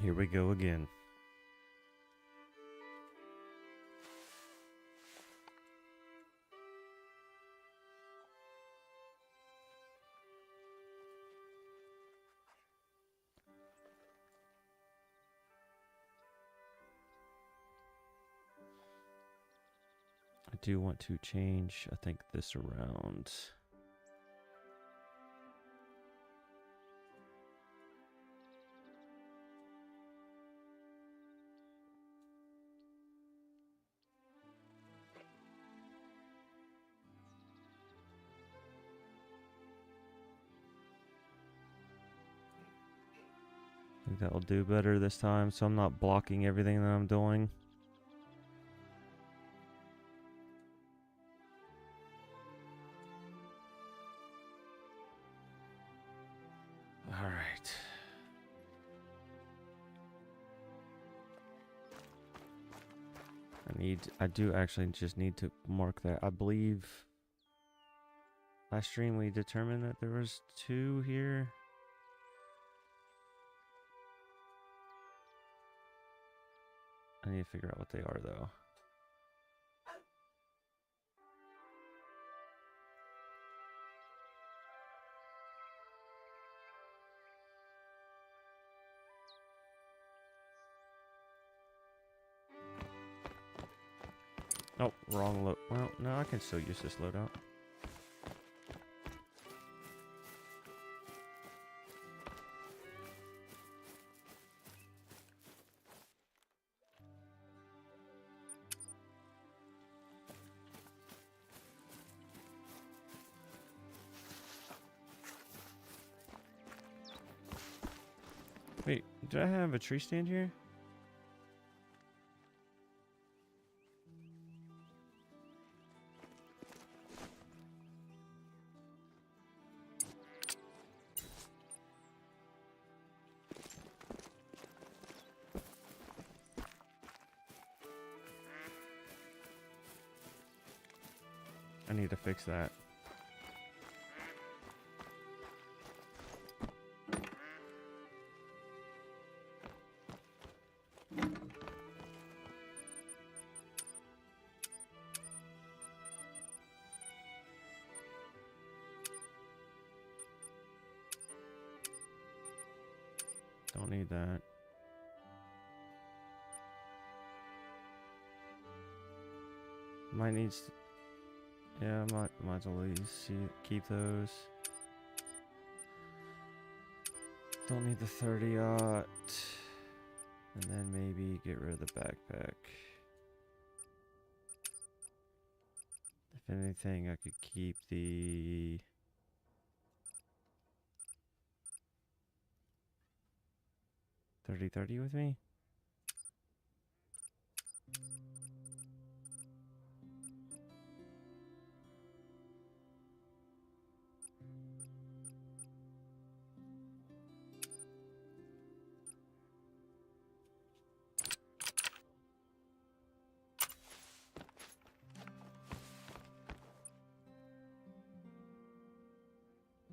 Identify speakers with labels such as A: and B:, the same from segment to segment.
A: Here we go again. I do want to change, I think, this around. I think that will do better this time, so I'm not blocking everything that I'm doing. All right. I do actually just need to mark that. I believe last stream we determined that there was 2 here. I need to figure out what they are though. Oh, wrong load. Well, no, I can still use this loadout. Wait, did I have a tree stand here? I need to fix that. Don't need that. Might need. Yeah, might as well keep those. Don't need the 30-aught. And then maybe get rid of the backpack. If anything, I could keep the... .30 with me?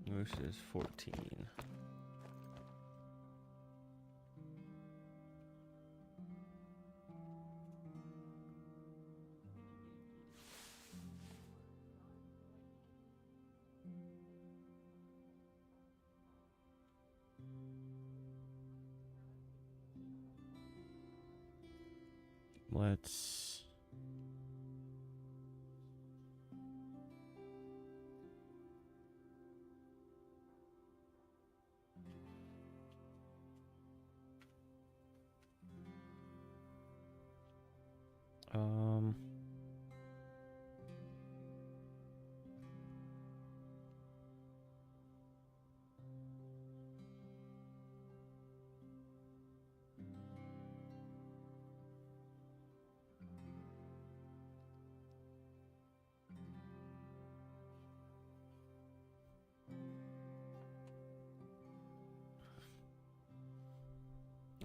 A: Moose is 14. Let's...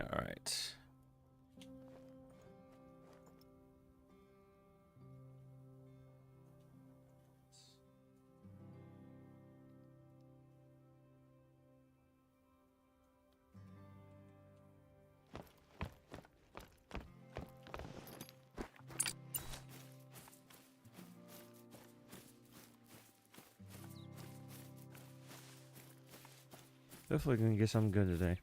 A: All right. Hopefully we can get something good today.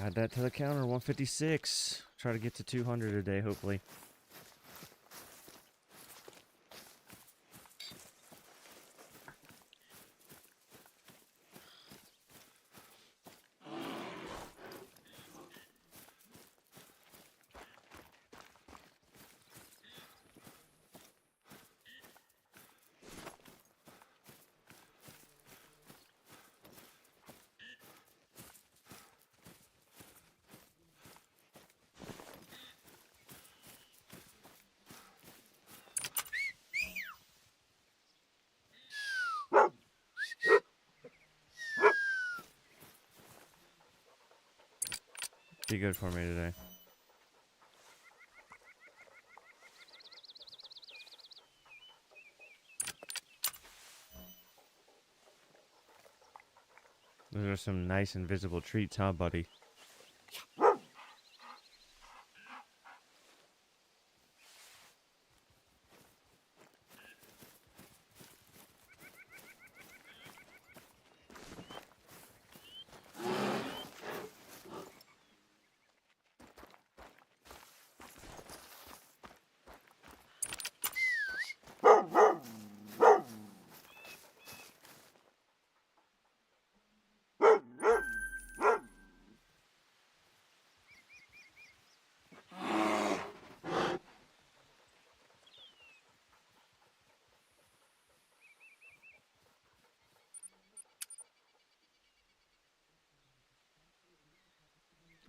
A: Add that to the counter, 156. Try to get to 200 a day, hopefully. Be good for me today. Those are some nice invisible treats, huh, buddy?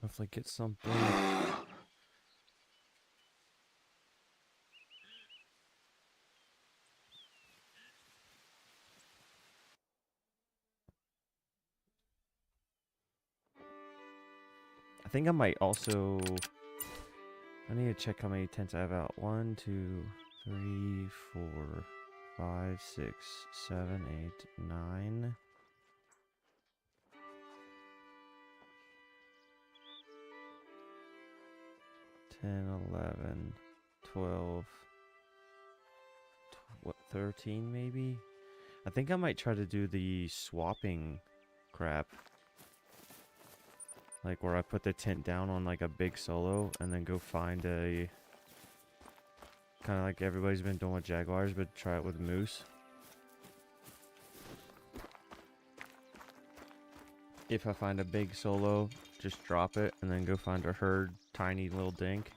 A: Hopefully get something. I think I might also... I need to check how many tents I have out. 1, 2, 3, 4, 5, 6, 7, 8, 9. 10, 11, 12, 13 maybe? I think I might try to do the swapping crap. Like where I put the tent down on like a big solo and then go find a... Kind of like everybody's been doing with jaguars, but try it with moose. If I find a big solo, just drop it and then go find a herd, tiny little dink.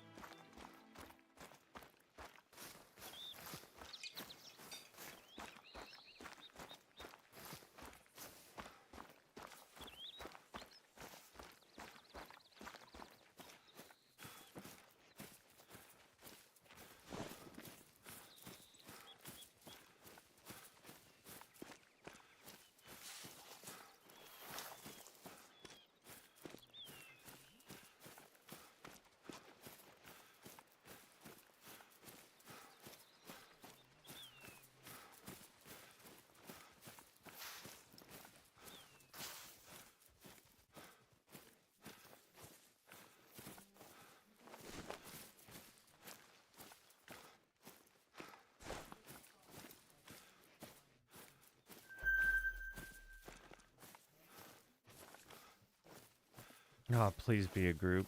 A: Oh, please be a group.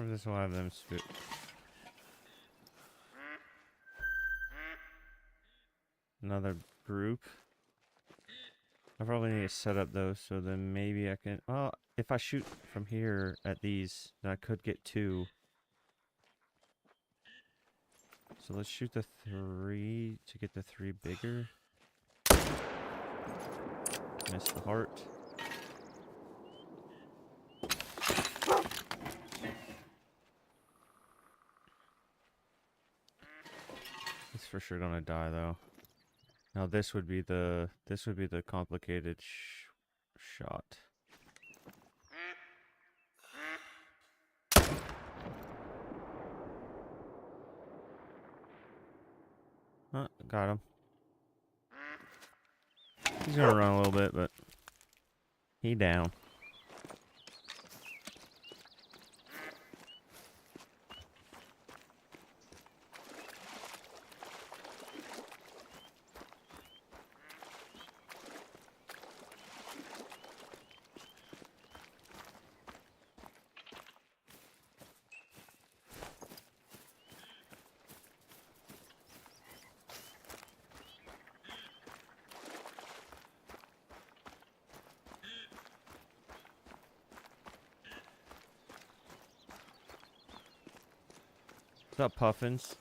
A: Or this will have them spook. Another group. I probably need to set up those so then maybe I can. Well, if I shoot from here at these, then I could get 2. So let's shoot the 3 to get the 3 bigger. Miss the heart. It's for sure gonna die though. Now this would be the complicated shot. Got him. He's gonna run a little bit, but he down. What's up, Puffins?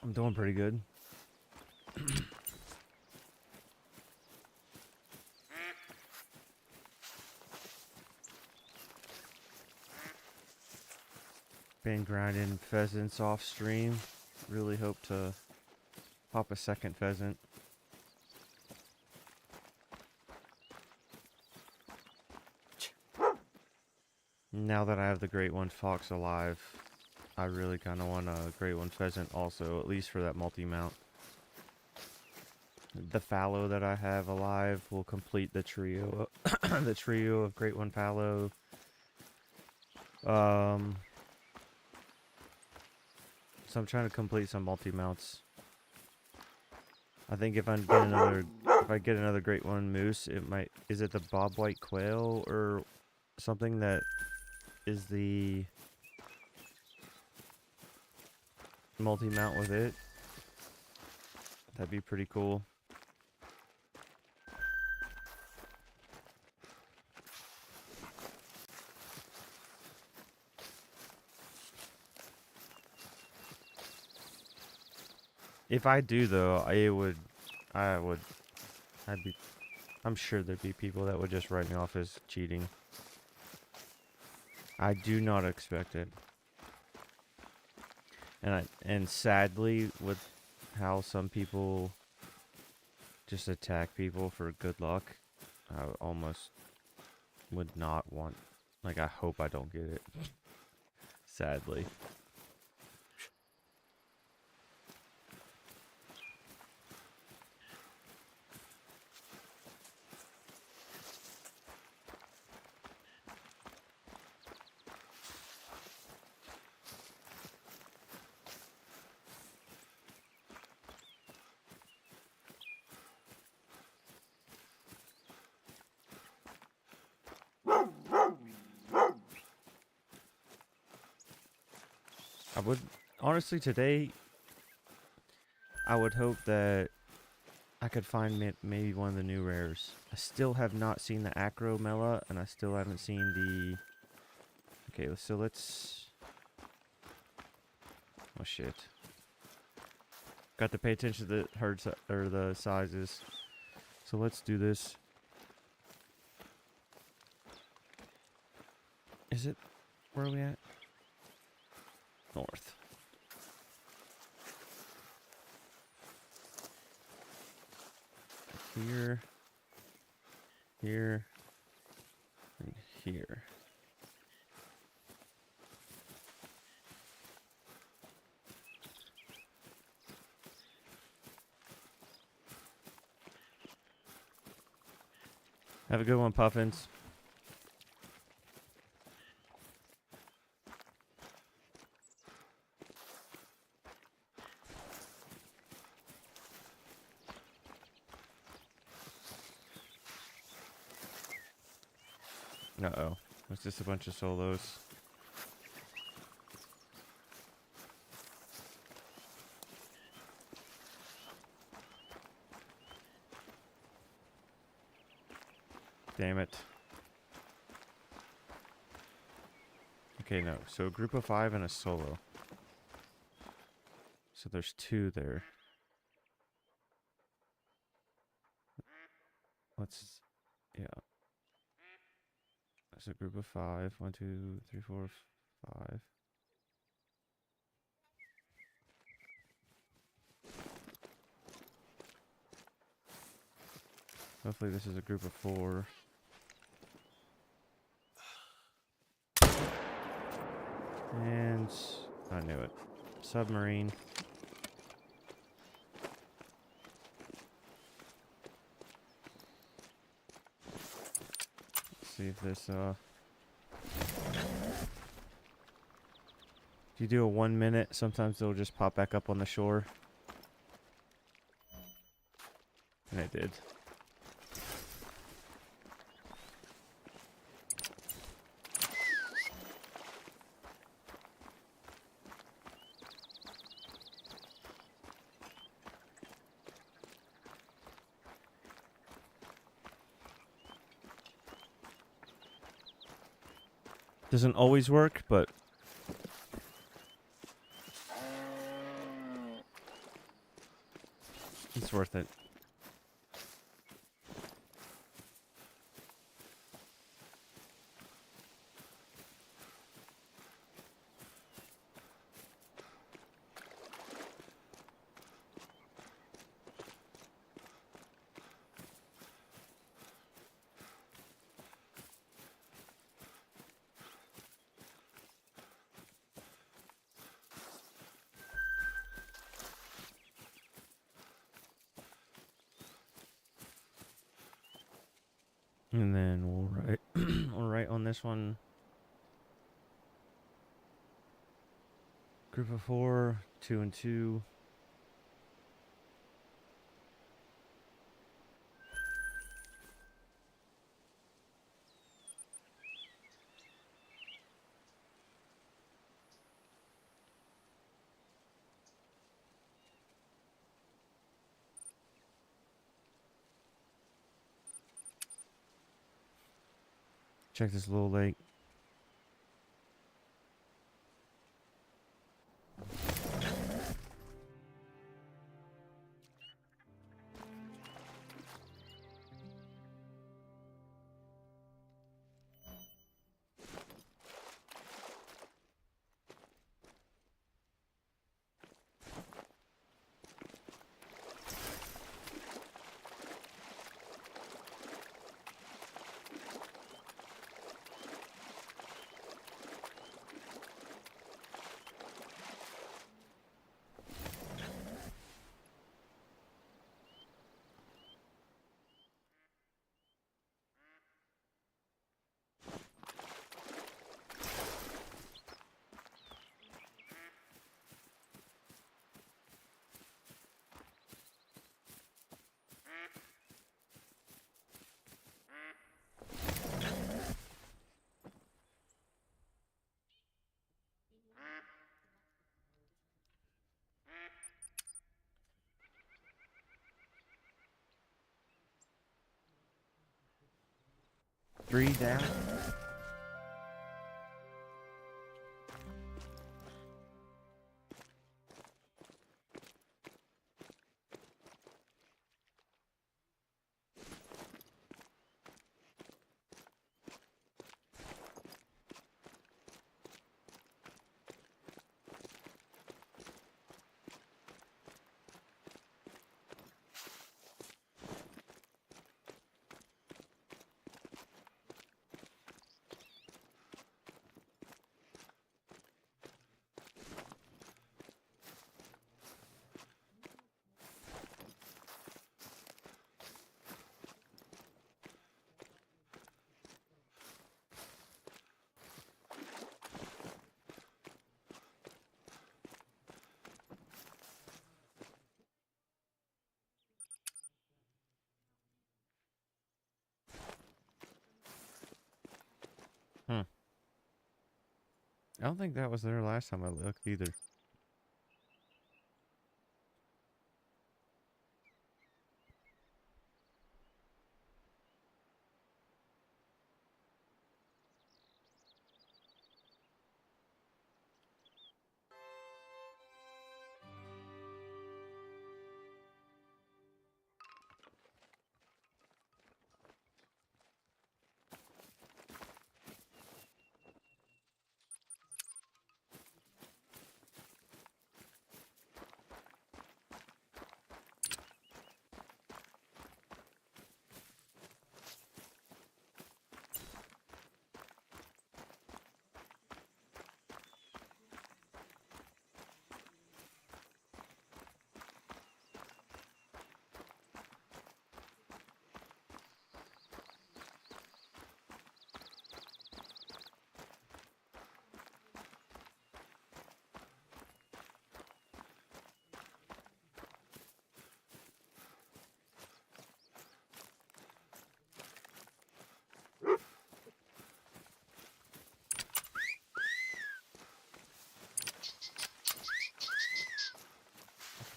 A: I'm doing pretty good. Been grinding pheasants off stream. Really hope to pop a second pheasant. Now that I have the Great One Fox alive, I really kind of want a Great One Pheasant also, at least for that multi-mount. The fallow that I have alive will complete the trio, the trio of Great One fallow. So I'm trying to complete some multi-mounts. I think if I get another Great One moose, it might. Is it the bobwhite quail or something that is the multi-mount with it? That'd be pretty cool. If I do though, I'm sure there'd be people that would just write me off as cheating. I do not expect it. And sadly, with how some people just attack people for good luck, I almost would not want, like, I hope I don't get it. Sadly. I would, honestly, today, I would hope that I could find maybe one of the new rares. I still have not seen the Acro Mela, and I still haven't seen the... Okay, so let's... Oh, shit. Got to pay attention to the herd or the sizes. So let's do this. Is it... Where are we at? North. Here. Here. And here. Have a good one, Puffins. Uh-oh. It's just a bunch of solos. Damn it. Okay, no. So a group of 5 and a solo. So there's 2 there. Let's... Yeah. There's a group of 5. 1, 2, 3, 4, 5. Hopefully this is a group of 4. And I knew it. Submarine. Let's see if this if you do a 1 minute, sometimes they'll just pop back up on the shore. And it did. Doesn't always work, but it's worth it. And then we'll write we'll write on this one. Group of 4, 2 and 2. Check this little lake. Three down. I don't think that was there last time I looked either.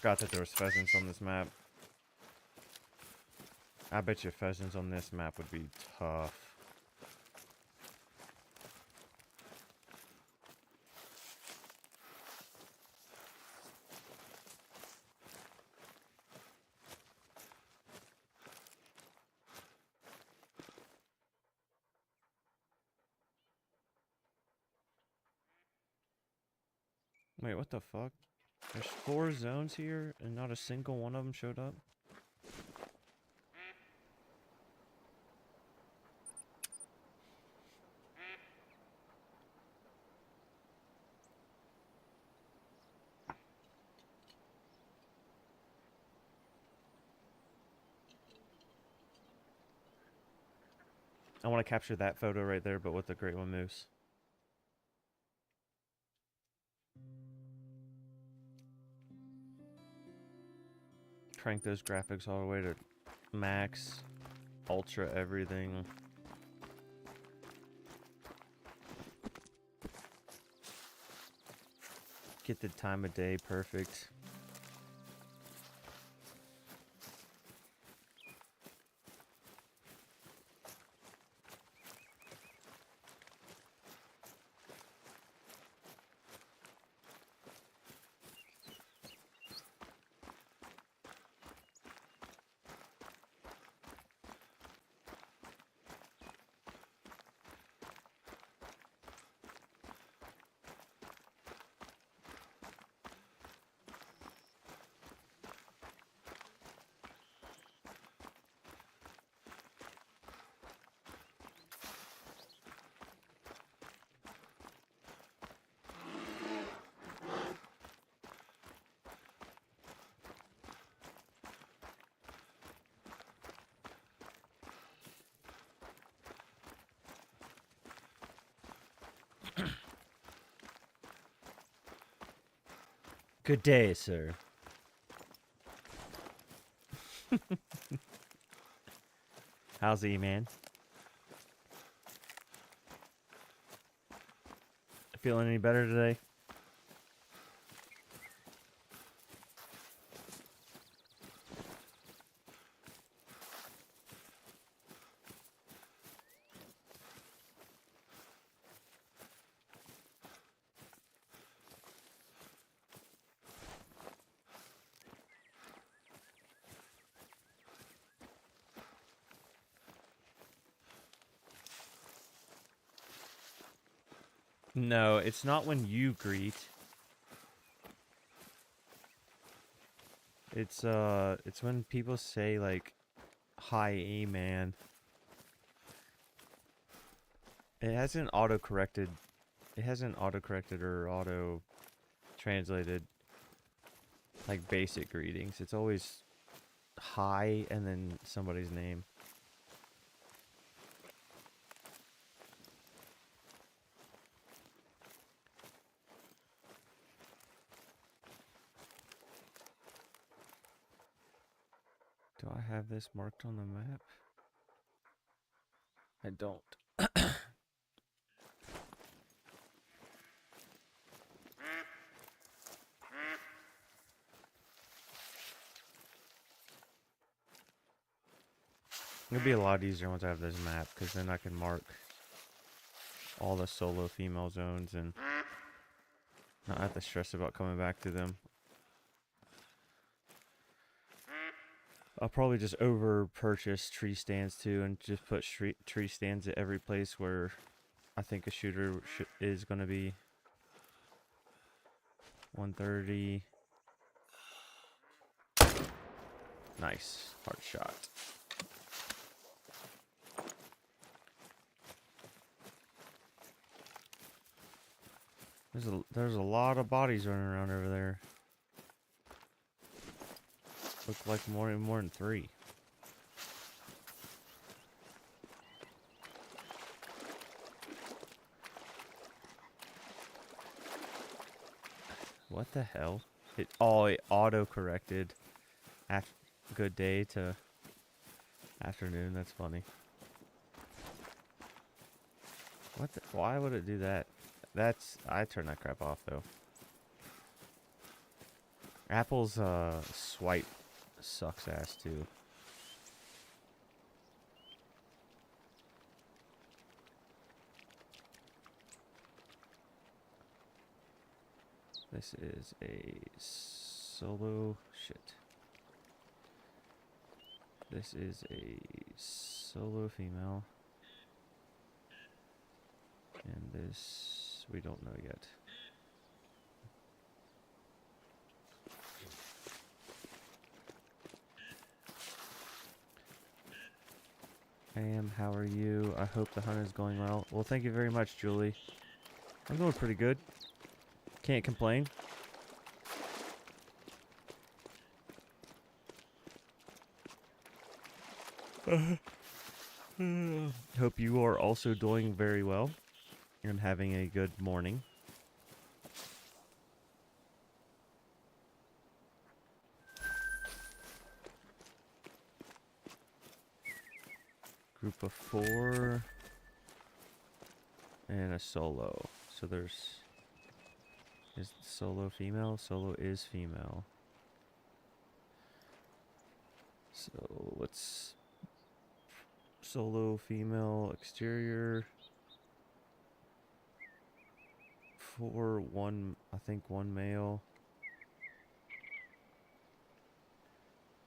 A: Forgot that there was pheasants on this map. I bet you pheasants on this map would be tough. Wait, what the fuck? There's 4 zones here and not a single one of them showed up? I want to capture that photo right there, but with the Great One Moose. Crank those graphics all the way to max, ultra everything. Get the time of day perfect. Good day, sir. How's he, man? Feeling any better today? No, it's not when you greet. It's when people say like, "Hi, A-man." It hasn't auto-corrected. It hasn't auto-corrected or auto-translated like basic greetings. It's always hi and then somebody's name. Do I have this marked on the map? I don't. It'll be a lot easier once I have this map, because then I can mark all the solo female zones and not have to stress about coming back to them. I'll probably just over purchase tree stands too, and just put tree stands at every place where I think a shooter is going to be. 130. Nice. Hard shot. There's a lot of bodies running around over there. Look like more than 3. What the hell? It auto corrected. Good day to afternoon. That's funny. Why would it do that? I turn that crap off though. Apple's swipe sucks ass too. This is a solo shit. This is a solo female. And this we don't know yet. How are you? I hope the hunt is going well. Well, thank you very much, Julie. I'm doing pretty good. Can't complain. Hope you are also doing very well and having a good morning. Group of 4 and a solo. So there's is solo female? Solo is female. So let's solo female exterior. 4 1 I think 1 male.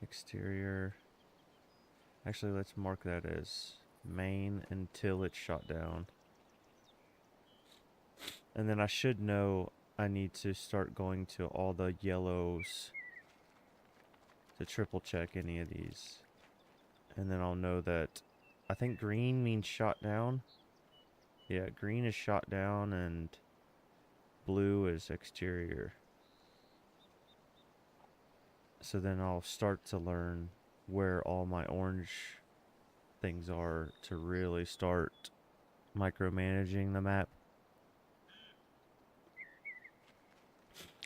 A: Exterior. Actually, let's mark that as main until it's shot down. And then I should know I need to start going to all the yellows to triple check any of these. And then I'll know that I think green means shot down. Yeah, green is shot down and blue is exterior. So then I'll start to learn where all my orange things are to really start micromanaging the map.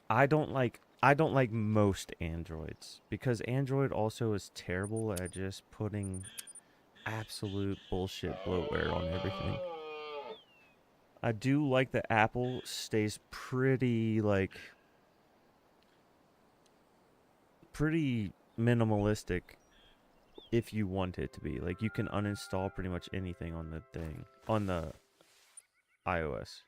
A: I don't like most Androids because Android also is terrible at just putting absolute bullshit bloatware on everything. I do like that Apple stays pretty minimalistic if you want it to be. Like, you can uninstall pretty much anything on the thing, on the iOS.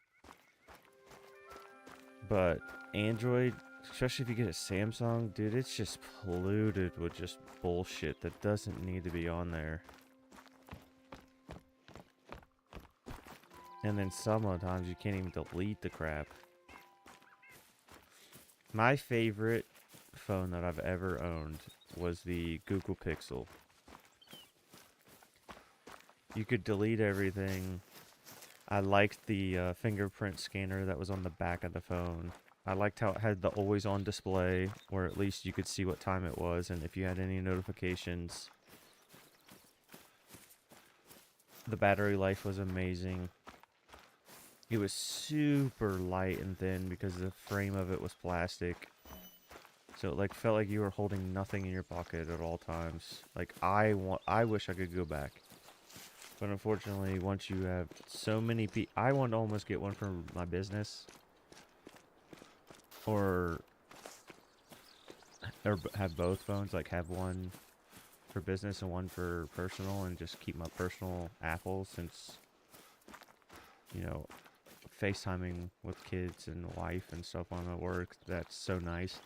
A: But Android, especially if you get a Samsung, dude, it's just polluted with just bullshit that doesn't need to be on there. And then sometimes you can't even delete the crap. My favorite phone that I've ever owned was the Google Pixel. You could delete everything. I liked the fingerprint scanner that was on the back of the phone. I liked how it had the always on display, where at least you could see what time it was and if you had any notifications. The battery life was amazing. It was super light and thin because the frame of it was plastic. So it like felt like you were holding nothing in your pocket at all times. Like I wish I could go back. But unfortunately, once you have so many I want to almost get one for my business. Or have both phones, like have one for business and one for personal, and just keep my personal Apple since, you know, FaceTiming with kids and wife and stuff on at work. That's so nice.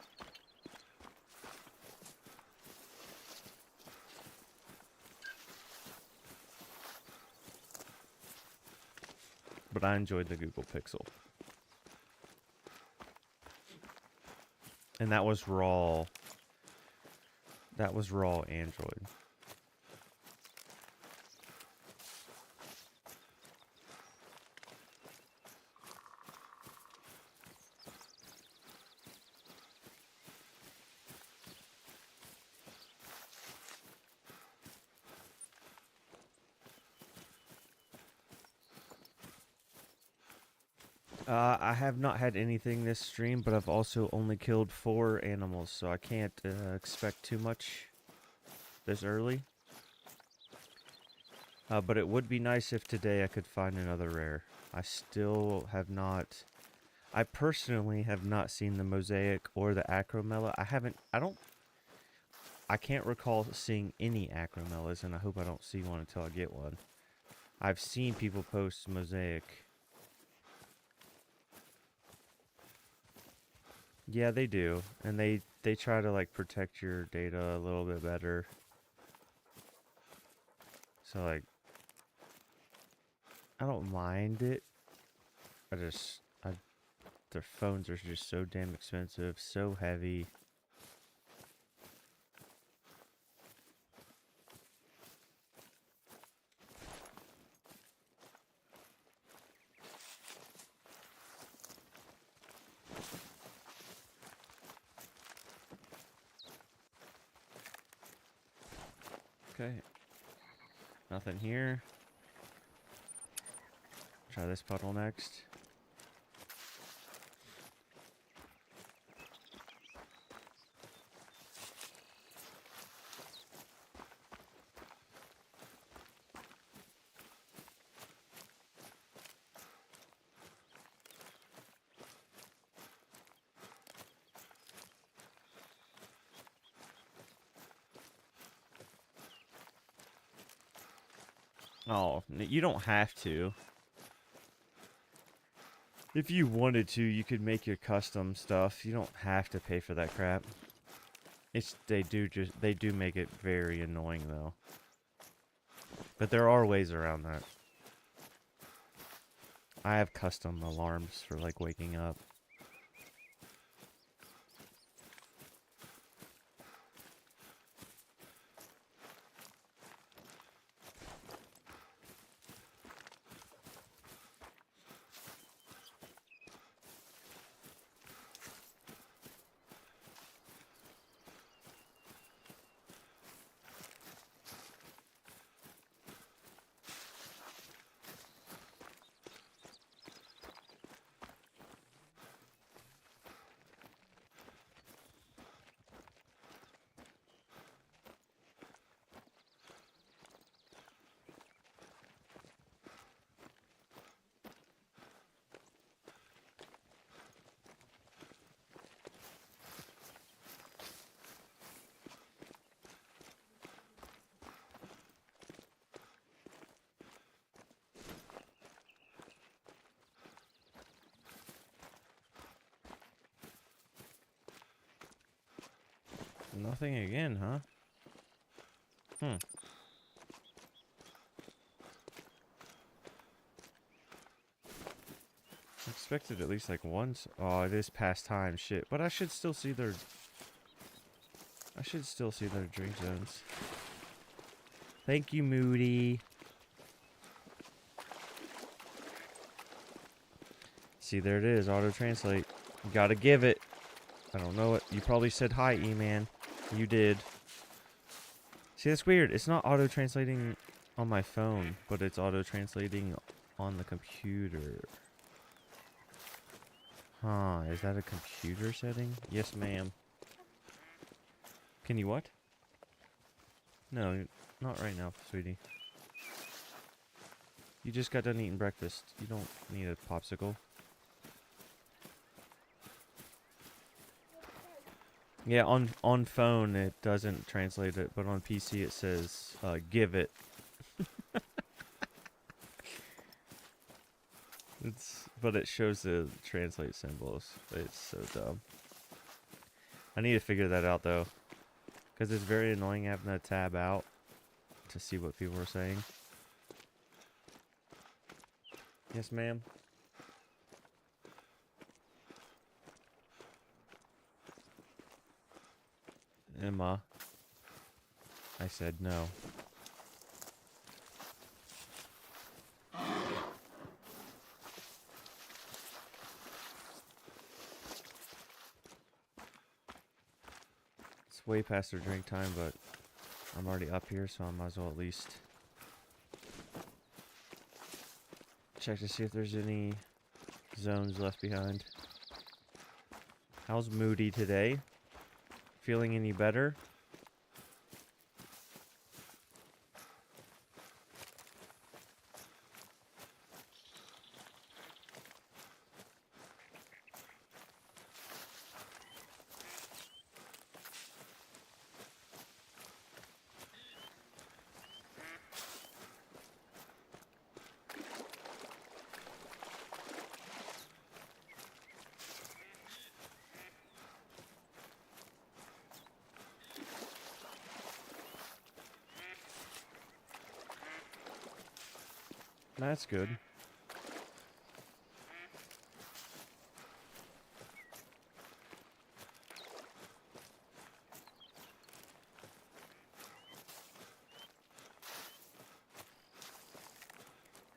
A: But I enjoyed the Google Pixel. And that was raw. That was raw Android. I have not had anything this stream, but I've also only killed 4 animals, so I can't expect too much this early. But it would be nice if today I could find another rare. I still have not... I personally have not seen the Mosaic or the Acromella. I can't recall seeing any Acromellas, and I hope I don't see one until I get one. I've seen people post Mosaic. Yeah, they do. And they try to, like, protect your data a little bit better. So, like, I don't mind it. Their phones are just so damn expensive, so heavy. Okay. Nothing here. Try this puddle next. Oh, you don't have to. If you wanted to, you could make your custom stuff. You don't have to pay for that crap. They do make it very annoying though. But there are ways around that. I have custom alarms for like waking up. Nothing again, huh? I expected at least like once. Oh, it is past time. Shit. But I should still see their... drink zones. Thank you, Moody. See, there it is. Auto-translate. You gotta give it. I don't know it. You probably said hi, E-Man. You did. See, that's weird. It's not auto-translating on my phone, but it's auto-translating on the computer. Huh, is that a computer setting? Yes, ma'am. Can you what? No, not right now, sweetie. You just got done eating breakfast. You don't need a popsicle. Yeah, on phone it doesn't translate it, but on PC it says give it. But it shows the translate symbols. It's so dumb. I need to figure that out though, because it's very annoying having to tab out to see what people are saying. Yes, ma'am. Emma. I said no. It's way past their drink time, but I'm already up here, so I might as well at least check to see if there's any zones left behind. How's Moody today? Feeling any better? That's good.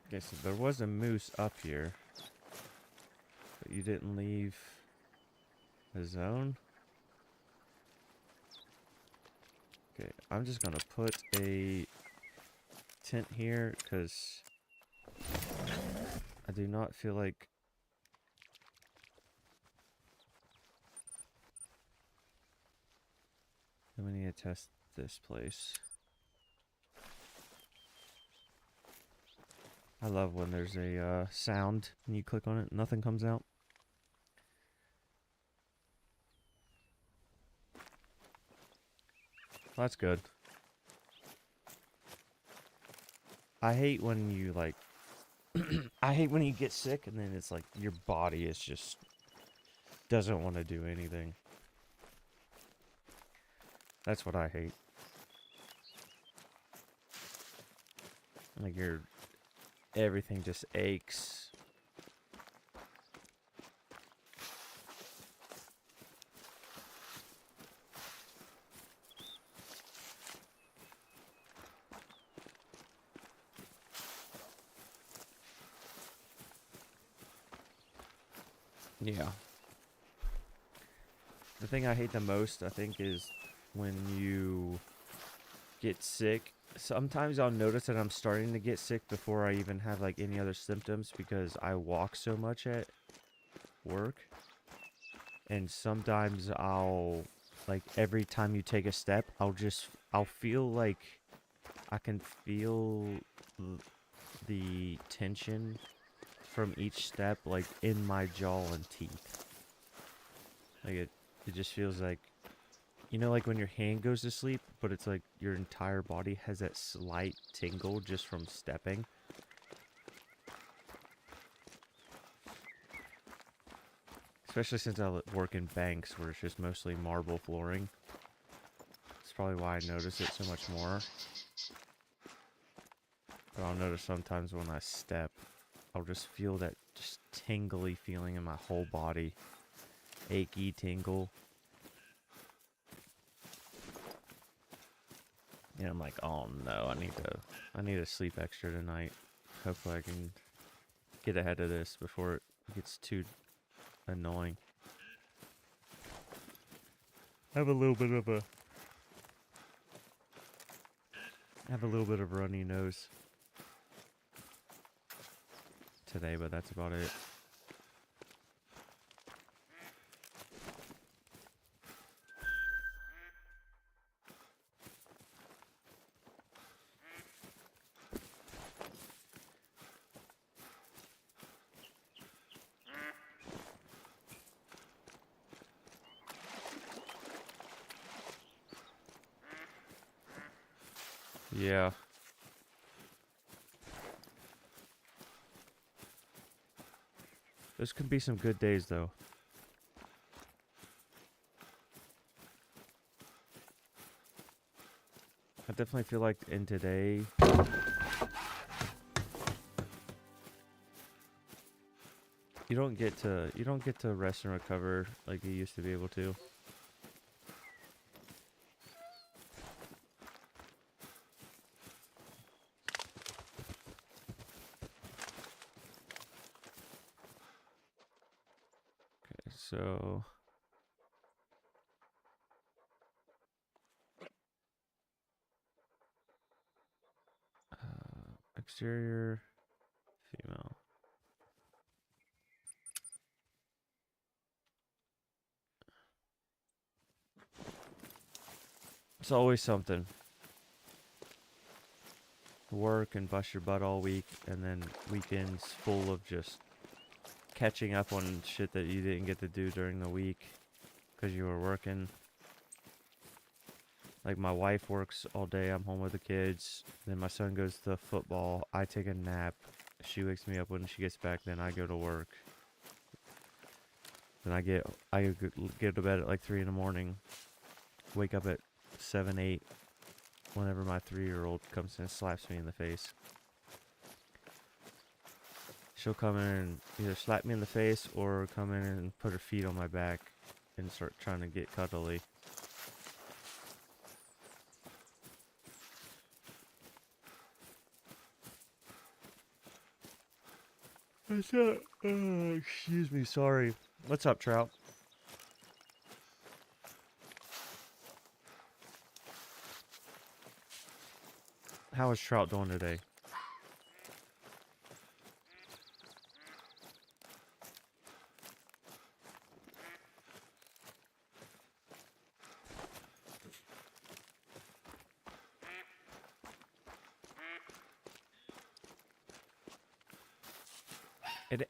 A: Okay, so there was a moose up here, but you didn't leave the zone? Okay, I'm just gonna put a tent here, because I do not feel like we need to test this place. I love when there's a sound and you click on it, nothing comes out. Well, that's good. I hate when you like I hate when you get sick and then it's like your body is just doesn't want to do anything. That's what I hate. Like everything just aches. Yeah. The thing I hate the most, I think, is when you get sick. Sometimes I'll notice that I'm starting to get sick before I even have like any other symptoms because I walk so much at work. And sometimes I'll, like, every time you take a step, I'll feel like I can feel the tension from each step, like, in my jaw and teeth. Like, it just feels like, you know, like when your hand goes to sleep, but it's like your entire body has that slight tingle just from stepping. Especially since I work in banks where it's just mostly marble flooring. That's probably why I notice it so much more. But I'll notice sometimes when I step, I'll just feel that just tingly feeling in my whole body. Achy tingle. And I'm like, oh no, I need to sleep extra tonight. Hopefully I can get ahead of this before it gets too annoying. I have a little bit of runny nose today, but that's about it. Yeah. This could be some good days, though. I definitely feel like in today, you don't get to rest and recover like you used to be able to. Okay, so exterior female. It's always something. Work and bust your butt all week, and then weekends full of just catching up on shit that you didn't get to do during the week because you were working. Like my wife works all day, I'm home with the kids, then my son goes to football, I take a nap, she wakes me up when she gets back, then I go to work. Then I get to bed at like 3 in the morning, wake up at 7, 8, whenever my 3-year-old comes in and slaps me in the face. She'll come in and either slap me in the face or come in and put her feet on my back and start trying to get cuddly. What's up? Oh, excuse me, sorry. What's up, Trout? How is Trout doing today?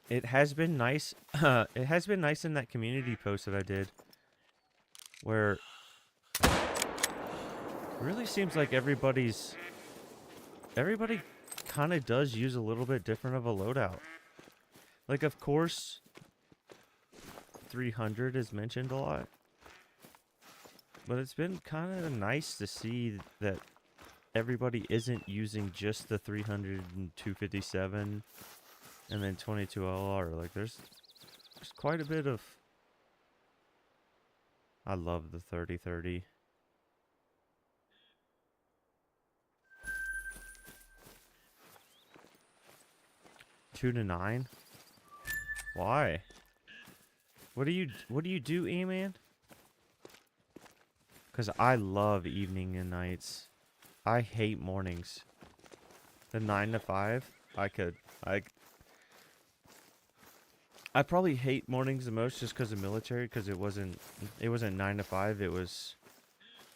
A: It has been nice. It has been nice in that community post that I did, where it really seems like everybody kind of does use a little bit different of a loadout. Like, of course, 300 is mentioned a lot, but it's been kind of nice to see that everybody isn't using just the 300 and 257 and then 22 LR. Like, there's quite a bit of... I love the 30-30. Two to 9? Why? What do you do, E-Man? Because I love evening and nights. I hate mornings. The 9 to 5, I probably hate mornings the most just because of military, because it wasn't 9 to 5, it was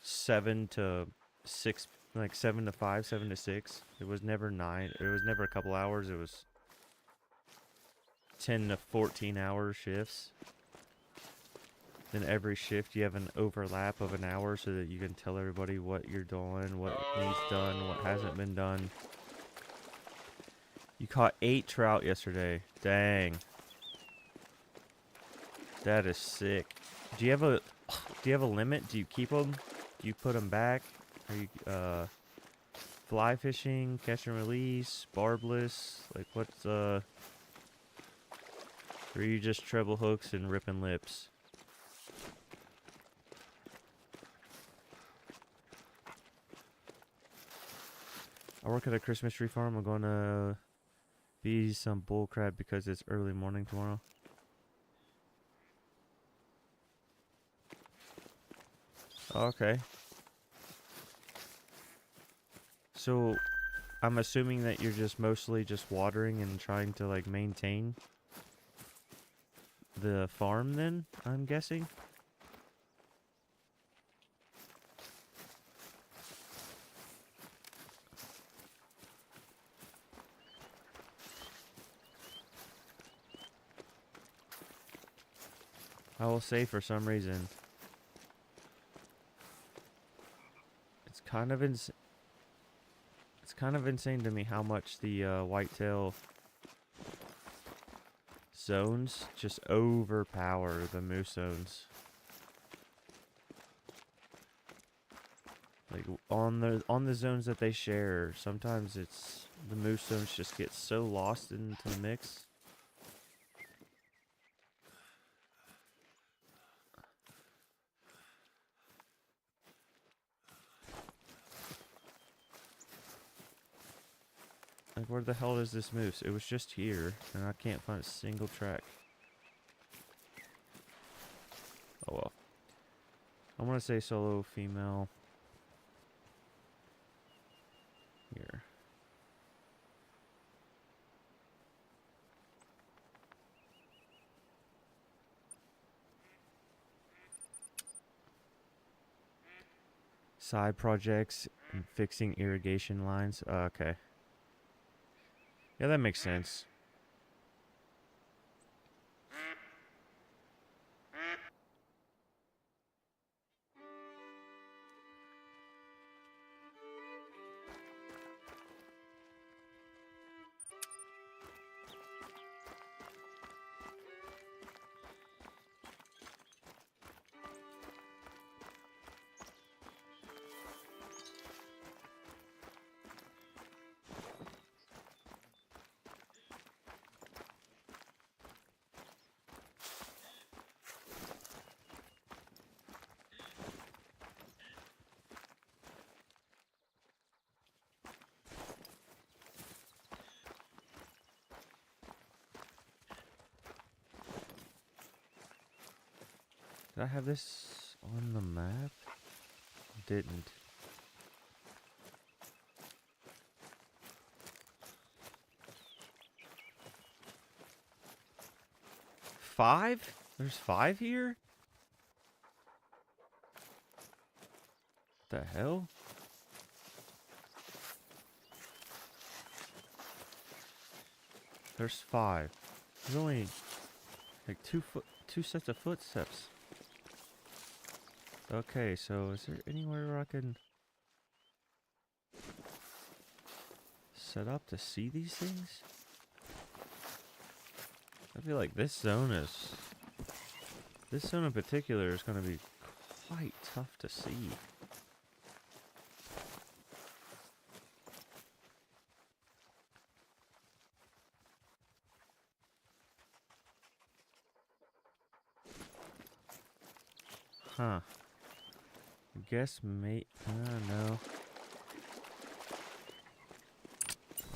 A: 7 to 6, like 7 to 5, 7 to 6. It was never 9, it was never a couple hours, it was 10 to 14 hour shifts. Then every shift you have an overlap of an hour so that you can tell everybody what you're doing, what needs done, what hasn't been done. You caught 8 trout yesterday. Dang. That is sick. Do you have a limit? Do you keep them? Do you put them back? Are you fly fishing, catch and release, barbless? Like what's or are you just treble hooks and ripping lips? I work at a Christmas tree farm. I'm gonna be some bullcrap because it's early morning tomorrow. Okay. So, I'm assuming that you're just mostly just watering and trying to like maintain the farm then, I'm guessing? I will say for some reason, it's kind of It's kind of insane to me how much the whitetail zones just overpower the moose zones. Like on the zones that they share, sometimes it's the moose zones just get so lost into the mix. Like, where the hell is this moose? It was just here, and I can't find a single track. Oh well. I'm gonna say solo female. Here. Side projects and fixing irrigation lines. Okay. Yeah, that makes sense. Did I have this on the map? Didn't. Five? There's 5 here? The hell? There's 5. There's only like two sets of footsteps. Okay, so is there anywhere where I can set up to see these things? I feel like this zone in particular is going to be quite tough to see. Huh. I guess no.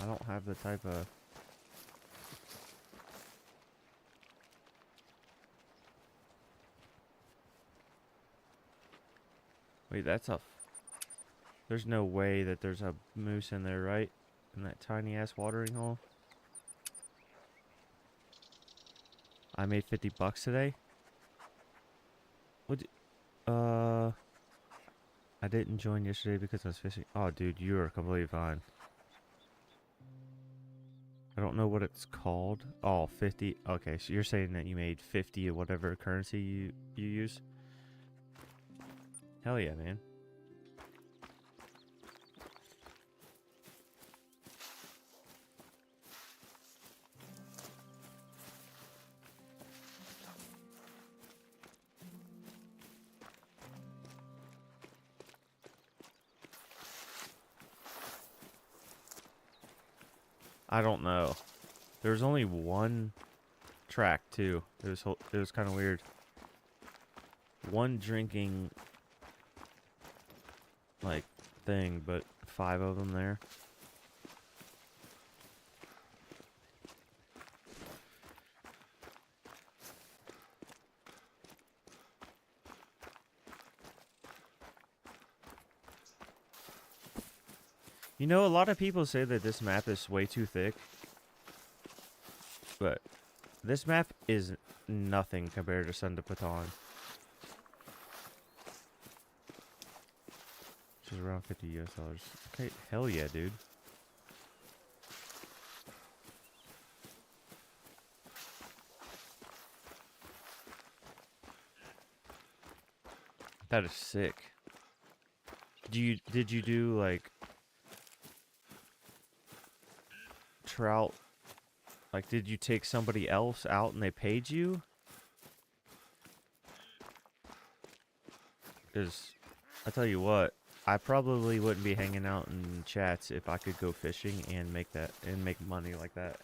A: I don't have the type of... Wait, there's no way that there's a moose in there, right? In that tiny ass watering hole. I made $50 today. What? I didn't join yesterday because I was fishing. Oh, dude, you are completely fine. I don't know what it's called. Oh, 50. Okay, so you're saying that you made 50 of whatever currency you use? Hell yeah, man. I don't know. There was only one track too. It was kind of weird. One drinking like thing, but 5 of them there. You know, a lot of people say that this map is way too thick. But this map is nothing compared to Sun to Patan. Which is around $50 US. Okay, hell yeah, dude. That is sick. Did you do like trout, like, did you take somebody else out and they paid you? Because I tell you what, I probably wouldn't be hanging out in chats if I could go fishing and make money like that.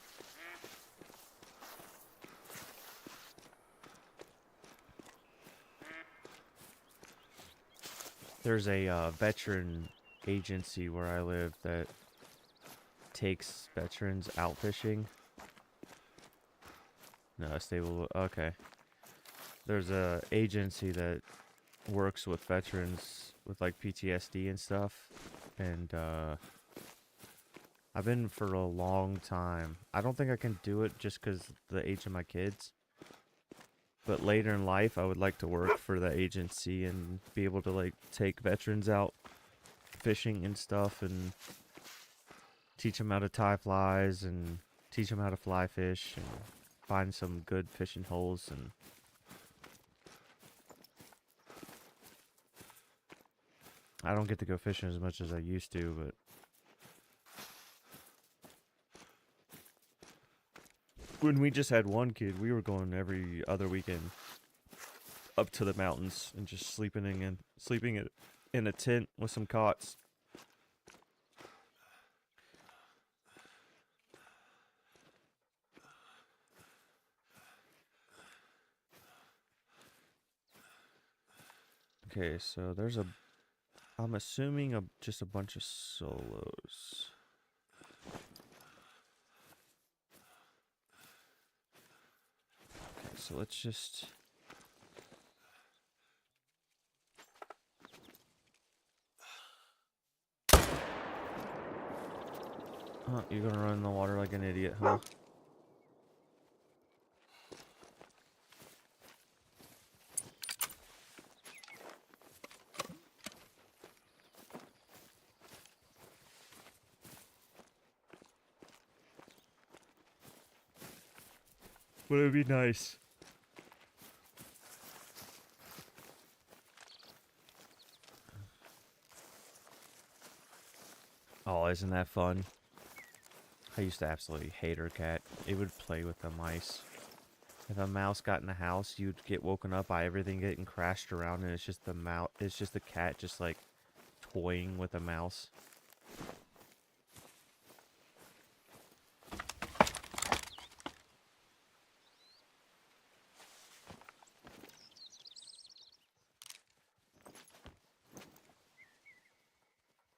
A: There's a veteran agency where I live that takes veterans out fishing. No, stable. Okay. There's a agency that works with veterans with like PTSD and stuff, and I've been for a long time. I don't think I can do it just because the age of my kids. But later in life, I would like to work for the agency and be able to like take veterans out fishing and stuff and teach them how to tie flies and teach them how to fly fish and find some good fishing holes. And I don't get to go fishing as much as I used to, but when we just had one kid, we were going every other weekend up to the mountains and just sleeping in a tent with some cots. Okay, so there's I'm assuming just a bunch of solos. Okay, so let's just... Oh, you're gonna run in the water like an idiot, huh? But it'd be nice. Oh, isn't that fun? I used to absolutely hate her cat. It would play with the mice. If a mouse got in the house, you'd get woken up by everything getting crashed around, and it's just the mouse. It's just the cat, just like toying with a mouse.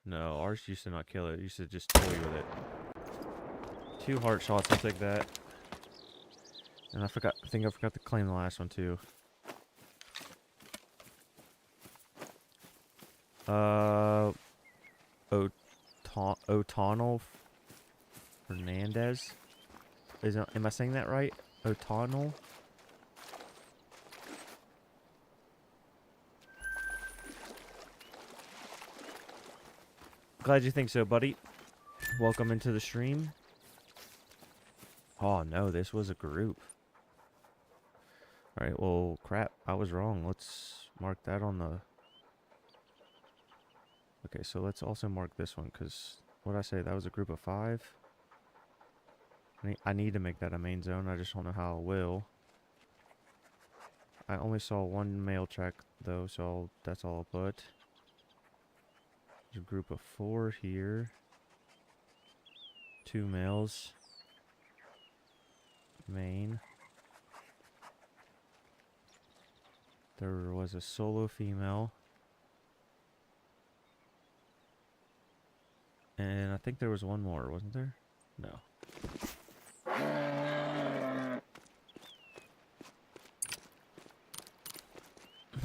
A: No, ours used to not kill it. It used to just toy with it. 2 heart shots. I'll take that. And I think I forgot to claim the last one too. O'Tonnell Hernandez. Am I saying that right? O'Tonnell? Glad you think so, buddy. Welcome into the stream. Oh no, this was a group. Alright, well, crap. I was wrong. Let's mark that on the... Okay, so let's also mark this one, because what did I say? That was a group of 5? I need to make that a main zone. I just don't know how I will. I only saw 1 male track, though, so that's all I'll put. There's a group of 4 here. 2 males. Main. There was a solo female. And I think there was 1 more, wasn't there? No.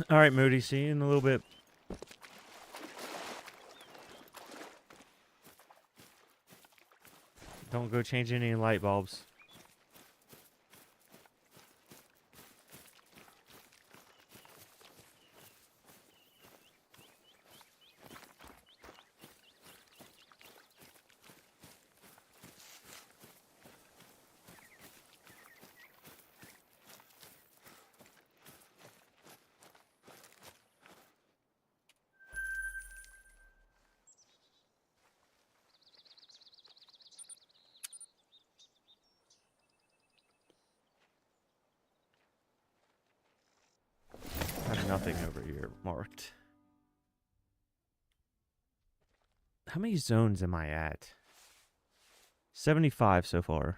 A: Alright, Moody, see you in a little bit. Don't go change any light bulbs. marked. How many zones am I at? 75 so far.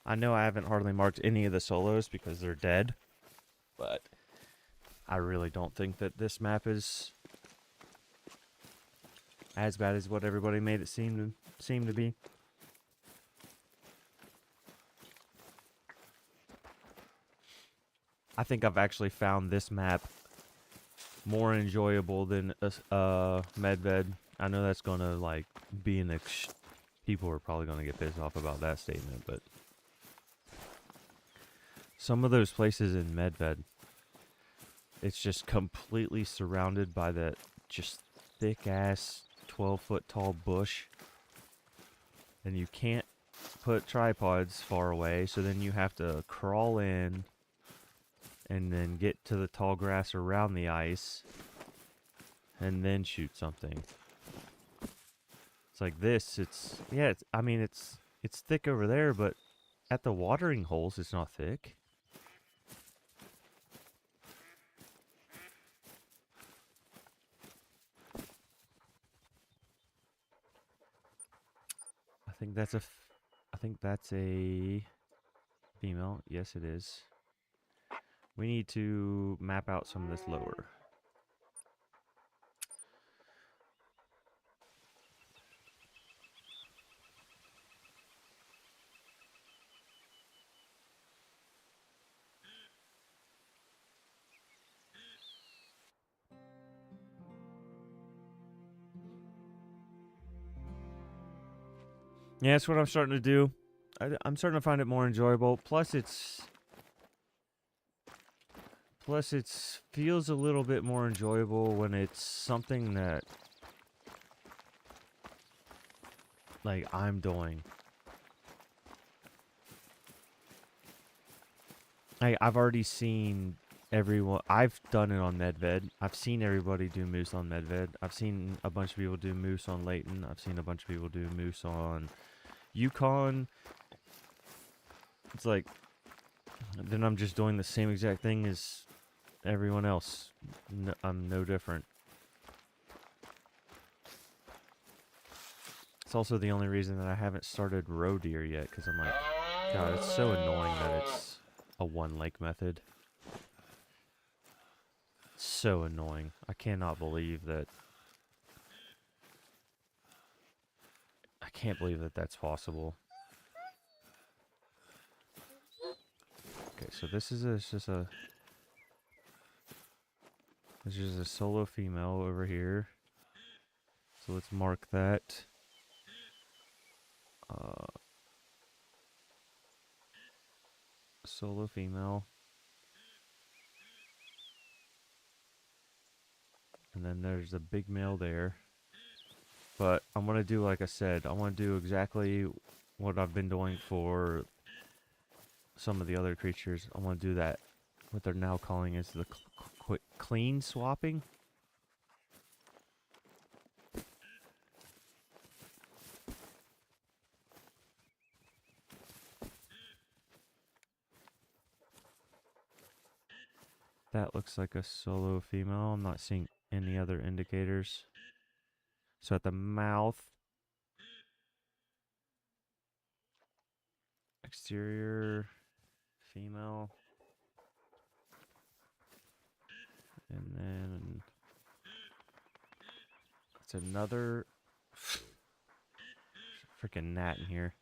A: I know I haven't hardly marked any of the solos because they're dead, but I really don't think that this map is as bad as what everybody made it seem to be. I think I've actually found this map more enjoyable than Medved. I know that's gonna like be an people are probably gonna get pissed off about that statement, but some of those places in Medved, it's just completely surrounded by that just thick ass 12-foot tall bush, and you can't put tripods far away, so then you have to crawl in and then get to the tall grass around the ice and then shoot something. It's like this, I mean it's thick over there, but at the watering holes it's not thick. I think that's a female. Yes, it is. We need to map out some of this lower. Yeah, that's what I'm starting to do. I'm starting to find it more enjoyable. Plus, it feels a little bit more enjoyable when it's something that like I'm doing. I've already seen everyone. I've done it on Medved. I've seen everybody do moose on Medved. I've seen a bunch of people do moose on Layton. I've seen a bunch of people do moose on Yukon. It's like, then I'm just doing the same exact thing as everyone else. No, I'm no different. It's also the only reason that I haven't started roe deer yet, because I'm like, God, it's so annoying that it's a one lake method. It's so annoying. I cannot believe that. I can't believe that that's possible. Okay, so this is just a solo female over here. So let's mark that. Solo female. And then there's a big male there. But I'm going to do, like I said, I want to do exactly what I've been doing for some of the other creatures. I want to do that, what they're now calling is the clean swapping. That looks like a solo female. I'm not seeing any other indicators. So at the mouth, exterior, female. And then it's another freaking gnat in here.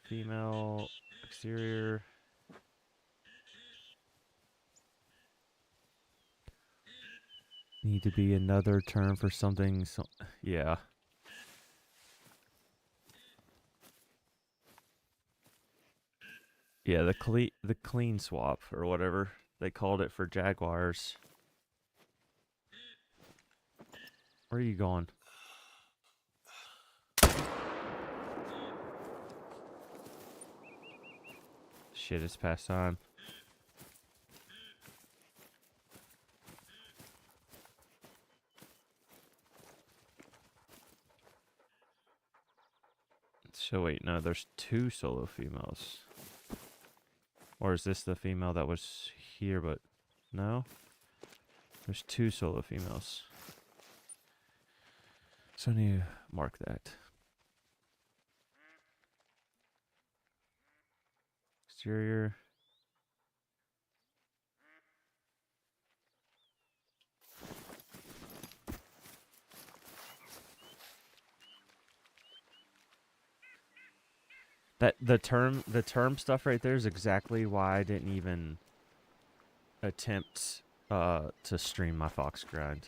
A: Female, exterior. Need to be another term for something. Yeah. Yeah, the clean swap or whatever they called it for jaguars. Where are you going? shit, it's past time. So wait, no, there's 2 solo females. Or is this the female that was here, but no? There's 2 solo females. So I need to mark that. Exterior. That the term stuff right there is exactly why I didn't even attempt to stream my fox grind.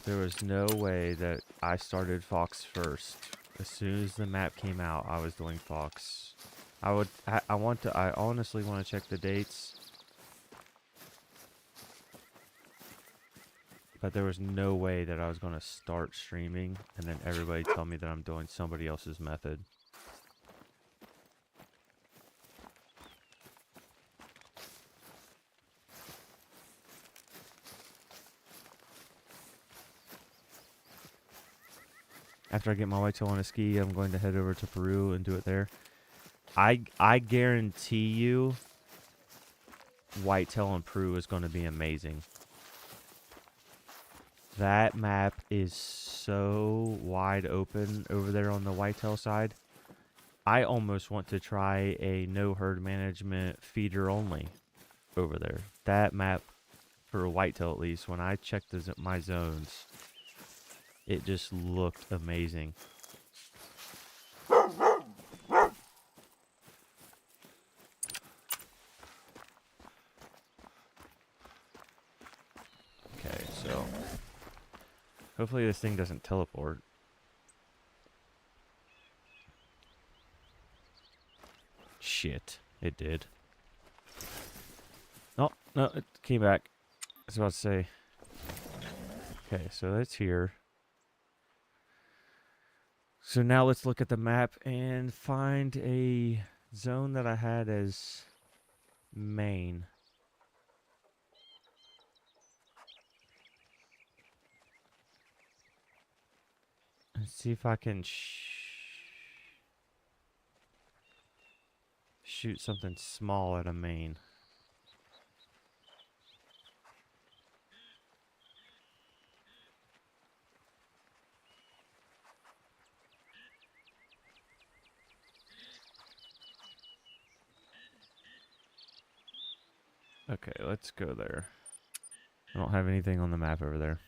A: There was no way that I started fox first. As soon as the map came out, I was doing fox. I honestly want to check the dates. But there was no way that I was going to start streaming and then everybody tell me that I'm doing somebody else's method. After I get my whitetail on a ski, I'm going to head over to Peru and do it there. I guarantee you whitetail in Peru is going to be amazing. That map is so wide open over there on the whitetail side. I almost want to try a no herd management feeder only over there. That map, for a whitetail at least, when I checked my zones, it just looked amazing. Okay, so hopefully this thing doesn't teleport. Shit, it did. Oh, no, it came back. I was about to say. Okay, so that's here. So now let's look at the map and find a zone that I had as main. Let's see if I can shoot something small at a main. Okay, let's go there. I don't have anything on the map over there.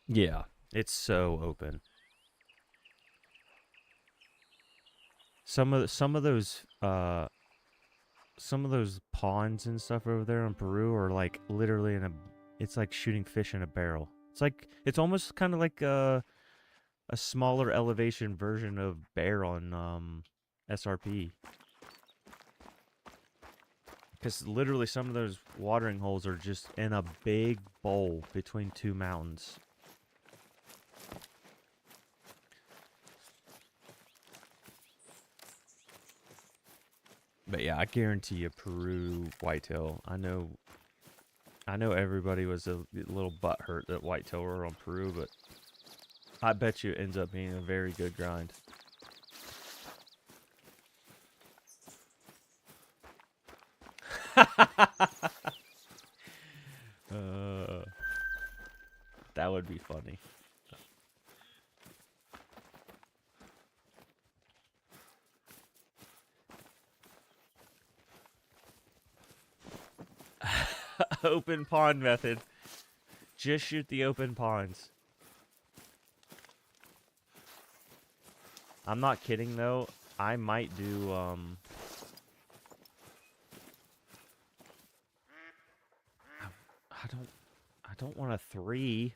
A: Yeah, it's so open. Some of those ponds and stuff over there in Peru are like literally it's like shooting fish in a barrel. It's almost kind of like a smaller elevation version of bear on SRP. Because literally some of those watering holes are just in a big bowl between 2 mountains. But yeah, I guarantee you Peru whitetail. I know everybody was a little butthurt that whitetail were on Peru, but I bet you it ends up being a very good grind. That would be funny. Open pond method. Just shoot the open ponds. I'm not kidding though. I might do I don't want a 3.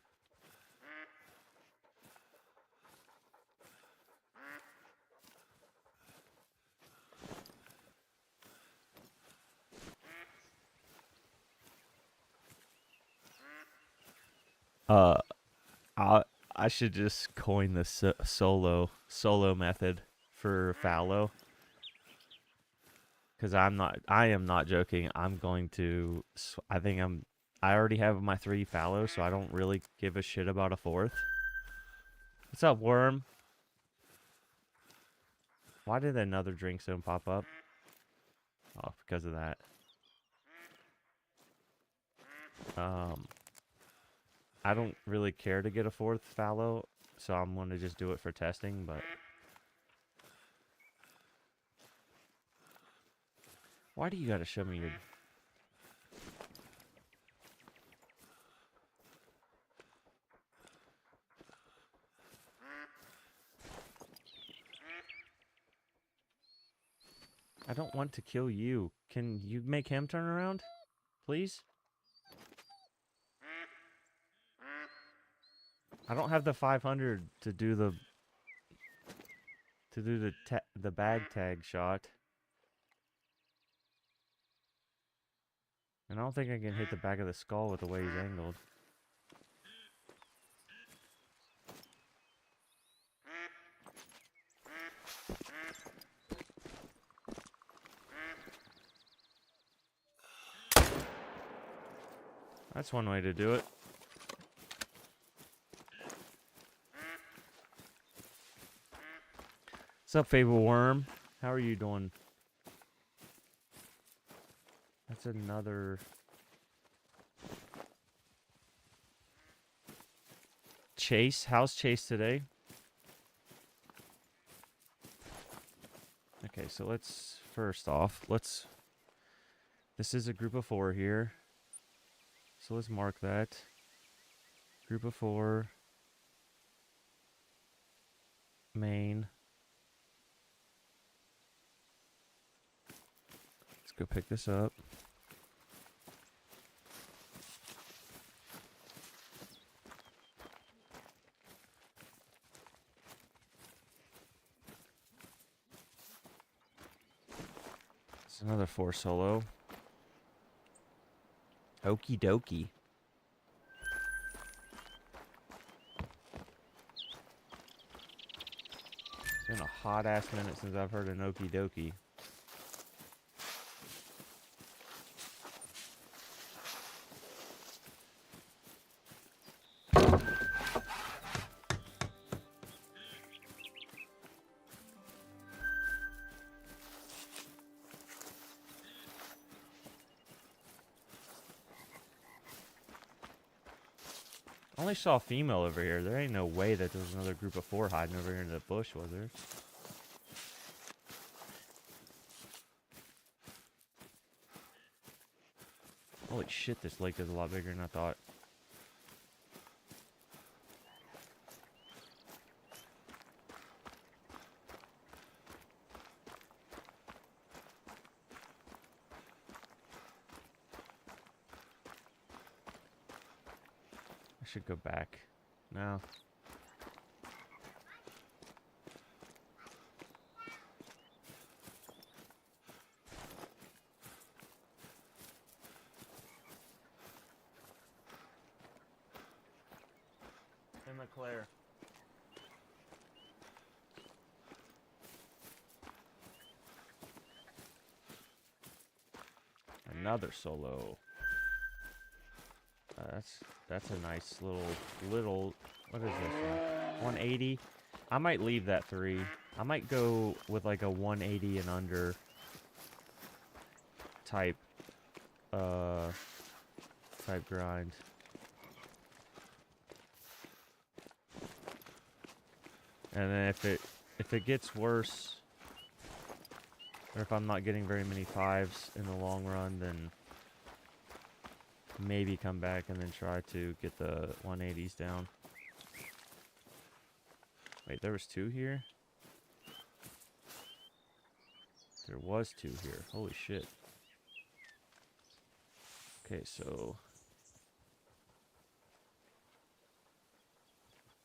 A: I I should just coin the solo method for fallow. Because I am not joking. I'm going to, I already have my 3 fallow, so I don't really give a shit about a 4th. What's up, worm? Why did another drink zone pop up? Oh, because of that. I don't really care to get a 4th fallow, so I'm going to just do it for testing, but... Why do you gotta show me your... I don't want to kill you. Can you make him turn around? Please? I don't have the 500 to do the... the bag tag shot. And I don't think I can hit the back of the skull with the way he's angled. That's one way to do it. What's up, Fable Worm? How are you doing? That's another... Chase? How's Chase today? Okay, so let's... First off, let's... This is a group of 4 here. So let's mark that. Group of 4. Main. Let's go pick this up. It's another 4 solo. Okie dokie. It's been a hot ass minute since I've heard an okie dokie. I only saw a female over here. There ain't no way that there was another group of 4 hiding over here in the bush, was there? Holy shit, this lake is a lot bigger than I thought. I should go back. No. Emma Claire. Another solo. That's a nice little. What is this one? 180. I might leave that 3. I might go with like a 180 and under type grind. And then if it gets worse, or if I'm not getting very many 5s in the long run, then maybe come back and then try to get the 180s down. Wait, there was 2 here? There was 2 here. Holy shit. Okay, so...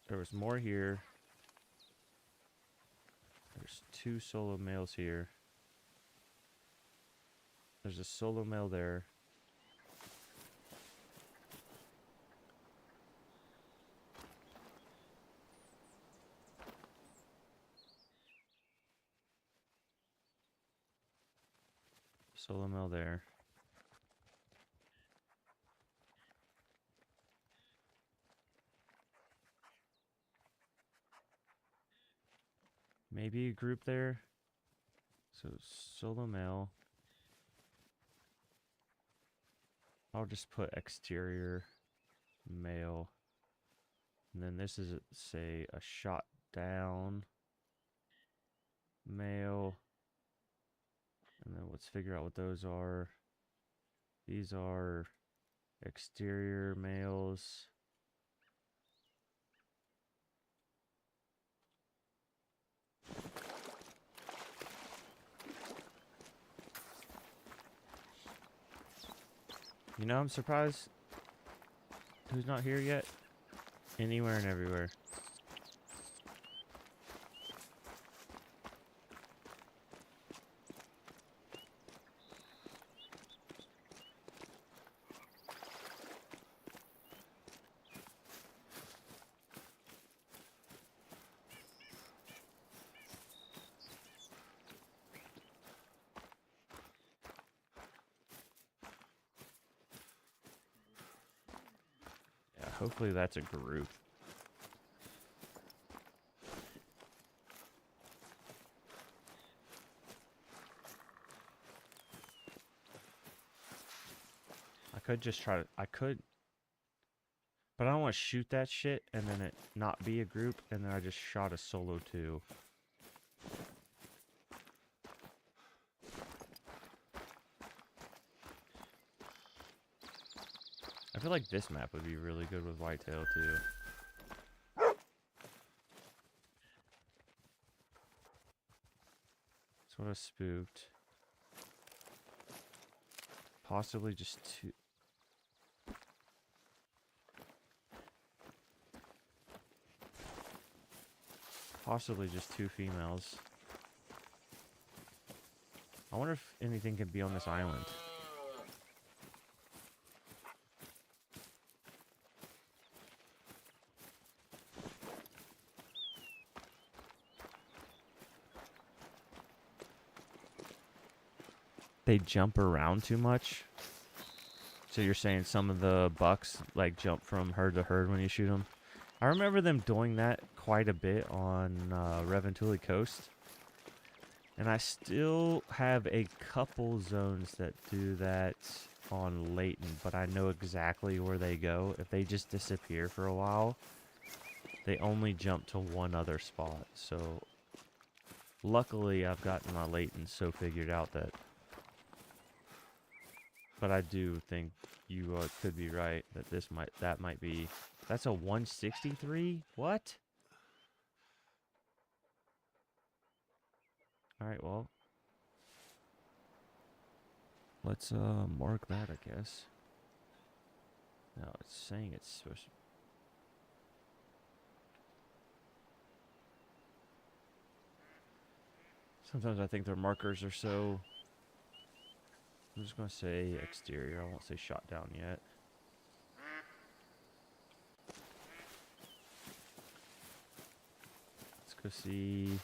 A: There was more here. There's 2 solo males here. There's a solo male there. Solo male there. Maybe a group there. So solo male. I'll just put exterior male. And then this is, say, a shot down male. And then let's figure out what those are. These are exterior males. You know, I'm surprised who's not here yet. Anywhere and everywhere. Yeah, hopefully that's a group. I could just try to, but I don't want to shoot that shit and then it not be a group and then I just shot a solo too. I feel like this map would be really good with whitetail too. Sort of spooked. Possibly just two. Possibly just two females. I wonder if anything can be on this island. They jump around too much. So you're saying some of the bucks like jump from herd to herd when you shoot them? I remember them doing that quite a bit on Reventuli Coast. And I still have a couple zones that do that on Layton, but I know exactly where they go. If they just disappear for a while, they only jump to one other spot. So luckily I've gotten my Layton so figured out that. But I do think you could be right that that might be. That's a 163? What? Alright, well. Let's mark that, I guess. No, it's saying it's supposed to. Sometimes I think their markers are so. I'm just going to say exterior. I won't say shot down yet. Let's go see.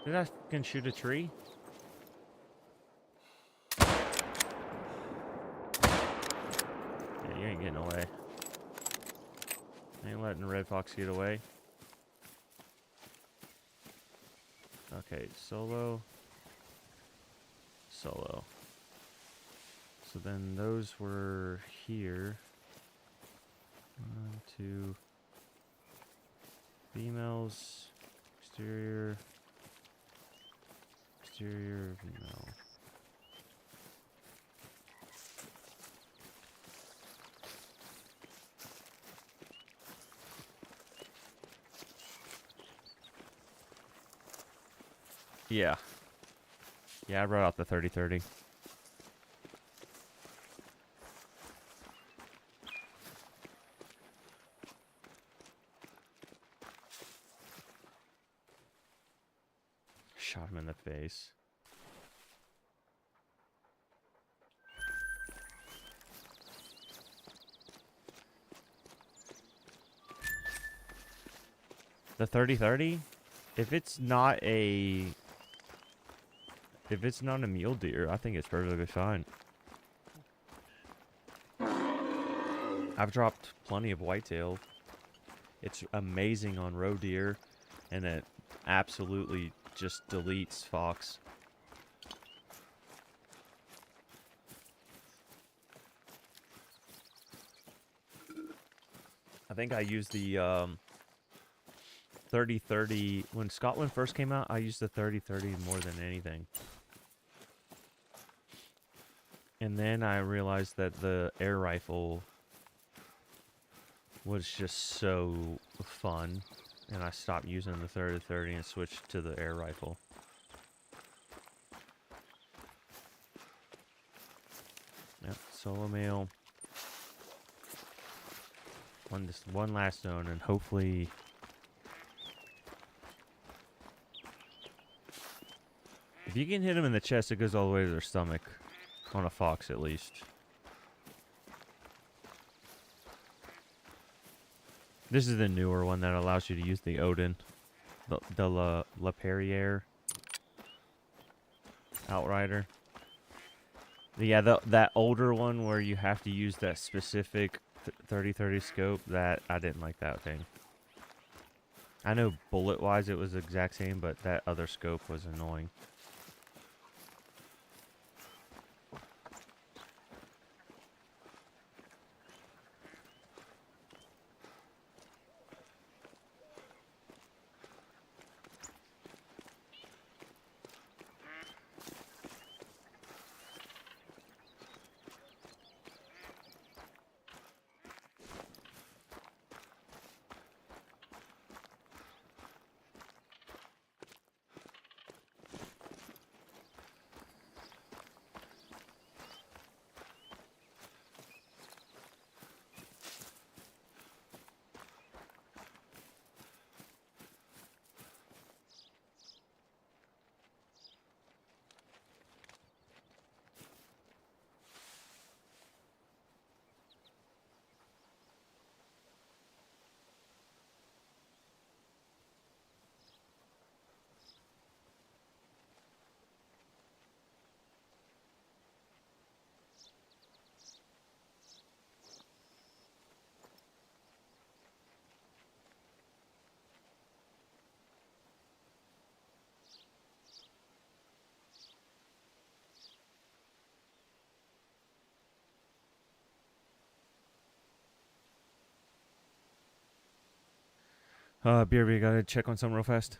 A: Did I fucking shoot a tree? Yeah, you ain't getting away. Ain't letting Red Fox get away. Okay, solo. Solo. So then those were here. 1, 2. Females. Exterior. Exterior, female. Yeah. Yeah, I wrote out the 30-30. shot him in the face. The 30-30? If it's not a mule deer, I think it's perfectly fine. I've dropped plenty of whitetail. It's amazing on roe deer, and it absolutely just deletes fox. I think I used the 30-30 when Scotland first came out. I used the 30-30 more than anything. And then I realized that the air rifle was just so fun, and I stopped using the 30-30 and switched to the air rifle. Yep, solo male. One last zone, and hopefully if you can hit them in the chest, it goes all the way to their stomach. On a fox, at least. This is the newer one that allows you to use the Odin. The La Perriere Outrider. Yeah, that older one where you have to use that specific 30-30 scope, that I didn't like that thing. I know bullet-wise it was the exact same, but that other scope was annoying. BRB, gotta check on something real fast.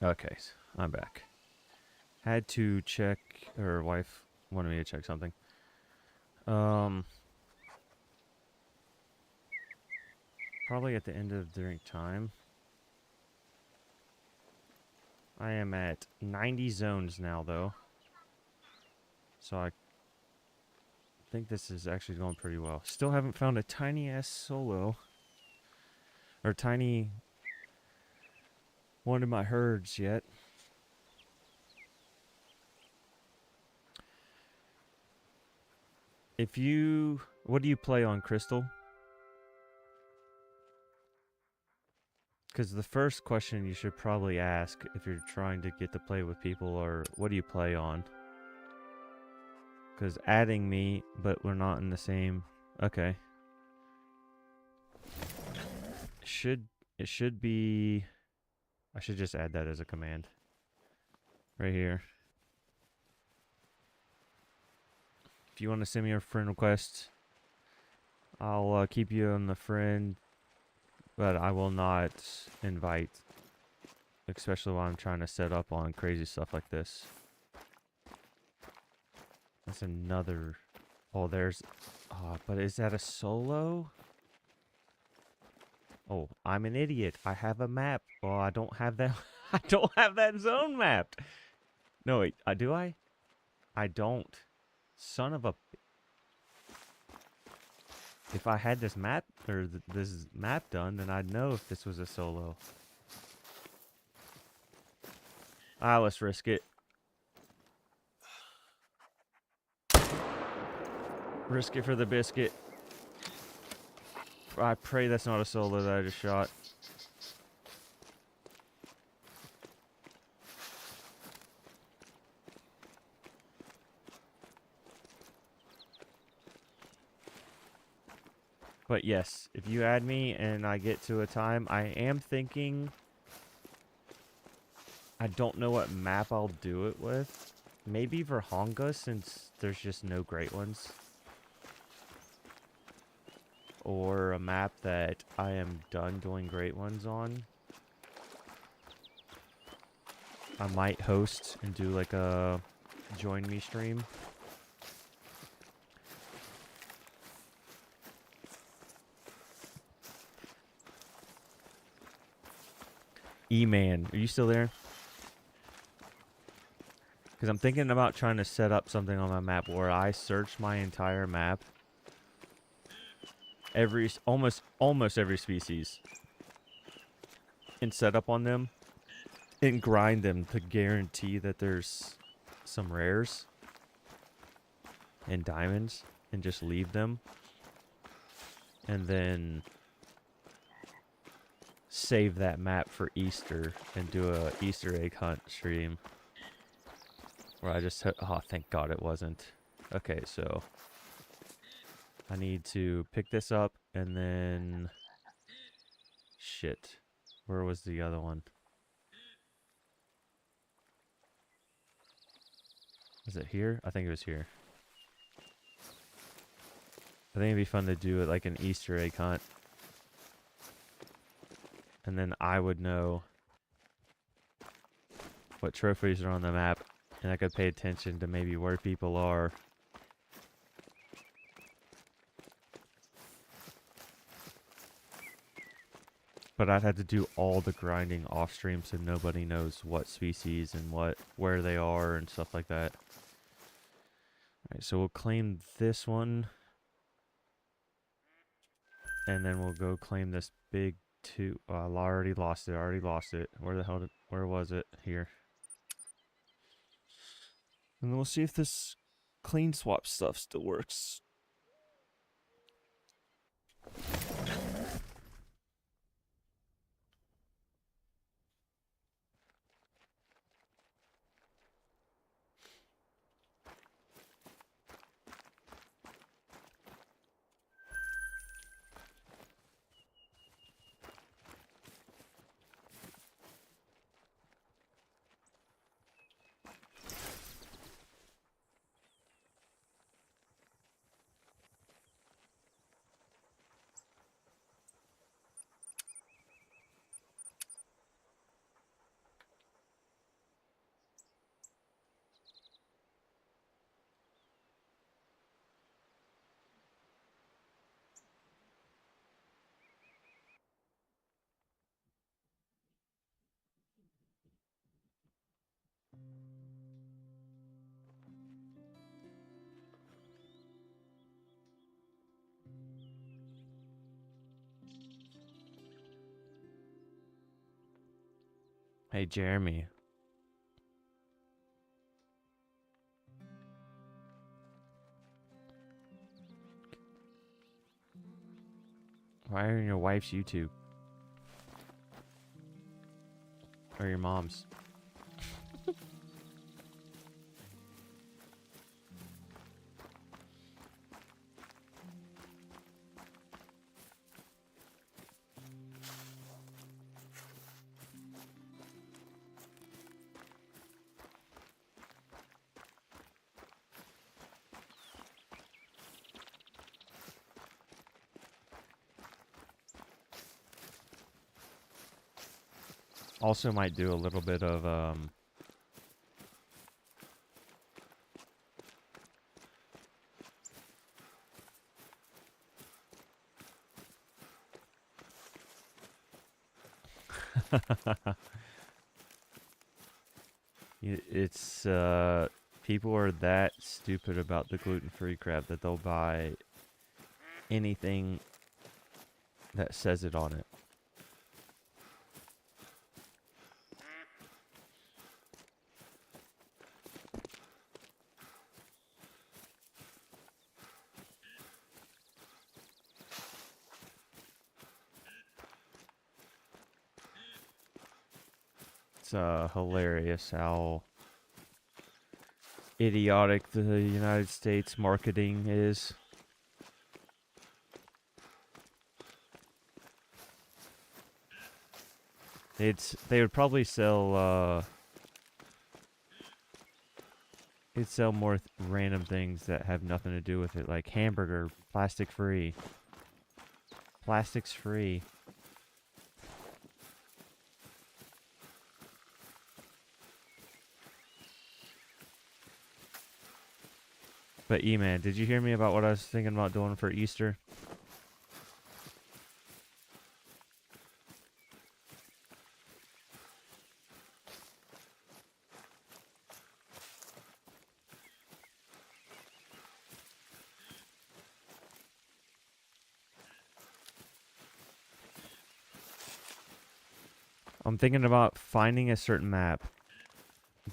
A: Okay, I'm back. Had to check, her wife wanted me to check something. Probably at the end of drink time. I am at 90 zones now, though. So I think this is actually going pretty well. Still haven't found a tiny ass solo. Or tiny one of my herds yet. What do you play on, Crystal? Because the first question you should probably ask if you're trying to get to play with people are, what do you play on? Because adding me, but we're not in the same... Okay. It should be... I should just add that as a command. Right here. If you want to send me a friend request, I'll keep you on the friend, but I will not invite, especially while I'm trying to set up on crazy stuff like this. That's another... Oh, there's... Oh, but is that a solo? Oh, I'm an idiot. I have a map. Oh, I don't have that... I don't have that zone mapped. No, wait. Do I? I don't. Son of a... If I had this map, or this map done, then I'd know if this was a solo. Ah, let's risk it. Risk it for the biscuit. I pray that's not a solo that I just shot. But yes, if you add me and I get to a time, I am thinking... I don't know what map I'll do it with. Maybe Verhonga, since there's just no great ones. Or a map that I am done doing great ones on. I might host and do like a join me stream. E-Man, are you still there? Because I'm thinking about trying to set up something on my map where I search my entire map. Almost every species. And set up on them. And grind them to guarantee that there's some rares. And diamonds. And just leave them. And then... save that map for Easter and do a Easter egg hunt stream where I just oh, thank God it wasn't. Okay, so I need to pick this up and then shit, where was the other one? Is it here? I think it was here. I think it'd be fun to do it like an Easter egg hunt. And then I would know what trophies are on the map. And I could pay attention to maybe where people are. But I'd have to do all the grinding off stream so nobody knows what species and where they are and stuff like that. Alright, so we'll claim this one. And then we'll go claim this big two. Oh, I already lost it. Where the hell where was it? Here. And then we'll see if this clean swap stuff still works. Hey, Jeremy. Why are you on your wife's YouTube? Or your mom's? Also might do a little bit of, it's, people are that stupid about the gluten-free crap that they'll buy anything that says it on it. It's hilarious how idiotic the United States marketing is. They would probably sell it'd sell more random things that have nothing to do with it, like hamburger, plastic free. Plastics free. But E-Man, did you hear me about what I was thinking about doing for Easter? I'm thinking about finding a certain map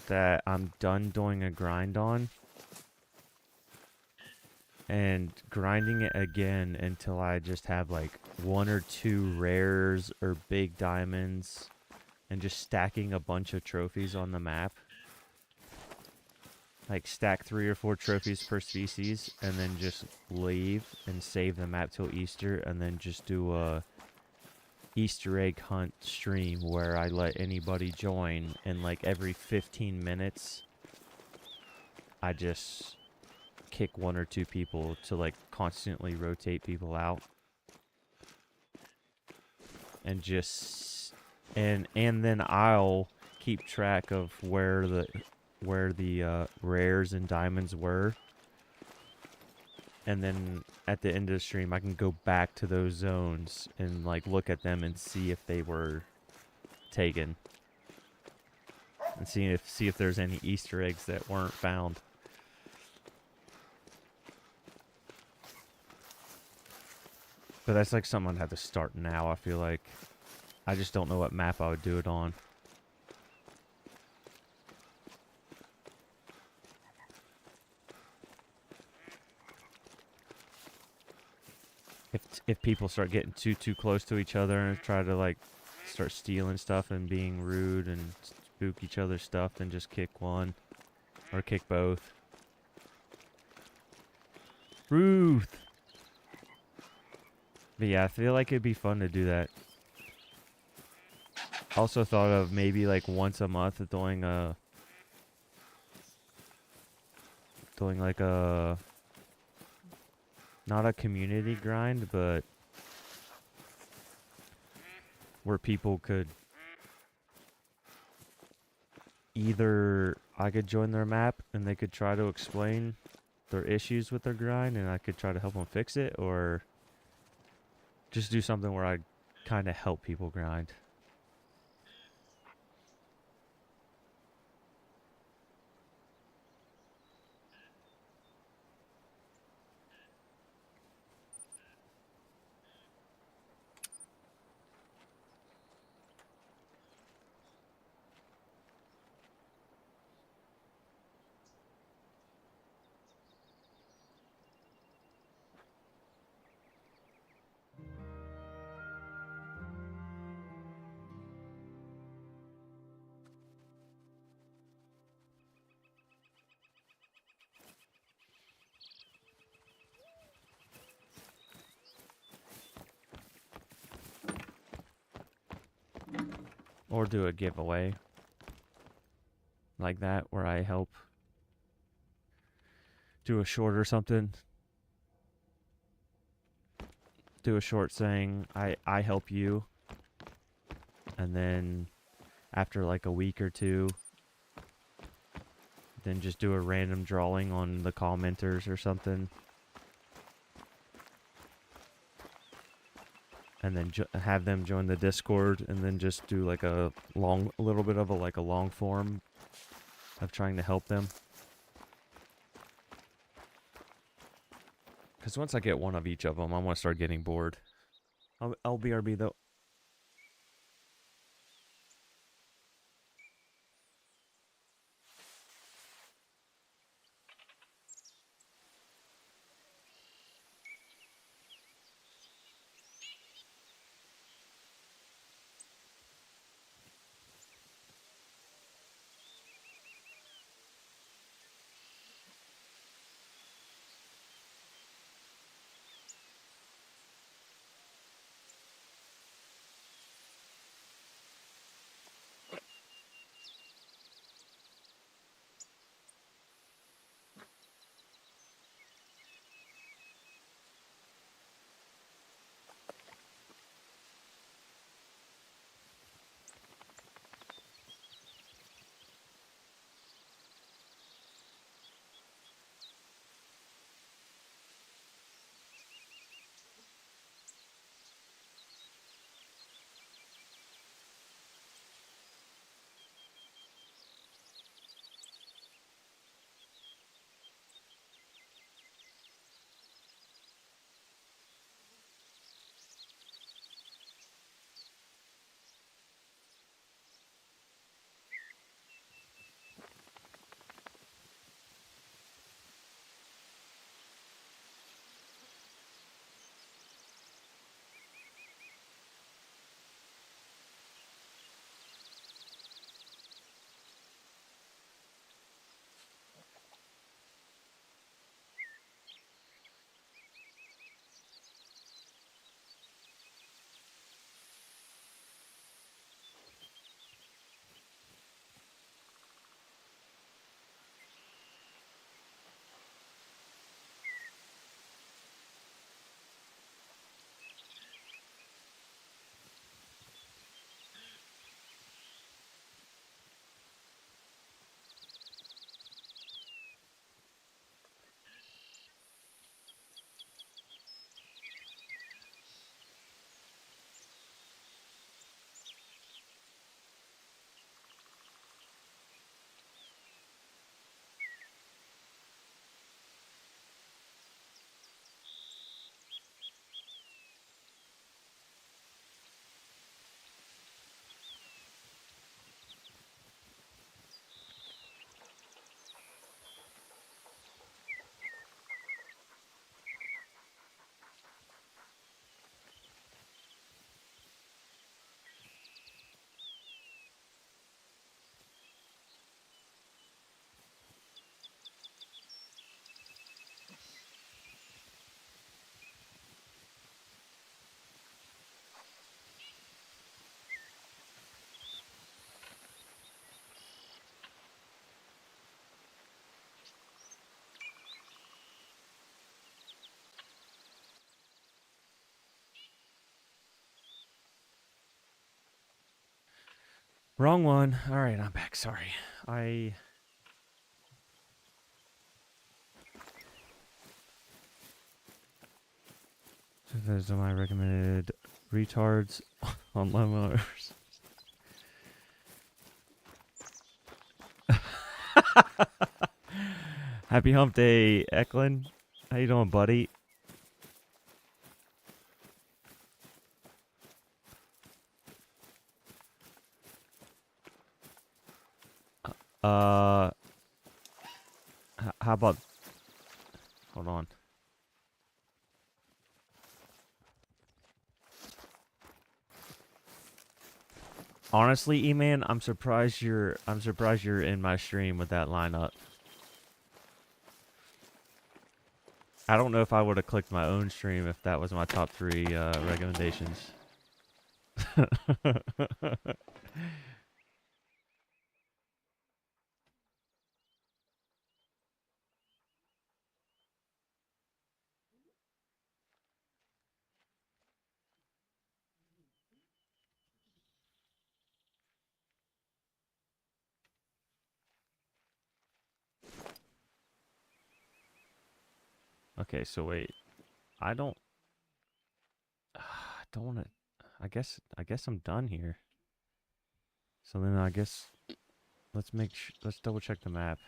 A: that I'm done doing a grind on and grinding it again until I just have like 1 or 2 rares or big diamonds and just stacking a bunch of trophies on the map. Like stack 3 or 4 trophies per species and then just leave and save the map till Easter and then just do a Easter egg hunt stream where I let anybody join and like every 15 minutes I just kick 1 or 2 people to like constantly rotate people out and just and then I'll keep track of where the rares and diamonds were, and then at the end of the stream I can go back to those zones and like look at them and see if they were taken and see if there's any Easter eggs that weren't found. But that's like something I'd have to start now, I feel like. I just don't know what map I would do it on. If people start getting too close to each other and try to like start stealing stuff and being rude and spook each other's stuff, then just kick one or kick both. Ruth! But yeah, I feel like it'd be fun to do that. Also thought of maybe like once a month doing like a not a community grind, but where people could either I could join their map and they could try to explain their issues with their grind and I could try to help them fix it, or just do something where I kind of help people grind. Or do a giveaway like that where I help do a short or something. Do a short saying I help you. And then after like a week or two, then just do a random drawing on the commenters or something. And then have them join the Discord, and then just do like a little bit of a long form of trying to help them. Because once I get one of each of them, I'm going to start getting bored. I'll BRB though. Wrong one. All right, I'm back. Sorry. Those are my recommended retards on lawnmowers. Happy hump day, Eklund. How you doing, buddy? How about... Hold on. Honestly, E-Man, I'm surprised you're in my stream with that lineup. I don't know if I would have clicked my own stream if that was my top 3 recommendations. Okay, so wait. I don't I don't want to I guess I'm done here. So then I guess let's double check the map.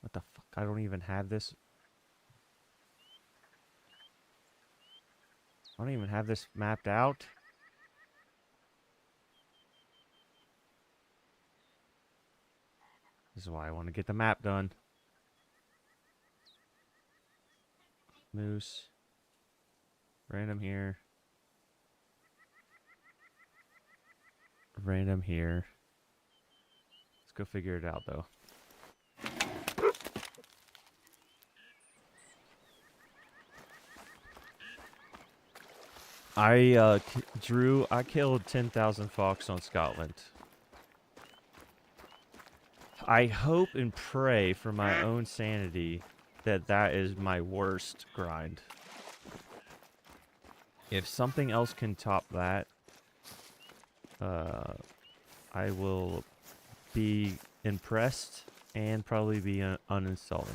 A: What the fuck? I don't even have this. I don't even have this mapped out. This is why I want to get the map done. Moose. Random here. Random here. Let's go figure it out though. I killed 10,000 fox on Scotland. I hope and pray for my own sanity that that is my worst grind. If something else can top that, I will be impressed and probably be uninstalling.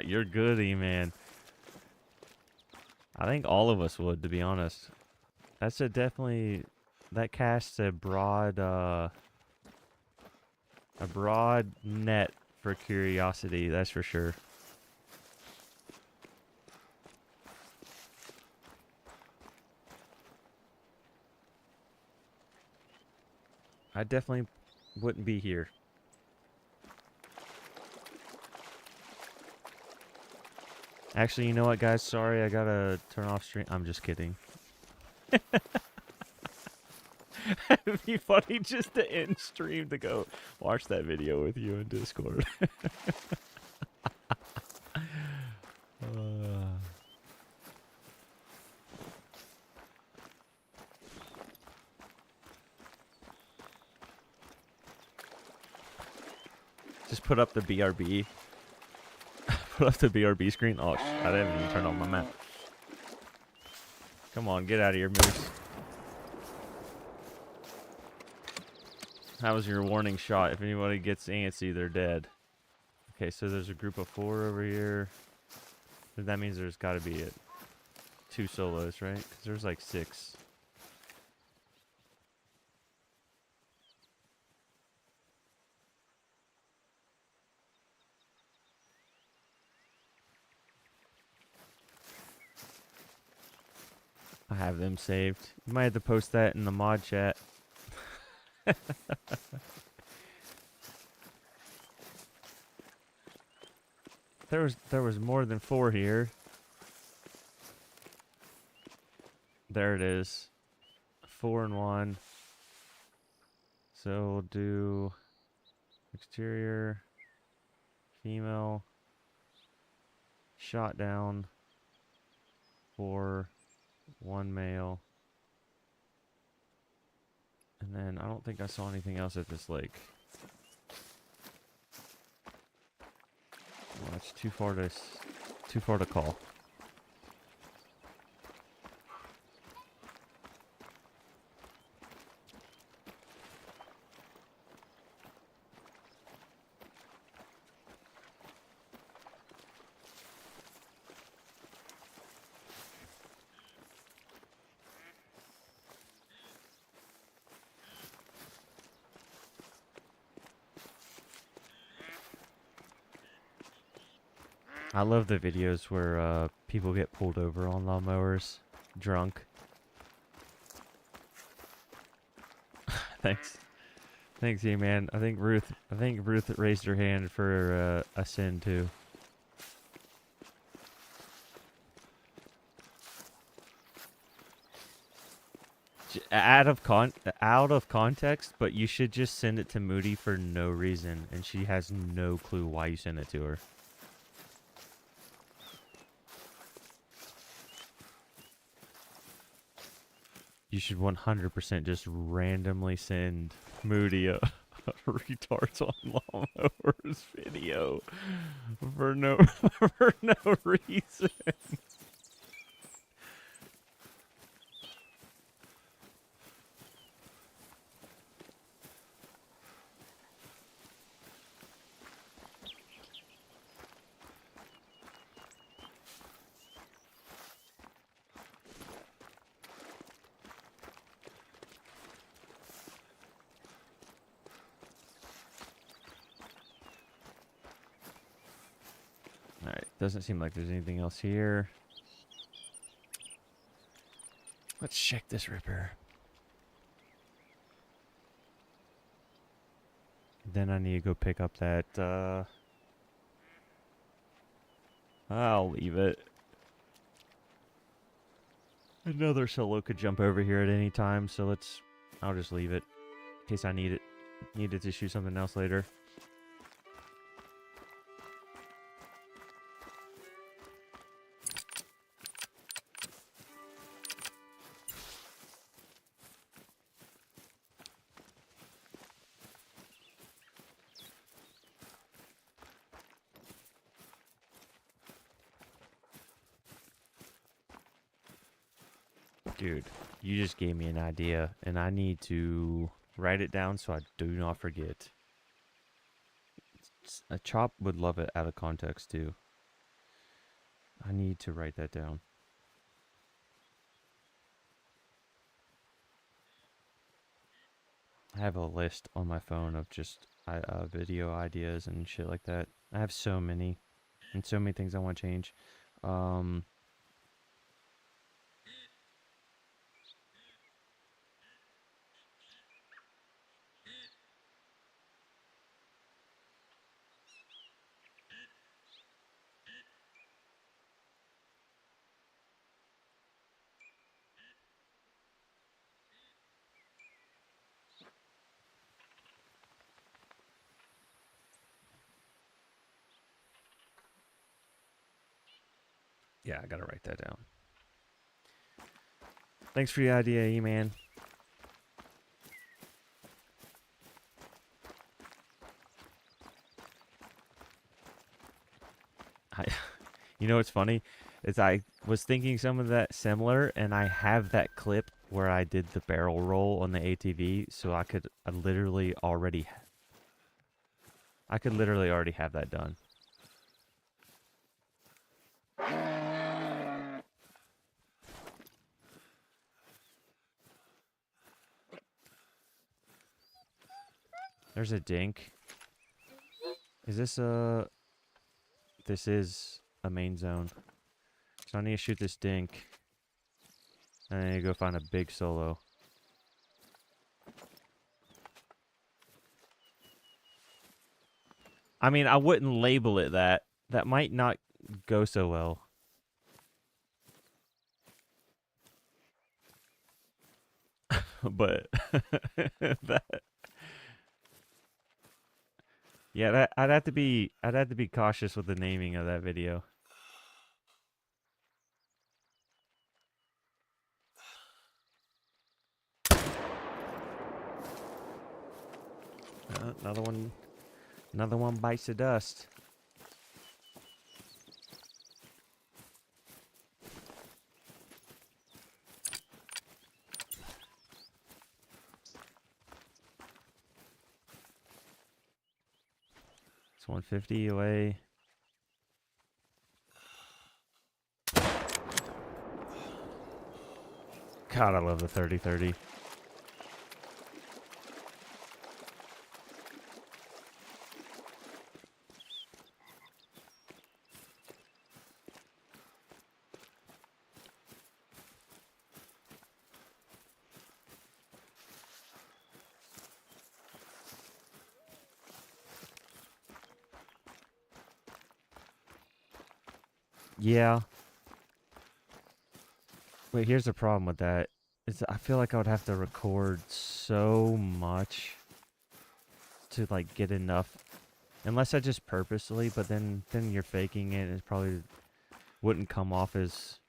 A: You're goody, man. I think all of us would, to be honest. That's that casts a broad net for curiosity, that's for sure. I definitely wouldn't be here. Actually, you know what, guys? Sorry, I gotta turn off stream. I'm just kidding. It'd be funny just to end stream to go watch that video with you in Discord. Just put up the BRB. Put up the BRB screen. Oh, I didn't even turn on my map. Come on, get out of here, Moose. That was your warning shot. If anybody gets antsy, they're dead. Okay, so there's a group of 4 over here. That means there's got to be 2 solos, right? Because there's like 6. I have them saved. You might have to post that in the mod chat. There was more than 4 here. There it is. 4 and 1. So we'll do exterior, female, shot down, 4, 1 male. And then I don't think I saw anything else at this lake. Well, it's too far to call. I love the videos where people get pulled over on lawnmowers, drunk. Thanks, thanks, you man. I think Ruth raised her hand for a sin too. Out of context, but you should just send it to Moody for no reason, and she has no clue why you sent it to her. You should 100% just randomly send Moody a retards on lawnmowers video for no for no reason. Alright, doesn't seem like there's anything else here. Let's check this ripper. Then I need to go pick up that, I'll leave it. Another solo could jump over here at any time, so I'll just leave it. In case I need it to shoot something else later. Dude, you just gave me an idea, and I need to write it down so I do not forget. A chop would love it out of context, too. I need to write that down. I have a list on my phone of just video ideas and shit like that. I have so many, and so many things I want to change. Yeah, I gotta write that down. Thanks for the idea, E-Man. You know what's funny? Is I was thinking some of that similar, and I have that clip where I did the barrel roll on the ATV, so I could literally already have that done. There's a dink. Is this a... This is a main zone. So I need to shoot this dink. And I need to go find a big solo. I mean, I wouldn't label it that. That might not go so well. But that... Yeah, I'd have to be cautious with the naming of that video. Another one bites the dust. It's 150 away. God, I love the 30-30. Yeah. Wait, here's the problem with that. I feel like I would have to record so much to like get enough, unless I just purposely. But then you're faking it. It probably wouldn't come off as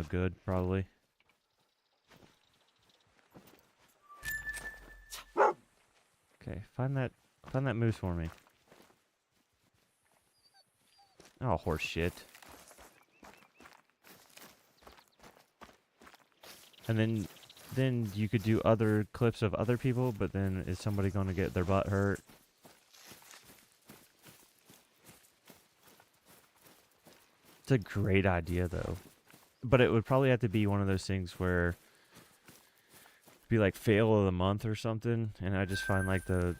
A: good probably. Okay, find that moose for me. Oh, horse shit. And then you could do other clips of other people, but then is somebody going to get their butt hurt? It's a great idea though. But it would probably have to be one of those things where be like fail of the month or something, and I just find like the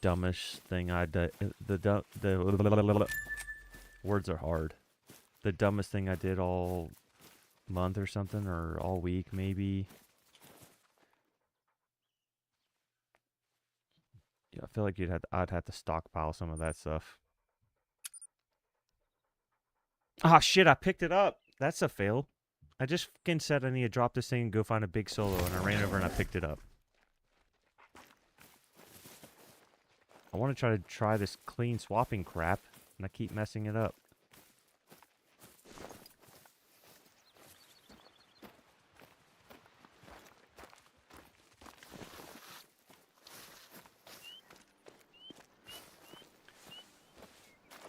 A: dumbest thing I did. The words are hard. The dumbest thing I did all month or something, or all week maybe. Yeah, I feel like I'd have to stockpile some of that stuff. Ah, shit! I picked it up. That's a fail. I just fucking said I need to drop this thing and go find a big solo, and I ran over and I picked it up. I want to try this clean swapping crap, and I keep messing it up.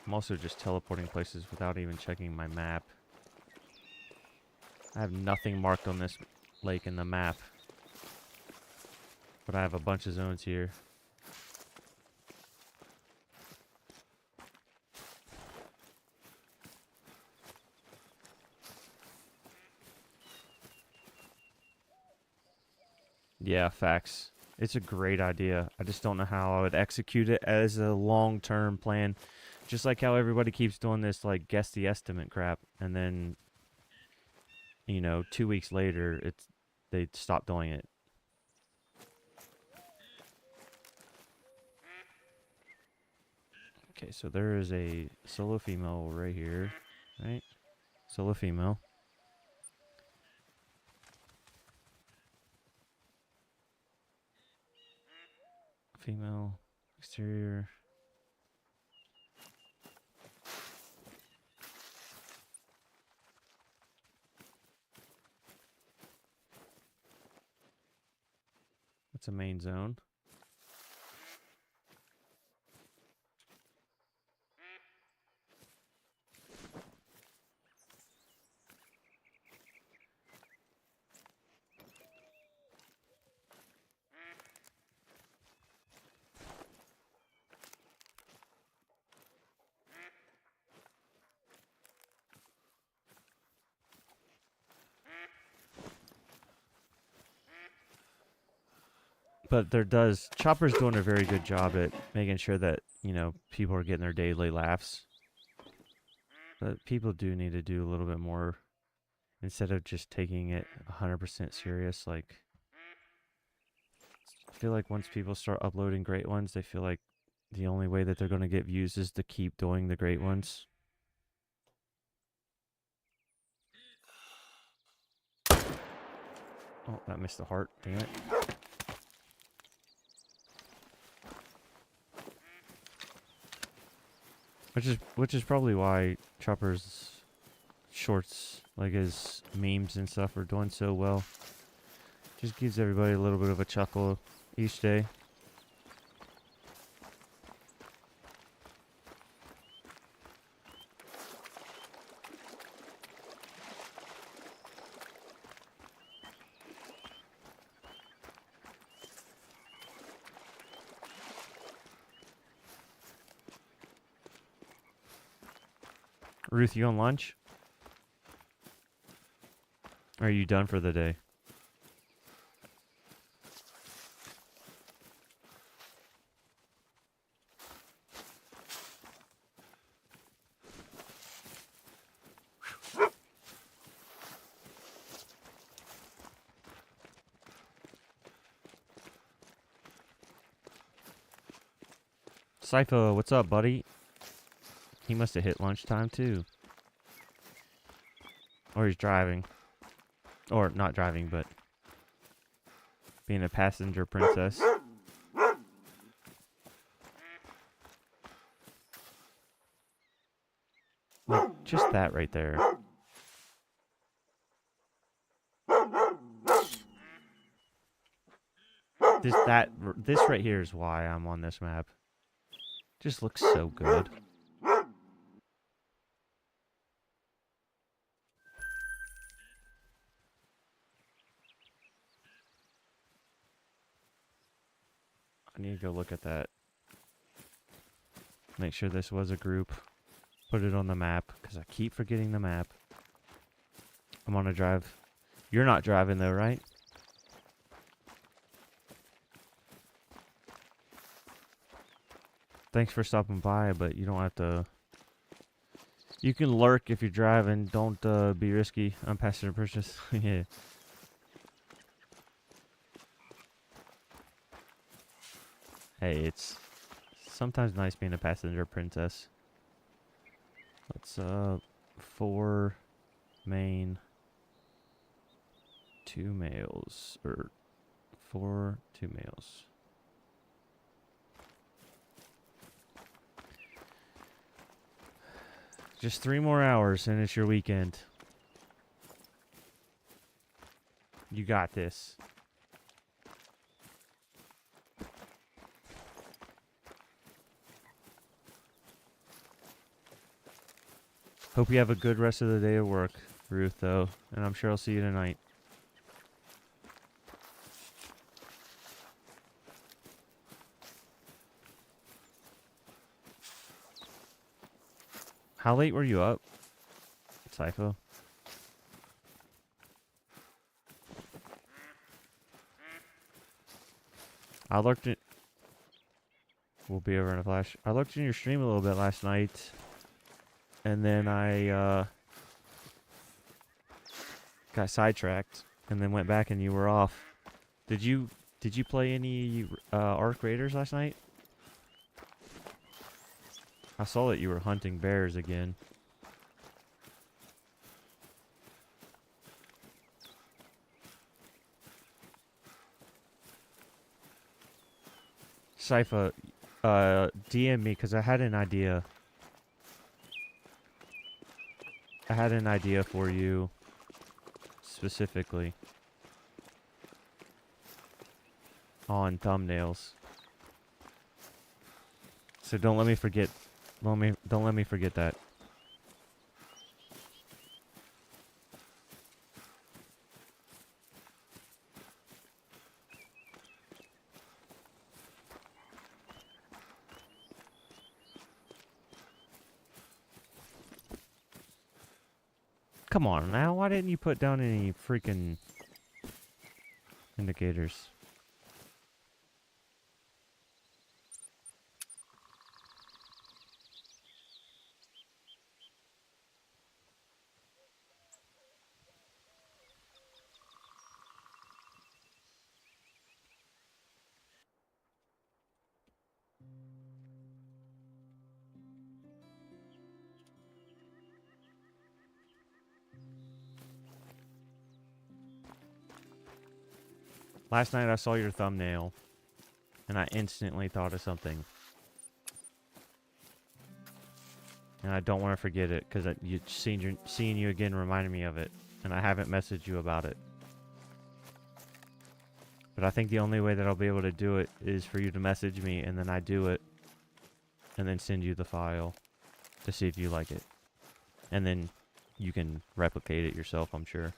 A: I'm also just teleporting places without even checking my map. I have nothing marked on this lake in the map, but I have a bunch of zones here. Yeah, facts. It's a great idea. I just don't know how I would execute it as a long-term plan. Just like how everybody keeps doing this, like, guess the estimate crap, and then, 2 weeks later, they stop doing it. Okay, so there is a solo female right here, right? Solo female. Female, exterior. That's a main zone. But Chopper's doing a very good job at making sure that, people are getting their daily laughs. But people do need to do a little bit more instead of just taking it 100% serious. Like, I feel like once people start uploading great ones, they feel like the only way that they're going to get views is to keep doing the great ones. Oh, that missed the heart. Damn it. Which is probably why Chopper's shorts, like his memes and stuff, are doing so well. Just gives everybody a little bit of a chuckle each day. Ruth, you on lunch? Or are you done for the day? Sypho, what's up, buddy? He must have hit lunchtime too. Or he's driving. Or not driving, but being a passenger princess. Like, just that right there. This right here is why I'm on this map. Just looks so good. I need to go look at that. Make sure this was a group. Put it on the map, because I keep forgetting the map. I'm on a drive. You're not driving though, right? Thanks for stopping by, but you don't have to. You can lurk if you're driving. Don't be risky. I'm passenger purchase. Yeah. Hey, it's sometimes nice being a passenger princess. Let's 4 main, 2 males, or 4, 2 males. Just 3 more hours and it's your weekend. You got this. Hope you have a good rest of the day of work, Ruth, though, and I'm sure I'll see you tonight. How late were you up, Sypho? I looked at... We'll be over in a flash. I looked in your stream a little bit last night, and then I got sidetracked, and then went back and you were off. Did you play any Arc Raiders last night? I saw that you were hunting bears again. Sypha, DM me, because I had an idea. I had an idea for you, specifically, on thumbnails. So don't let me forget. Don't let me forget that. Come on now, why didn't you put down any freaking indicators? Last night I saw your thumbnail, and I instantly thought of something. And I don't want to forget it, because seeing you again reminded me of it, and I haven't messaged you about it. But I think the only way that I'll be able to do it is for you to message me, and then I do it, and then send you the file to see if you like it. And then you can replicate it yourself, I'm sure.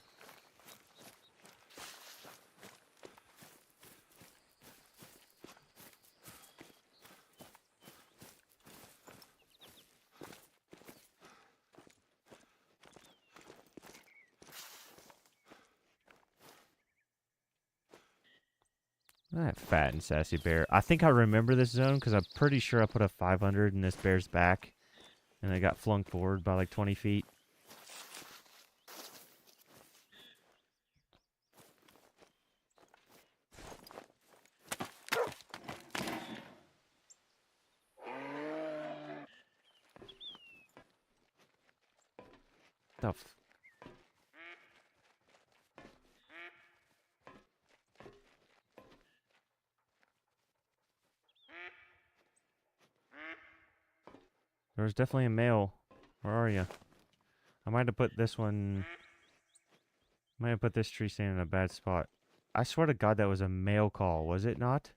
A: That fat and sassy bear. I think I remember this zone because I'm pretty sure I put a 500 in this bear's back, and it got flung forward by like 20 feet. The f There was definitely a male. Where are you? I might have put this one. Might have put this tree stand in a bad spot. I swear to God that was a male call, was it not?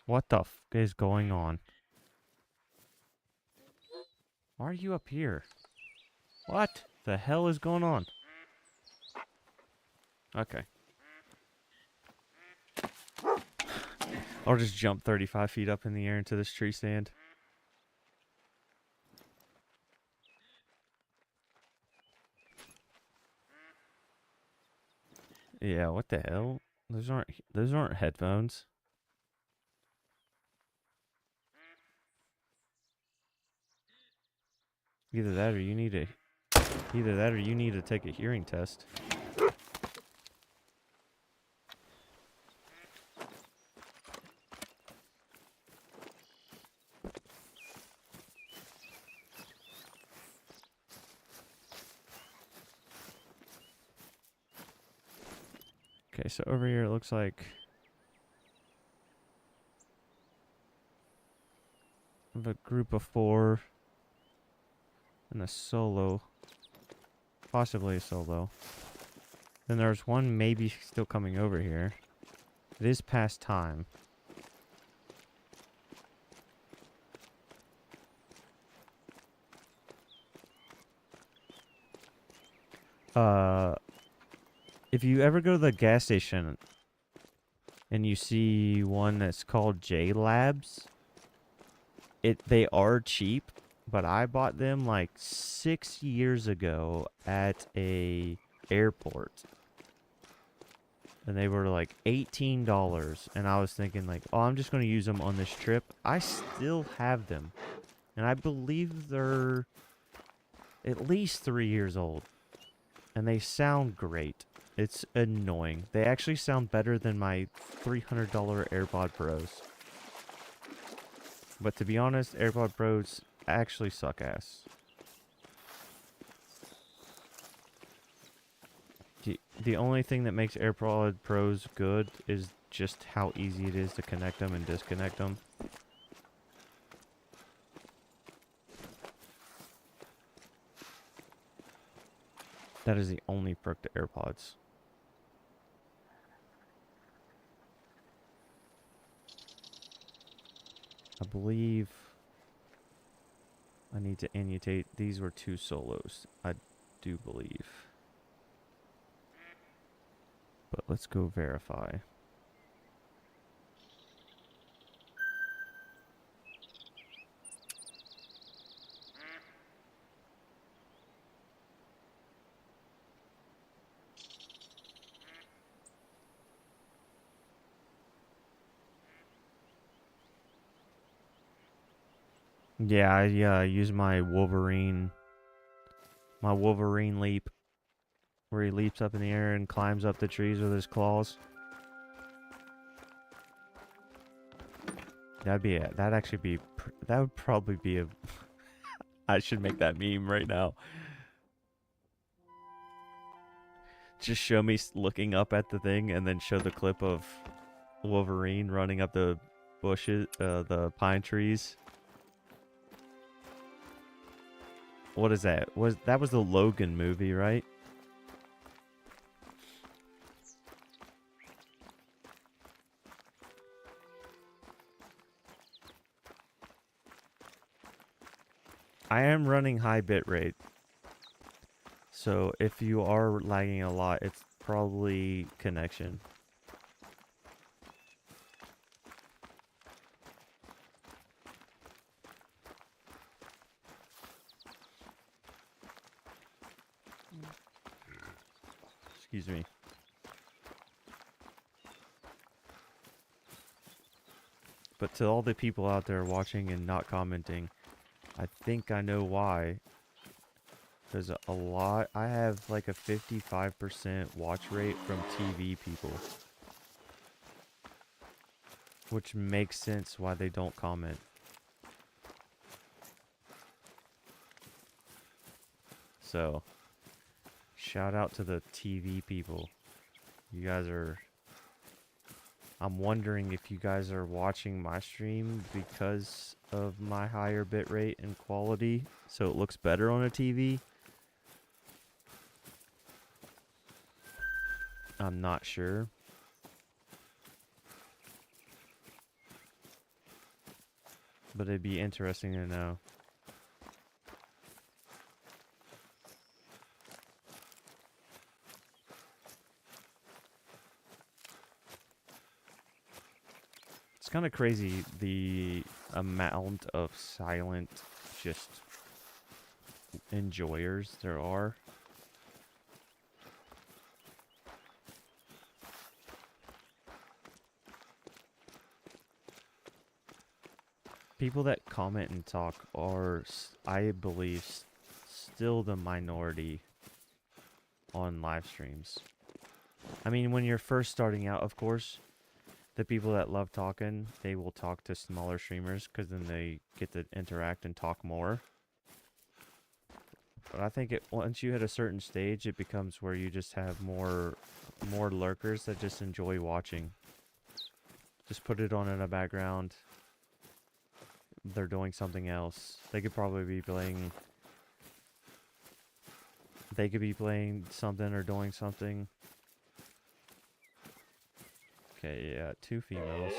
A: What the f is going on? Why are you up here? What the hell is going on? Okay. I'll just jump 35 feet up in the air into this tree stand. Yeah, what the hell? Those aren't headphones. Either that or you need to take a hearing test. Okay, so over here it looks like I have a group of 4 and a solo. Possibly a solo. Then there's one maybe still coming over here. It is past time. If you ever go to the gas station and you see one that's called J Labs, they are cheap, but I bought them like 6 years ago at a airport. And they were like $18, and I was thinking like, oh, I'm just going to use them on this trip. I still have them, and I believe they're at least 3 years old, and they sound great. It's annoying. They actually sound better than my $300 AirPod Pros. But to be honest, AirPod Pros actually suck ass. The only thing that makes AirPod Pros good is just how easy it is to connect them and disconnect them. That is the only perk to AirPods. I believe I need to annotate. These were 2 solos, I do believe. But let's go verify. Yeah, I use my Wolverine leap, where he leaps up in the air and climbs up the trees with his claws. That would probably be a, I should make that meme right now. Just show me looking up at the thing and then show the clip of Wolverine running up the bushes, the pine trees. What is that? That was the Logan movie, right? I am running high bit rate. So if you are lagging a lot, it's probably connection. Excuse me. But to all the people out there watching and not commenting, I think I know why. Because I have like a 55% watch rate from TV people. Which makes sense why they don't comment. So, shout out to the TV people. You guys are... I'm wondering if you guys are watching my stream because of my higher bitrate and quality, so it looks better on a TV. I'm not sure. But it'd be interesting to know. It's kind of crazy the amount of silent just enjoyers there are. People that comment and talk are, I believe, still the minority on live streams. I mean, when you're first starting out, of course, the people that love talking, they will talk to smaller streamers because then they get to interact and talk more. But I think once you hit a certain stage, it becomes where you just have more lurkers that just enjoy watching. Just put it on in the background. They're doing something else. They could probably be playing... They could be playing something or doing something. Okay, yeah, 2 females.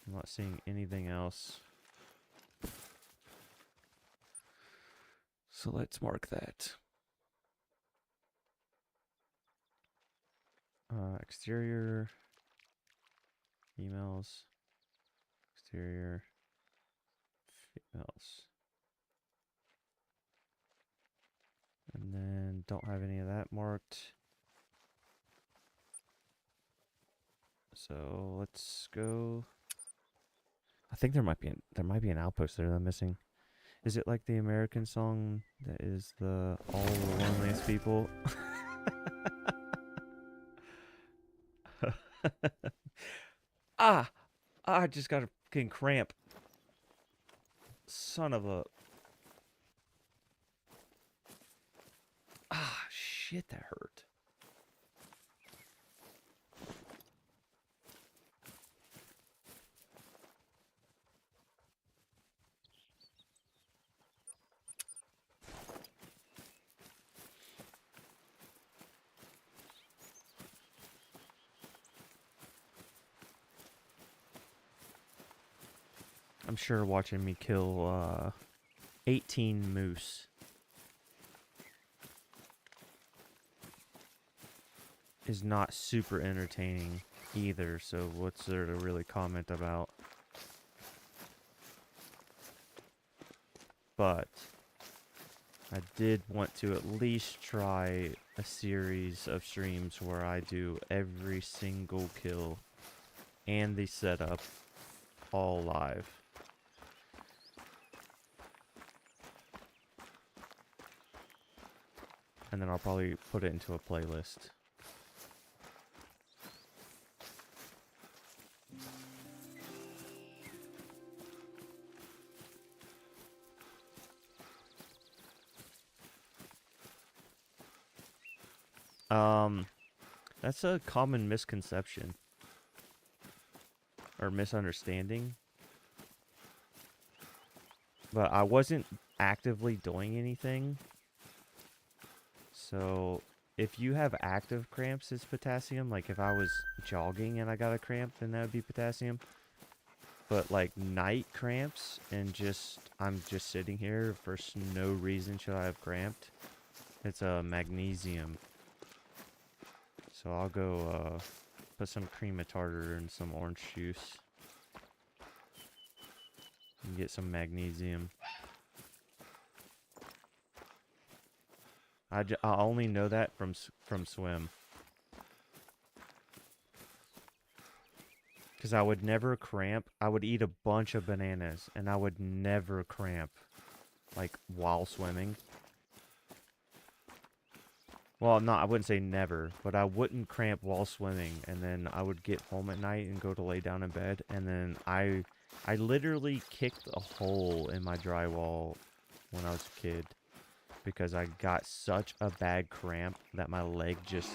A: I'm not seeing anything else. So let's mark that. Exterior. Females. Exterior. Females. And then don't have any of that marked. So let's go. I think there might be an outpost there that I'm missing. Is it like the American song that is the all the loneliest people? I just got a fucking cramp. Son of a... shit, that hurt. I'm sure watching me kill 18 moose is not super entertaining either, so what's there to really comment about? But I did want to at least try a series of streams where I do every single kill and the setup all live. And then I'll probably put it into a playlist. That's a common misconception or misunderstanding. But I wasn't actively doing anything. So if you have active cramps, it's potassium. Like if I was jogging and I got a cramp, then that would be potassium. but like night cramps and just I'm just sitting here for no reason should I have cramped. It's a magnesium. So I'll go put some cream of tartar and some orange juice and get some magnesium. I only know that from swim. Because I would never cramp. I would eat a bunch of bananas and I would never cramp, like, while swimming. Well, no, I wouldn't say never, but I wouldn't cramp while swimming, and then I would get home at night and go to lay down in bed, and then I literally kicked a hole in my drywall when I was a kid because I got such a bad cramp that my leg just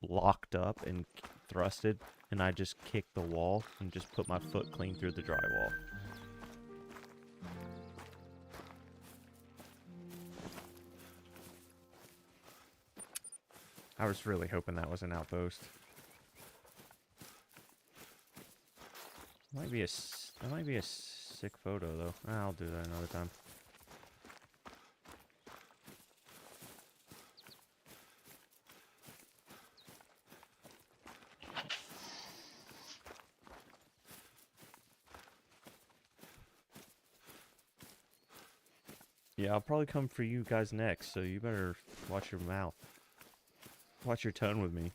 A: locked up and thrusted, and I just kicked the wall and just put my foot clean through the drywall. I was really hoping that was an outpost. That might be a sick photo though. I'll do that another time. Yeah, I'll probably come for you guys next, so you better watch your mouth. Watch your tone with me.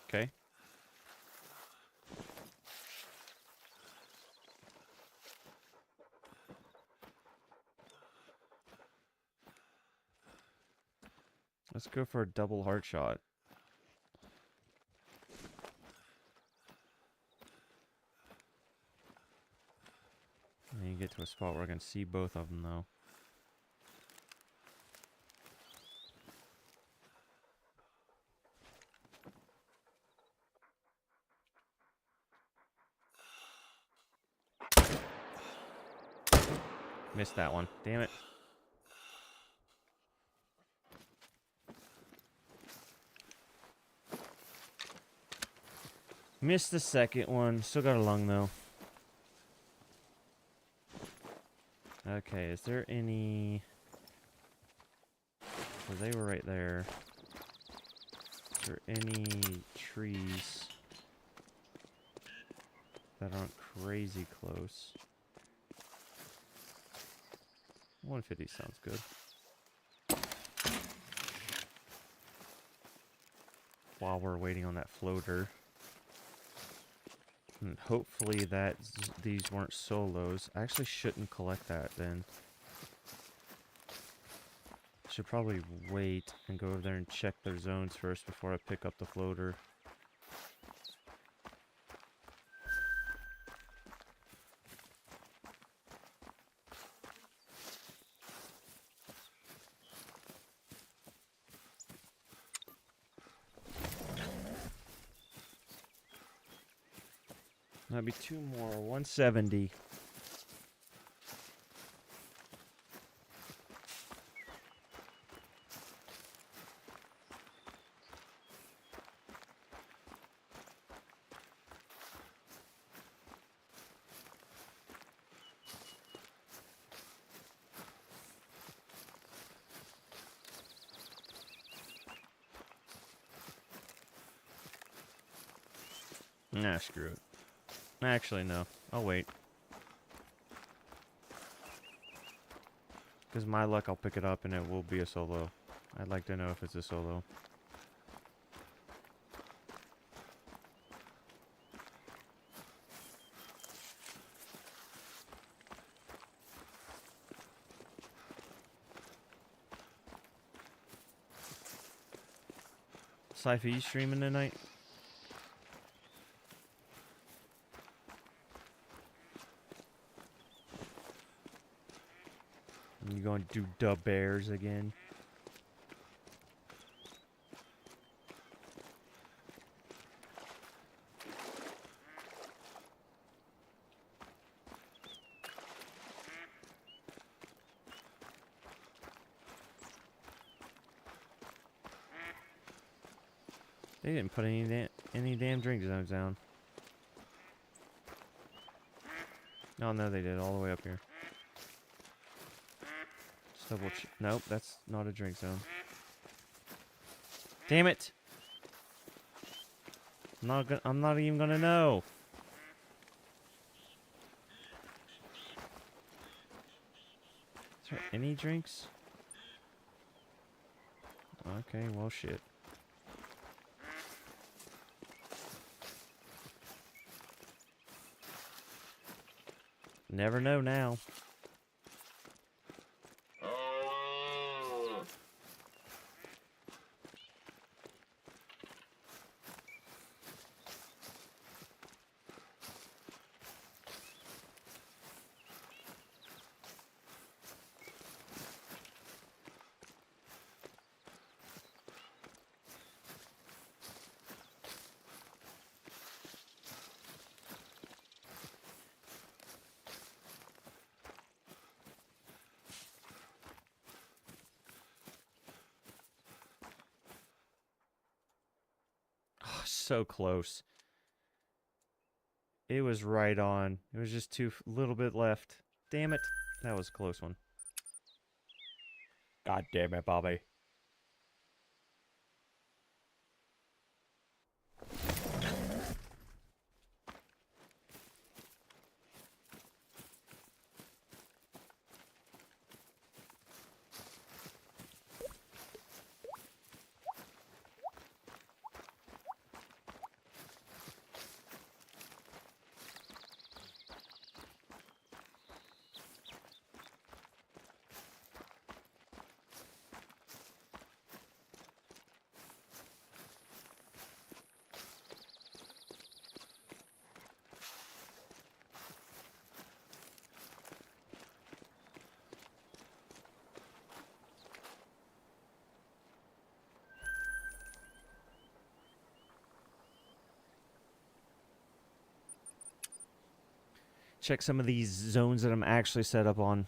A: Okay. Let's go for a double heart shot. And you get to a spot where I can see both of them though. Missed that one. Damn it. Missed the second one. Still got a lung though. Okay, is there any... So they were right there. Is there any trees that aren't crazy close? 150 sounds good. While we're waiting on that floater. And hopefully these weren't solos. I actually shouldn't collect that then. Should probably wait and go over there and check their zones first before I pick up the floater. That'd be two more, 170. Nah, screw it. Actually, no. I'll wait. Because my luck, I'll pick it up and it will be a solo. I'd like to know if it's a solo. Cypher, you streaming tonight? You going to do the Bears again? They didn't put any damn drink zones down. Oh no, they did all the way up here. Just double check. Nope, that's not a drink zone. Damn it! I'm not even gonna know. Is there any drinks? Okay, well shit. Never know now. Oh, so close. It was right on. It was just too little bit left. Damn it. That was a close one. God damn it, Bobby. Check some of these zones that I'm actually set up on.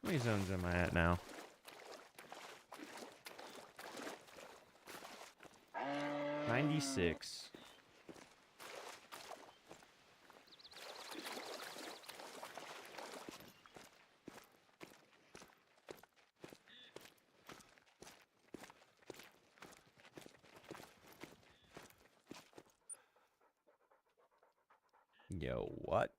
A: How many zones am I at now? 96. Yo, what?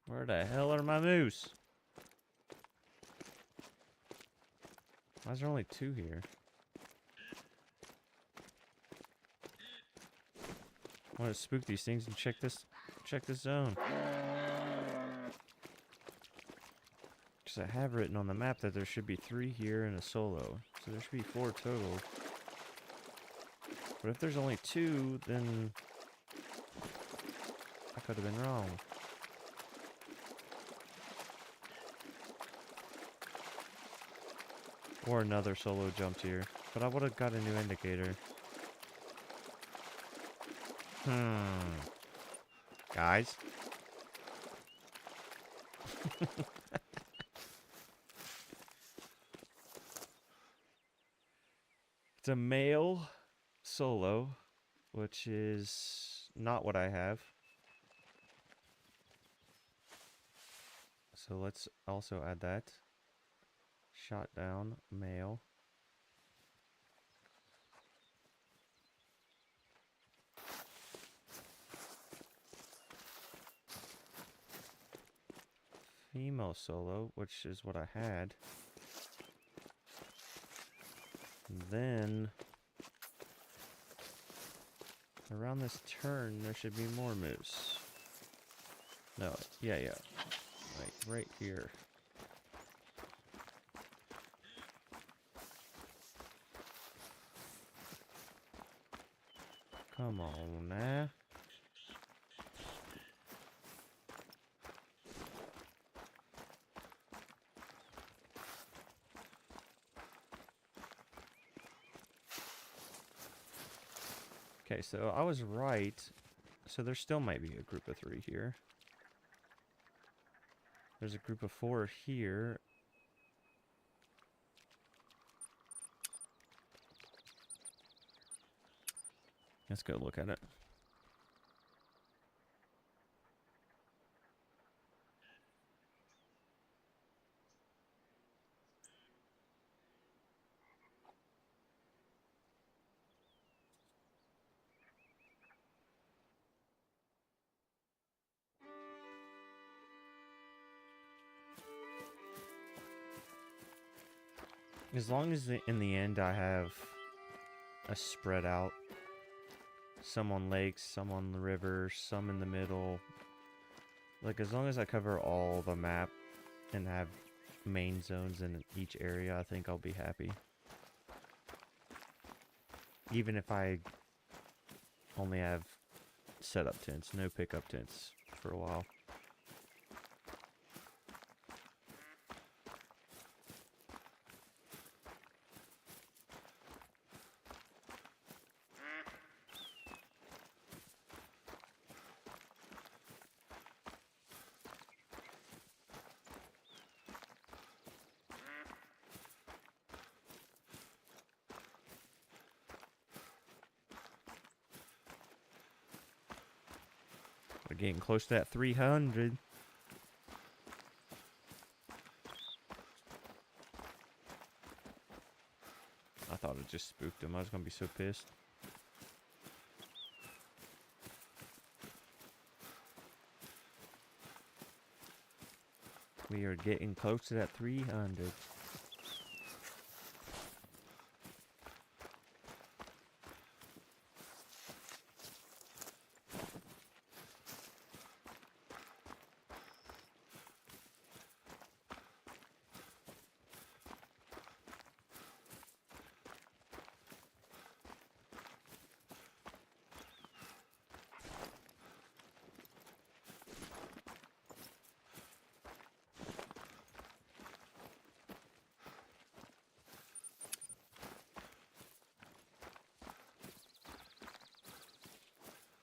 A: Where the hell are my moose? Why is there only 2 here? I want to spook these things and check this zone. Because I have written on the map that there should be 3 here and a solo. So there should be 4 total. But if there's only 2, then I could have been wrong. Or another solo jumped here. But I would have got a new indicator. Guys? It's a male solo, which is not what I have. So let's also add that. Shot down, male. Female solo, which is what I had. And then around this turn, there should be more moose. No, yeah. Like right here. Come on now. Okay, so I was right. So there still might be a group of 3 here. There's a group of 4 here. Let's go look at it. As long as in the end I have a spread out. Some on lakes, some on the river, some in the middle. Like, as long as I cover all the map and have main zones in each area, I think I'll be happy. Even if I only have setup tents, no pickup tents for a while. We're getting close to that 300. I thought it just spooked him. I was going to be so pissed. We are getting close to that 300.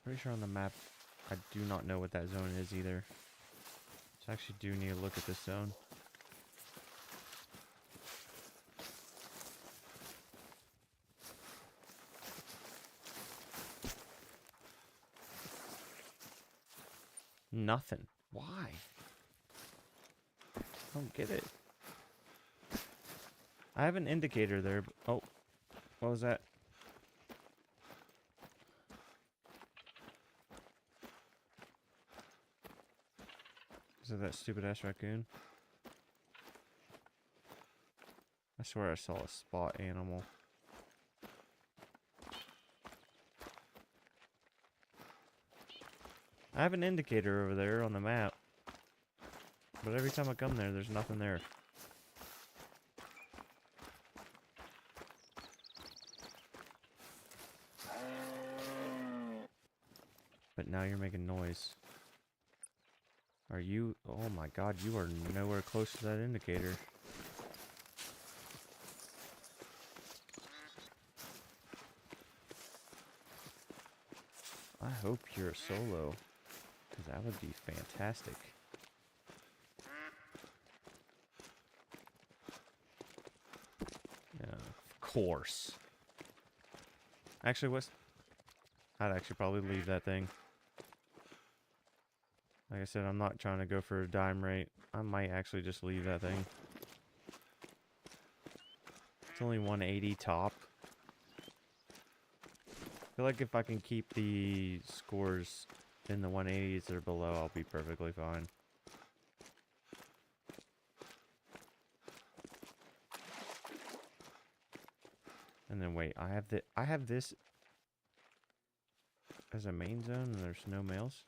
A: Pretty sure on the map, I do not know what that zone is either. So I actually do need to look at this zone. Nothing. Why? I don't get it. I have an indicator there. But, oh, what was that? Is it that stupid ass raccoon? I swear I saw a spot animal. I have an indicator over there on the map. But every time I come there, there's nothing there. But now you're making noise. Are you? Oh my god, you are nowhere close to that indicator. I hope you're a solo, because that would be fantastic. Yeah, of course. Actually, I'd actually probably leave that thing. Like I said, I'm not trying to go for a dime rate. I might actually just leave that thing. It's only 180 top. I feel like if I can keep the scores in the 180s or below, I'll be perfectly fine. And then wait, I have this as a main zone and there's no males.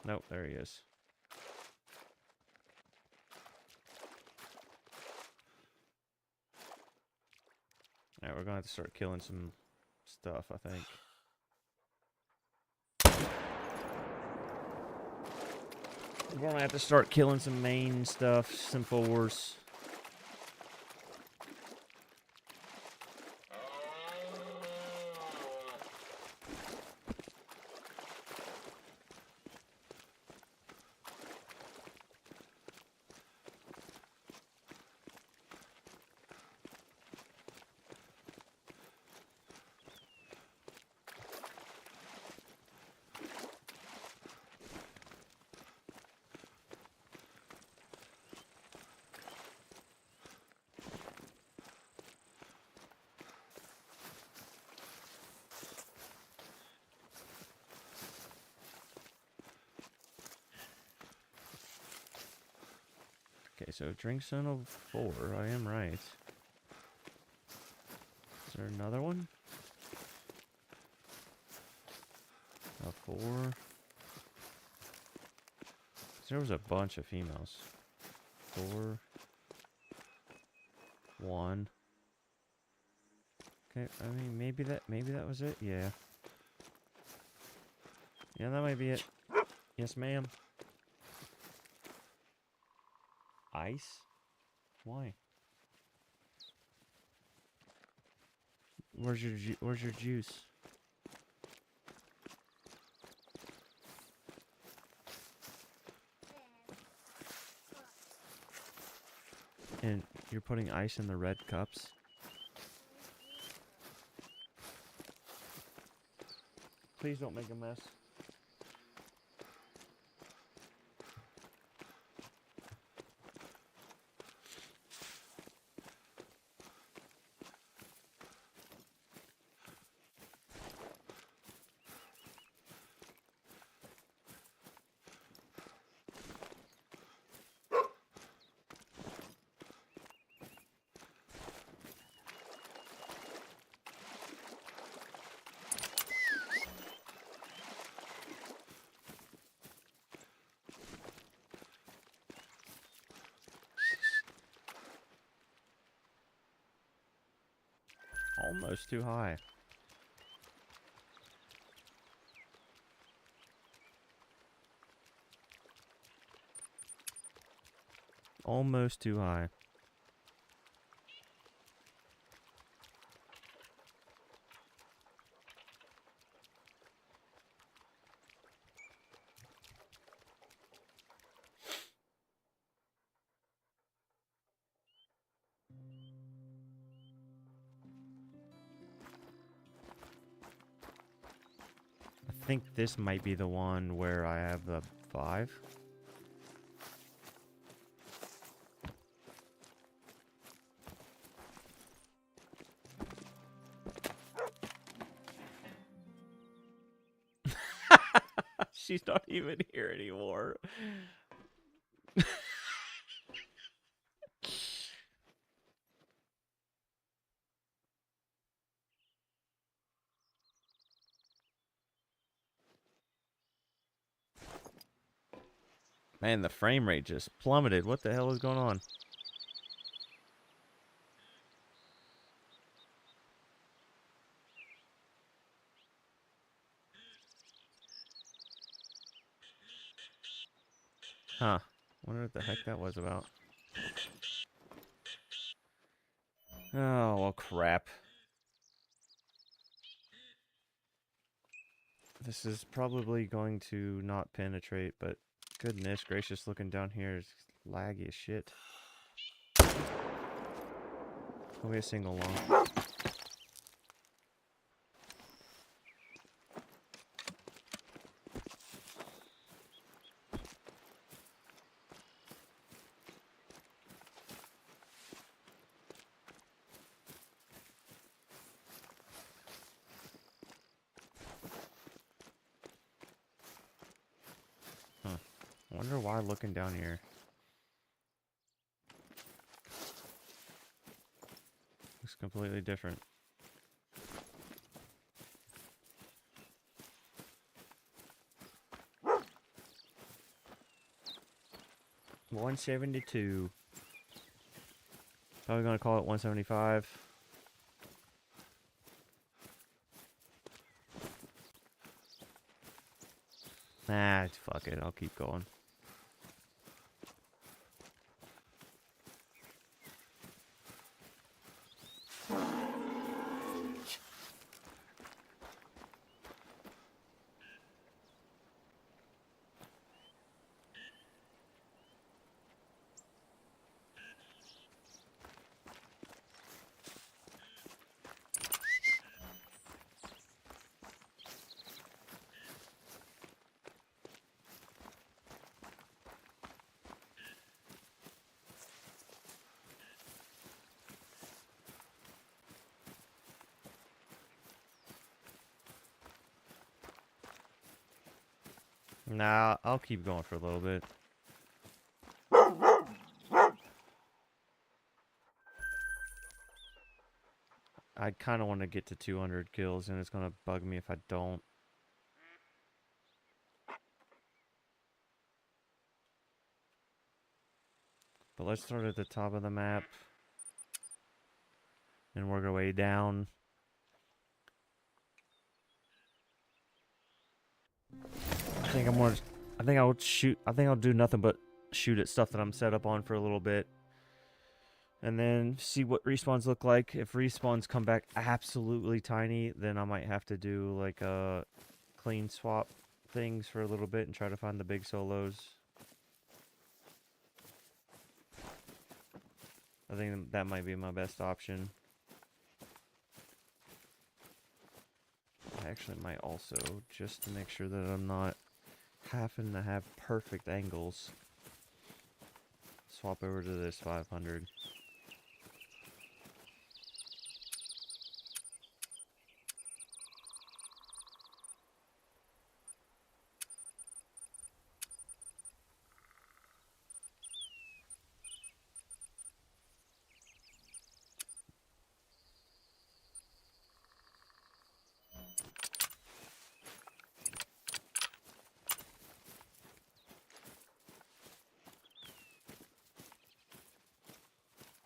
A: Nope, there he is. Alright, we're gonna have to start killing some stuff, I think. We're gonna have to start killing some main stuff, some fours. Okay, so drink zone of 4, I am right. Is there another one? A 4. There was a bunch of females. 4. 1. Okay, I mean maybe that was it, yeah. Yeah, that might be it. Yes, ma'am. Ice? Why? Where's your juice? And you're putting ice in the red cups? Please don't make a mess. Almost too high. Almost too high. I think this might be the one where I have the 5. She's not even here anymore. Man, the frame rate just plummeted. What the hell is going on? Huh. Wonder what the heck that was about. Oh, well, crap. This is probably going to not penetrate, but goodness gracious, looking down here is laggy as shit. Only a single long. Huh. I wonder why looking down here. Looks completely different. $172. Probably gonna call it 175. Nah, fuck it. I'll keep going. Nah, I'll keep going for a little bit. I kind of want to get to 200 kills, and it's going to bug me if I don't. But let's start at the top of the map and work our way down. I think I'll do nothing but shoot at stuff that I'm set up on for a little bit. And then see what respawns look like. If respawns come back absolutely tiny, then I might have to do like a clean swap things for a little bit and try to find the big solos. I think that might be my best option. I actually might also, just to make sure that I'm not having to have perfect angles, swap over to this 500.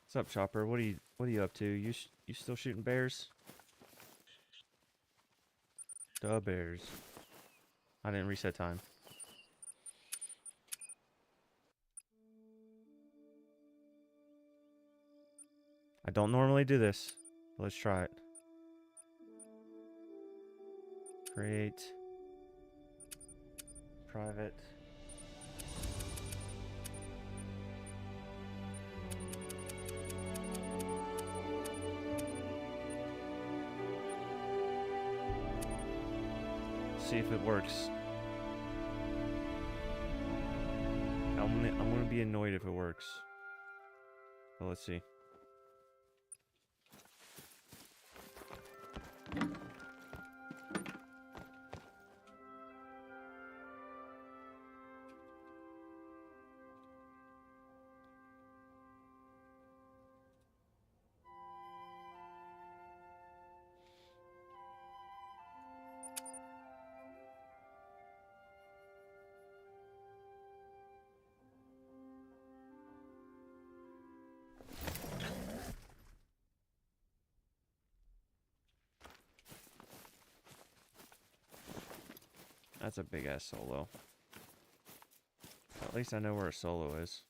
A: What's up, Chopper? What are you up to? You still shooting bears? The bears. I didn't reset time. I don't normally do this. Let's try it. Create. Private. See if it works. I'm gonna be annoyed if it works. But let's see. That's a big ass solo. At least I know where a solo is.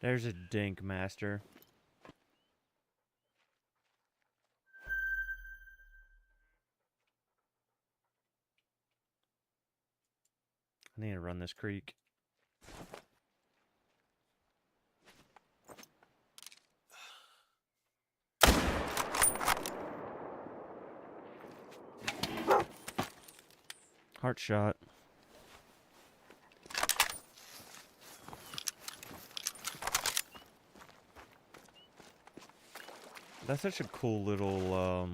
A: There's a dink master. I need to run this creek. Heart shot. That's such a cool little,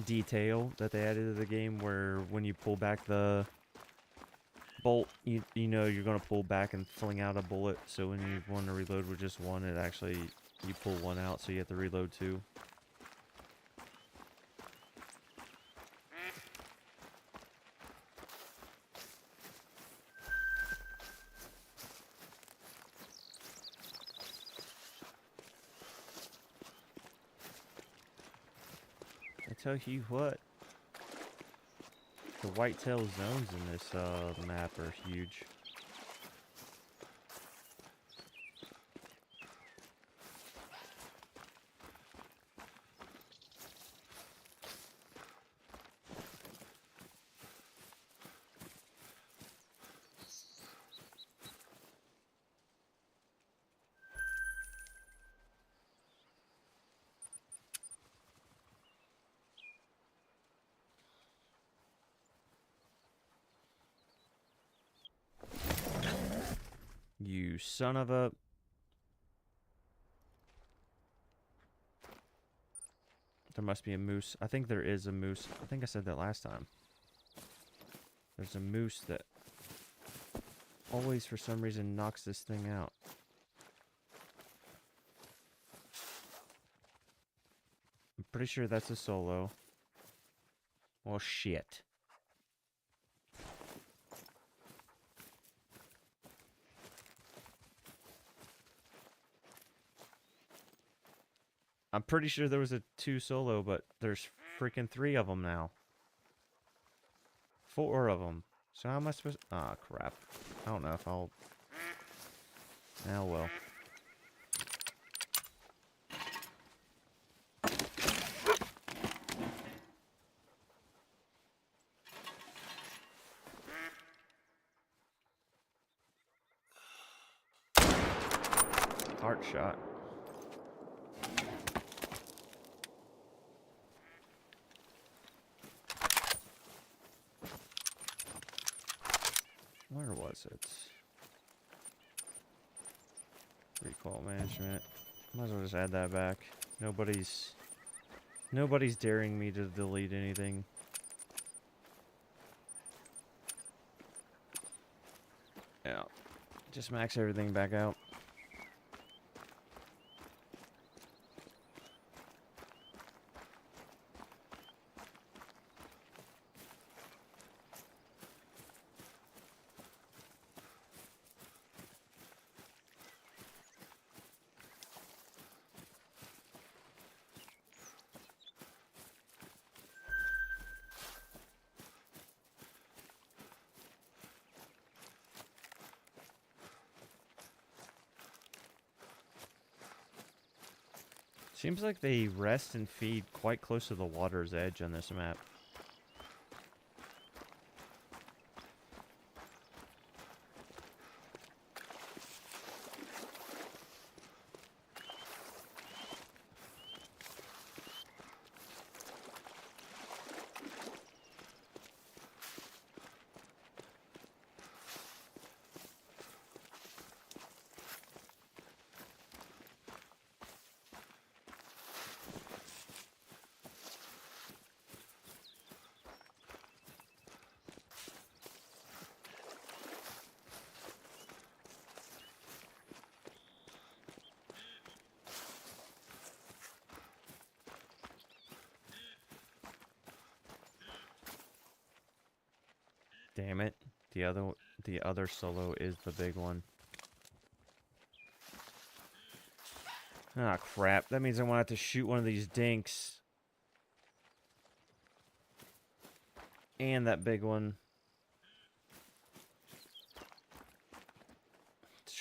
A: detail that they added to the game, where when you pull back the bolt, you know you're going to pull back and fling out a bullet, so when you want to reload with just one, it actually, you pull one out, so you have to reload two. I tell you what, the whitetail zones in this map are huge. You son of a... There must be a moose. I think there is a moose. I think I said that last time. There's a moose that always, for some reason, knocks this thing out. I'm pretty sure that's a solo. Well, shit. I'm pretty sure there was a 2 solo, but there's freaking 3 of them now. 4 of them. So how am I supposed... Ah, crap. I don't know if I'll... Oh, well. Heart shot. Where was it? Recoil management. Might as well just add that back. Nobody's daring me to delete anything. Yeah. Just max everything back out. Seems like they rest and feed quite close to the water's edge on this map. Damn it. The other solo is the big one. Ah, crap. That means I'm gonna have to shoot one of these dinks. And that big one.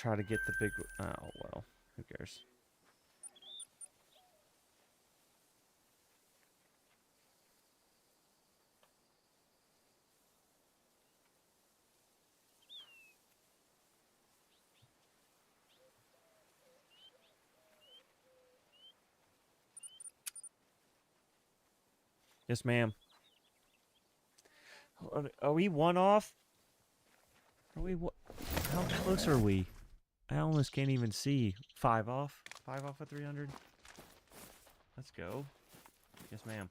A: try to get the big... Oh, well. Who cares? Yes, ma'am. Are we one off? Are we... How close are we? I almost can't even see. 5 off? 5 off of 300? Let's go. Yes, ma'am.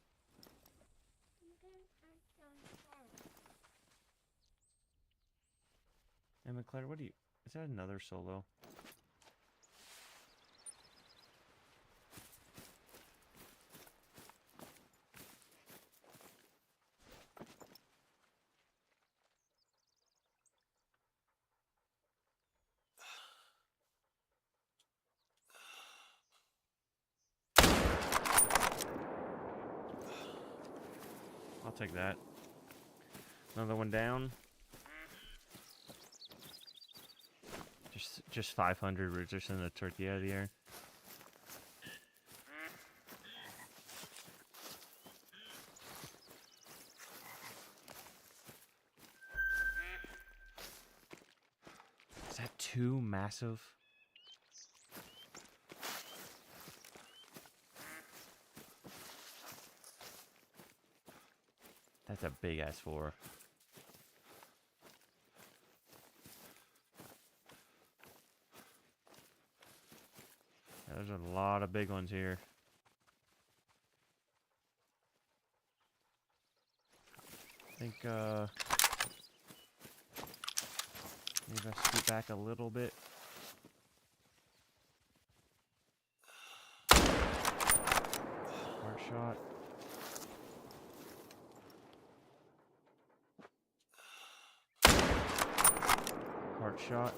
A: Emma Claire, what do you... Is that another solo? I'll take that. Another one down. Just 500. We're just in the turkey out of the air. Is that too massive? That's a big ass 4. There's a lot of big ones here. I think, maybe I scoot back a little bit. Hard shot. Hard shot.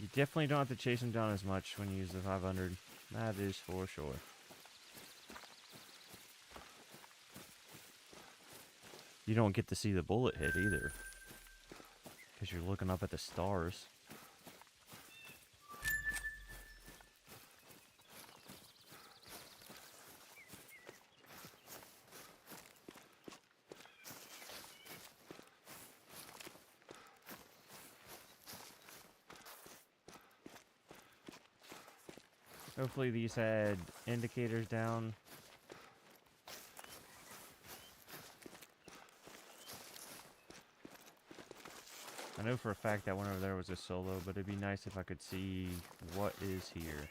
A: You definitely don't have to chase them down as much when you use the 500. That is for sure. You don't get to see the bullet hit either, because you're looking up at the stars. Hopefully these had indicators down. I know for a fact that one over there was a solo, but it'd be nice if I could see what is here.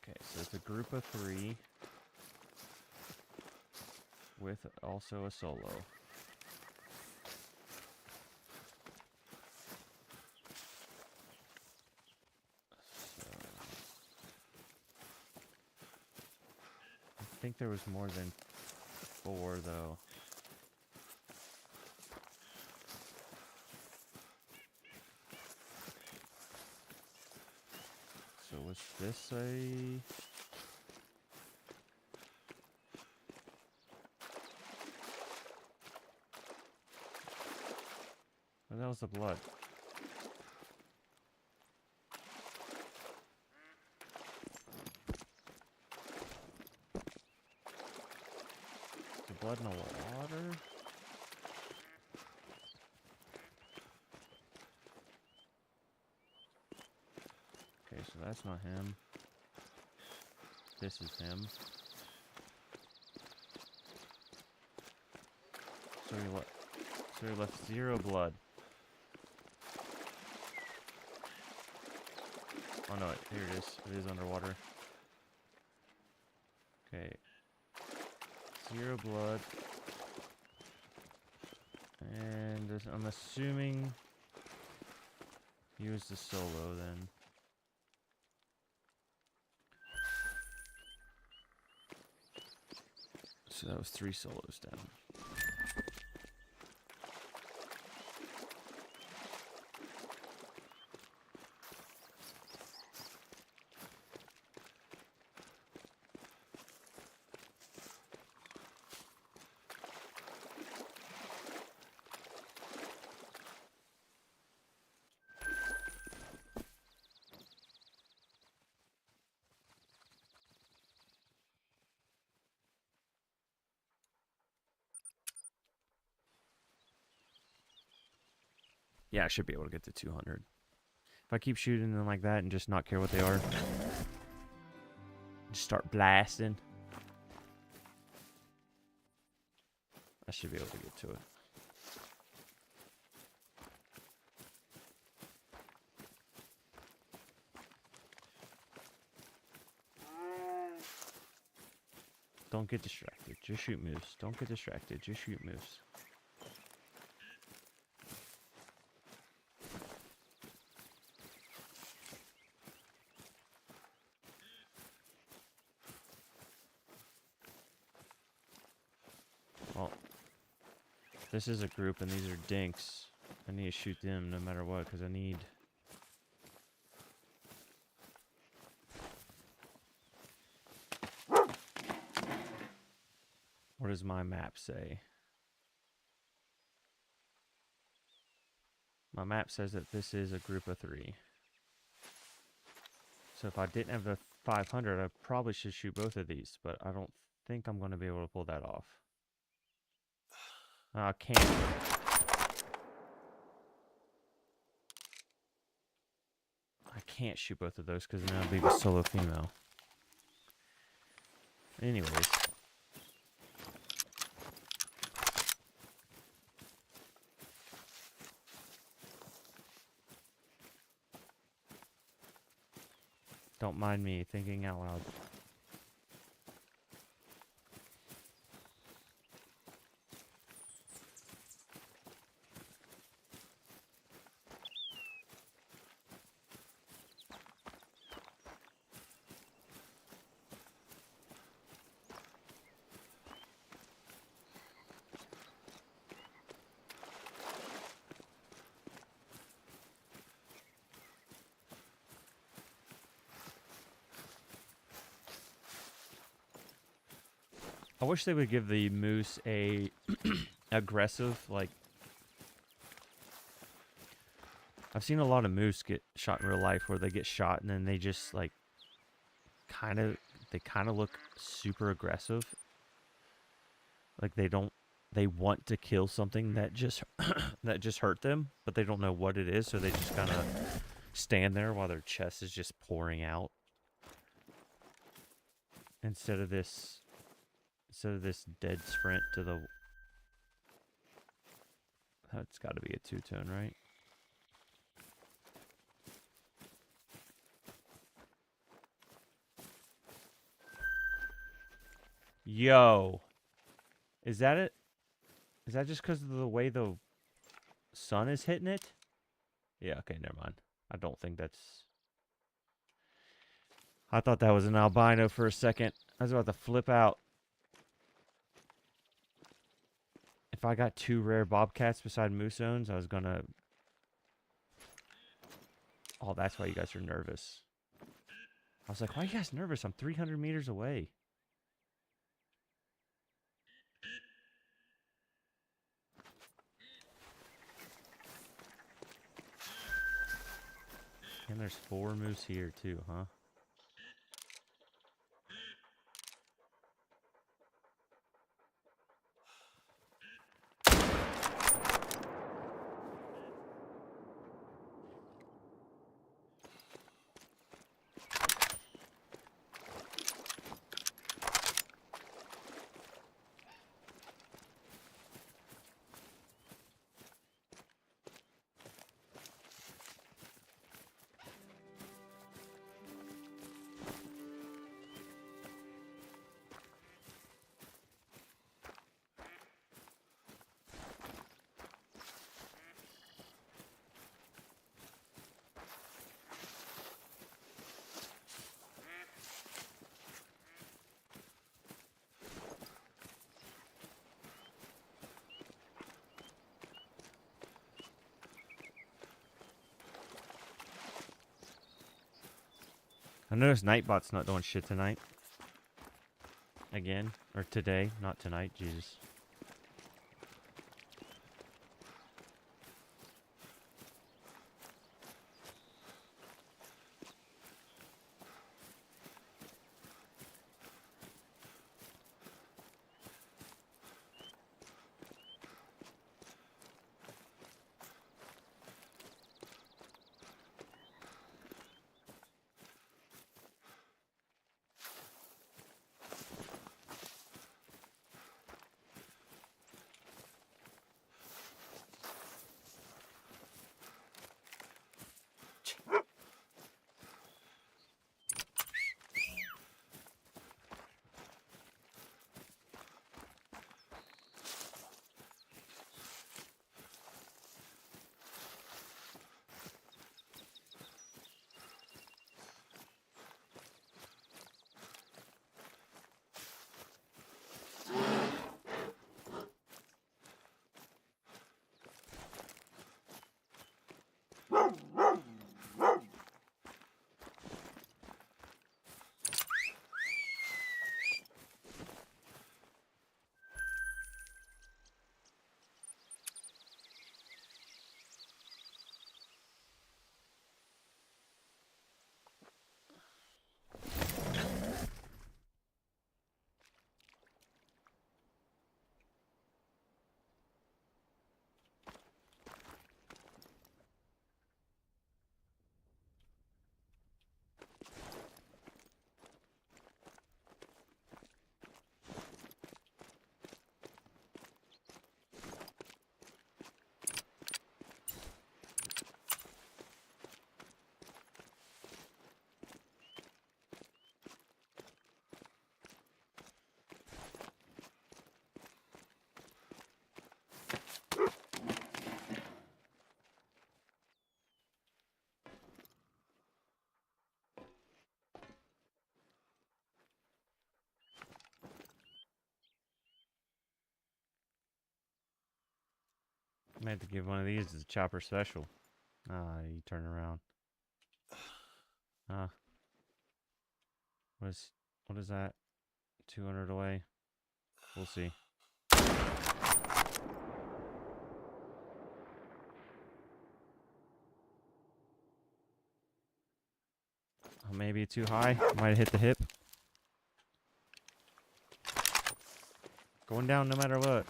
A: Okay, so it's a group of 3 with also a solo. I think there was more than 4 though. So was this a... Oh, that was the blood. Blood in the water? Okay, so that's not him. This is him. So he left 0 blood. Oh no, here it is. It is underwater. Okay. 0 blood. And I'm assuming he was the solo then. So that was 3 solos down. Yeah, I should be able to get to 200. If I keep shooting them like that and just not care what they are, just start blasting, I should be able to get to it. Don't get distracted. Just shoot moose. Don't get distracted. Just shoot moose. Well, this is a group and these are dinks. I need to shoot them no matter what because I need... What does my map say? My map says that this is a group of 3. So if I didn't have the 500, I probably should shoot both of these, but I don't think I'm going to be able to pull that off. I can't. I can't shoot both of those because then I'll be the solo female. Anyways. Don't mind me thinking out loud. I wish they would give the moose a aggressive, like... I've seen a lot of moose get shot in real life where they get shot and then they just, like, kind of look super aggressive. Like they want to kill something that just, that just hurt them, but they don't know what it is, so they just kind of stand there while their chest is just pouring out. Instead of this dead sprint to the... That's got to be a 2-tone, right? Yo. Is that it? Is that just because of the way the sun is hitting it? Yeah, okay, never mind. I don't think that's... I thought that was an albino for a second. I was about to flip out. If I got 2 rare bobcats beside moose zones, I was gonna... Oh, that's why you guys are nervous. I was like, why are you guys nervous? I'm 300 meters away. And there's 4 moose here too, huh? I noticed Nightbot's not doing shit tonight. Again. Or today. Not tonight. Jesus. I had to give one of these as a chopper special. Ah, you turn around. Ah. What is that? 200 away. We'll see. Oh, maybe too high. Might have hit the hip. Going down no matter what.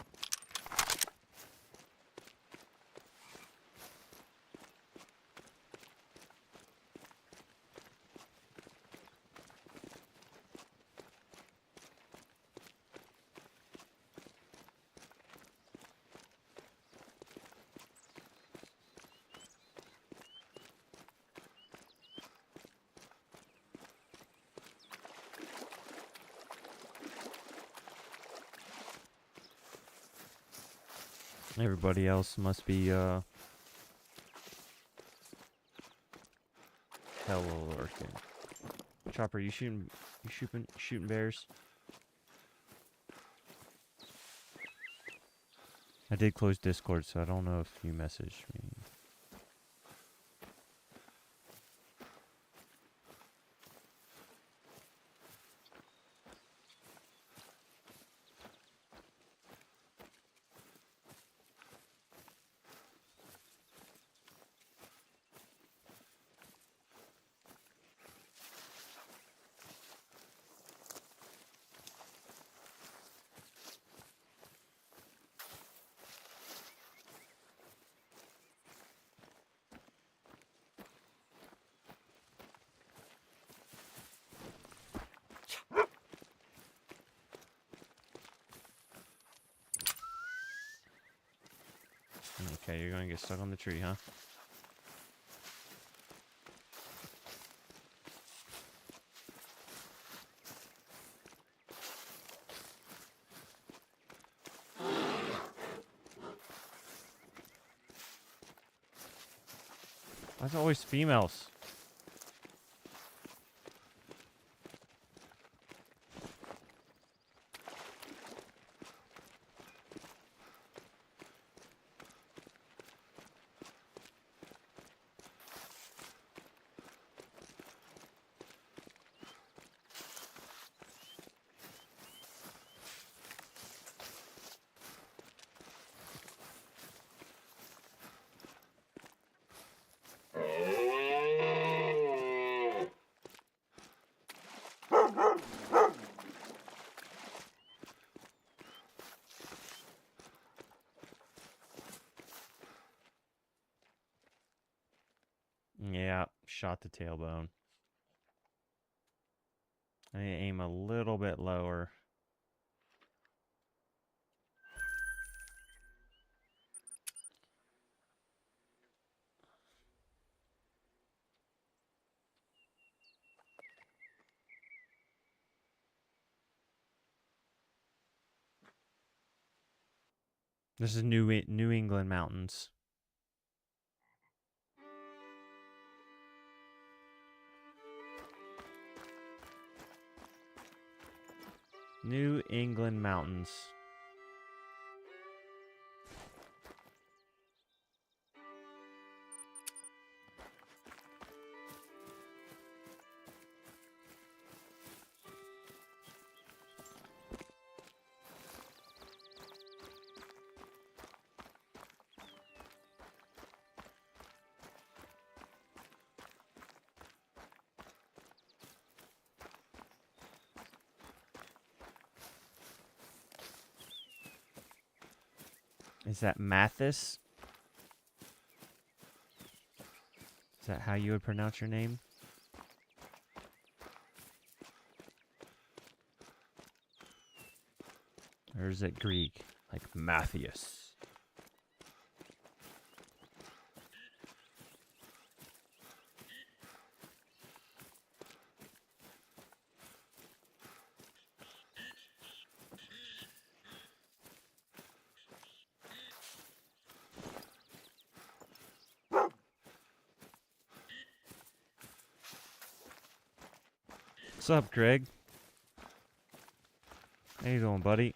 A: Everybody else must be hella lurking. Chopper, you shooting bears? I did close Discord, so I don't know if you messaged me. Okay, you're gonna get stuck on the tree, huh? Why is it always females? Yeah, shot the tailbone. I need to aim a little bit lower. This is New England mountains. New England mountains. Is that Mathis? Is that how you would pronounce your name? Or is it Greek? Like Matthias? What's up, Greg? How you doing, buddy?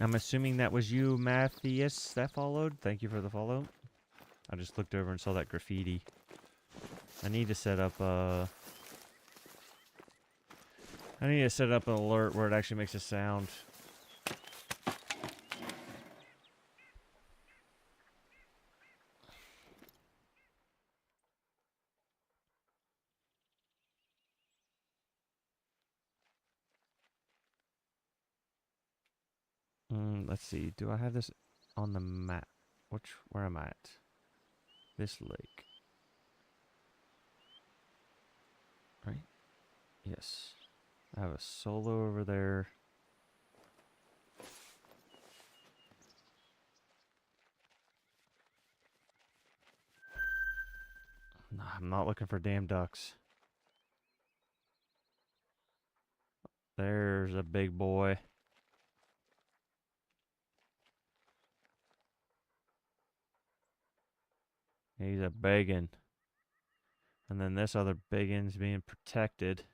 A: I'm assuming that was you, Matthias, that followed. Thank you for the follow. I just looked over and saw that graffiti. I need to set up I need to set up an alert where it actually makes a sound. Let's see. Do I have this on the map? Where am I at? This lake. Right? Yes. I have a solo over there. Nah, I'm not looking for damn ducks. There's a big boy. He's a biggin. And then this other biggin's being protected.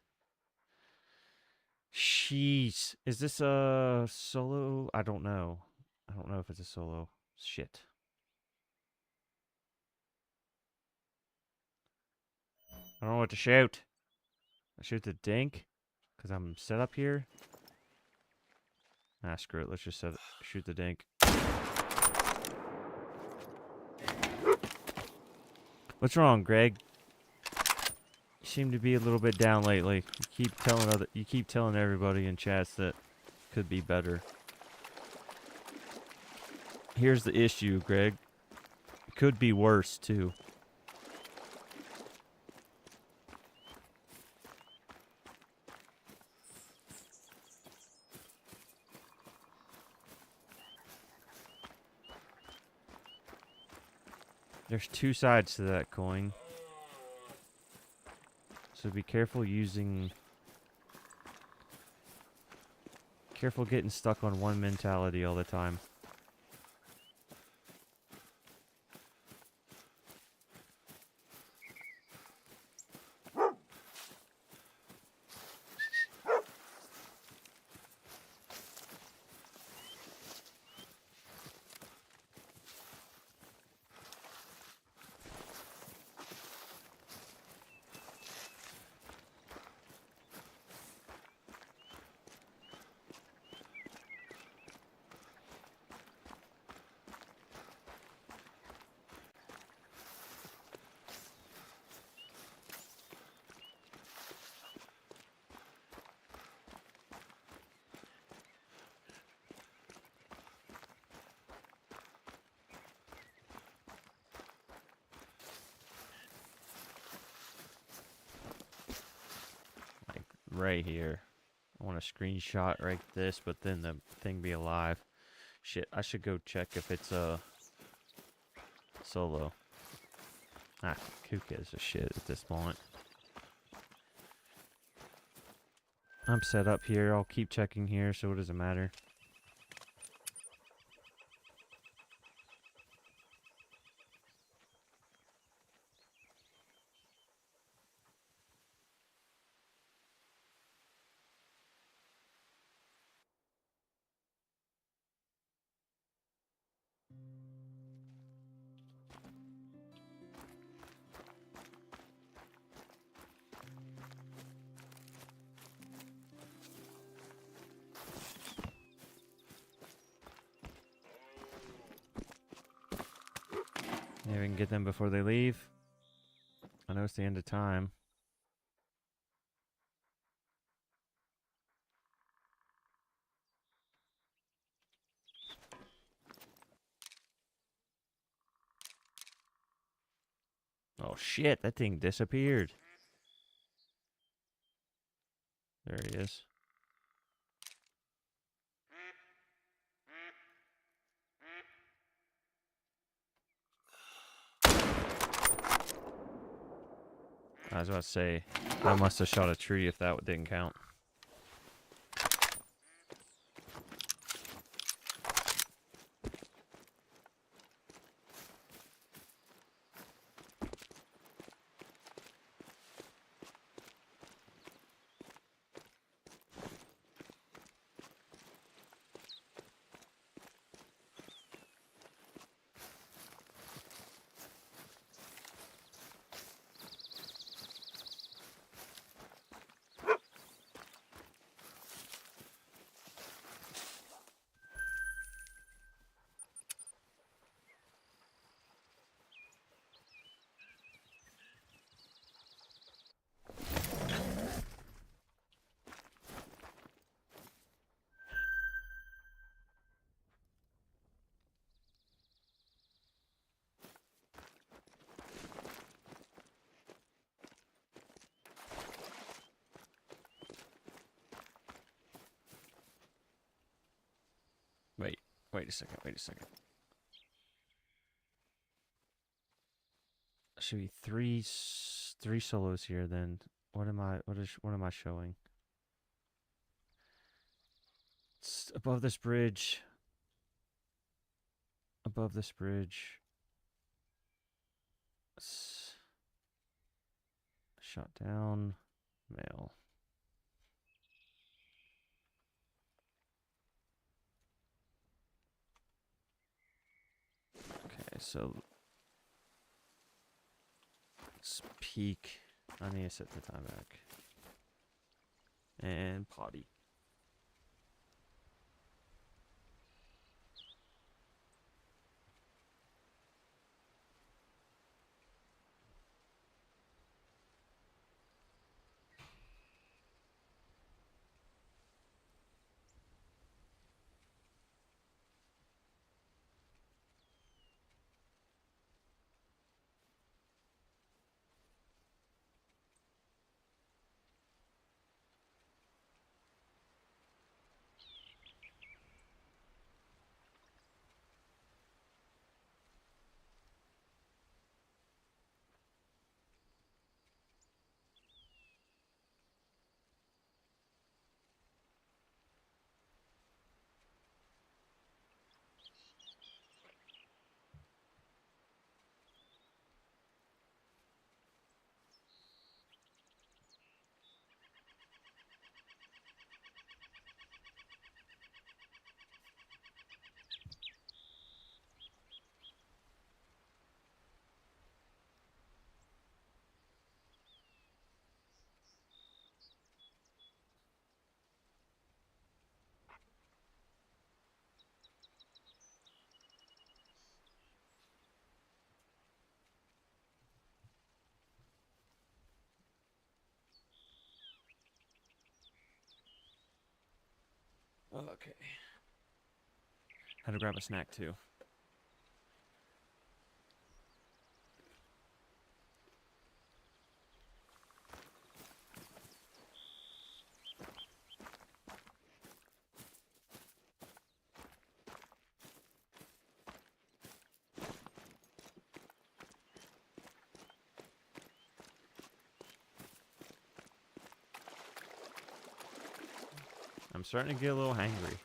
A: Jeez. Is this a solo? I don't know. I don't know if it's a solo. Shit. I don't know what to shoot. I shoot the dink? Because I'm set up here? Ah, screw it. Let's just shoot the dink. What's wrong, Greg? You seem to be a little bit down lately. You keep telling everybody in chats that could be better. Here's the issue, Greg. It could be worse too. There's two sides to that coin. So be careful Careful getting stuck on one mentality all the time. right here. I want to screenshot right this, but then the thing be alive. Shit, I should go check if it's solo. Ah, who gives a shit at this moment? I'm set up here. I'll keep checking here, so what does it matter? Maybe we can get them before they leave. I know it's the end of time. Oh shit, that thing disappeared. There he is. I was about to say, I must have shot a tree if that didn't count. Wait a second, wait a second. Should be three solos here then. What am I showing? It's above this bridge. Above this bridge. Shot down. Male. Okay, so let's peek. I need to set the time back. And potty. Okay. Had to grab a snack too. I'm starting to get a little hangry.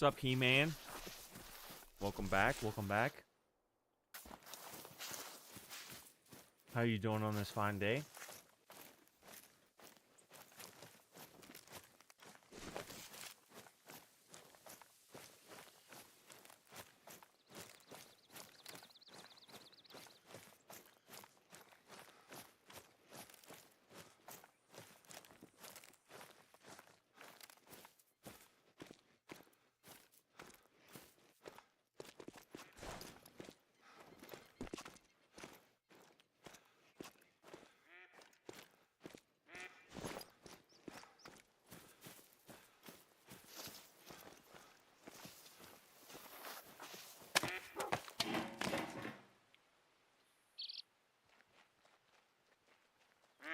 A: What's up, He-Man? Welcome back, welcome back. How you doing on this fine day?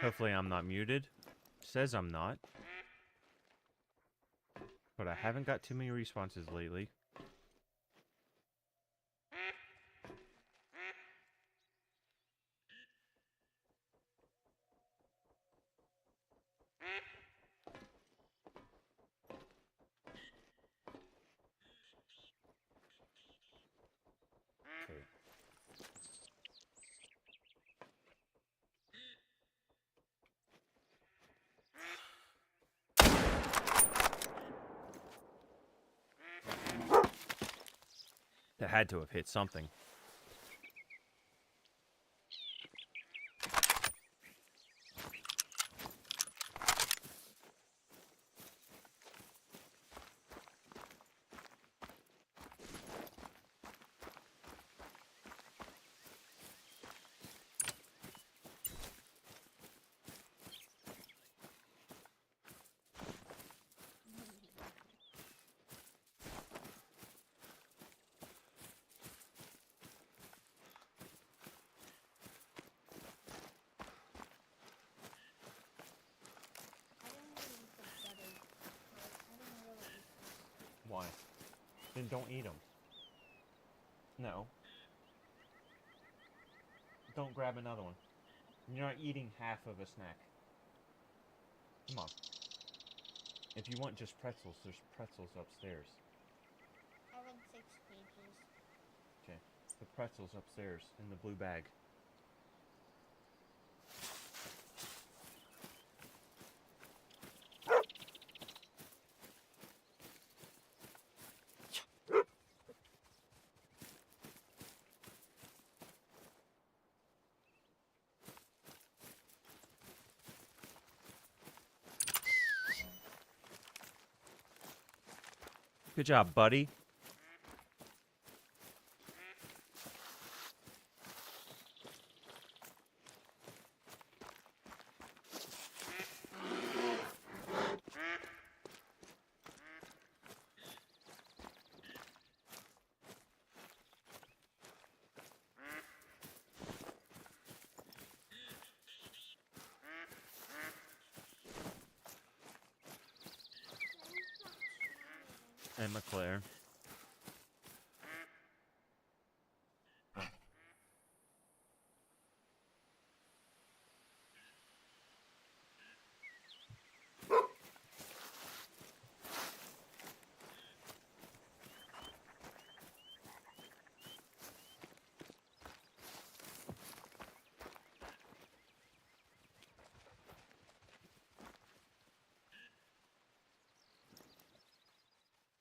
A: Hopefully I'm not muted. Says I'm not. But I haven't got too many responses lately. Okay. That had to have hit something. Why? Then don't eat them. No. Don't grab another one. You're not eating half of a snack. Come on. If you want just pretzels, there's pretzels upstairs.
B: I read 6 pages.
A: Okay. The pretzels upstairs in the blue bag. Good job, buddy. Emma Claire.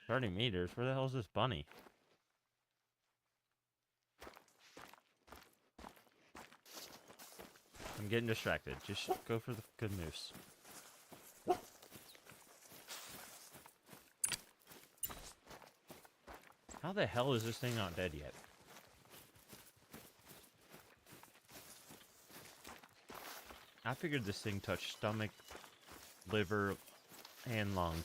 A: $30 meters? Where the hell is this bunny? I'm getting distracted. Just go for the good moose. How the hell is this thing not dead yet? I figured this thing touched stomach, liver, and lung.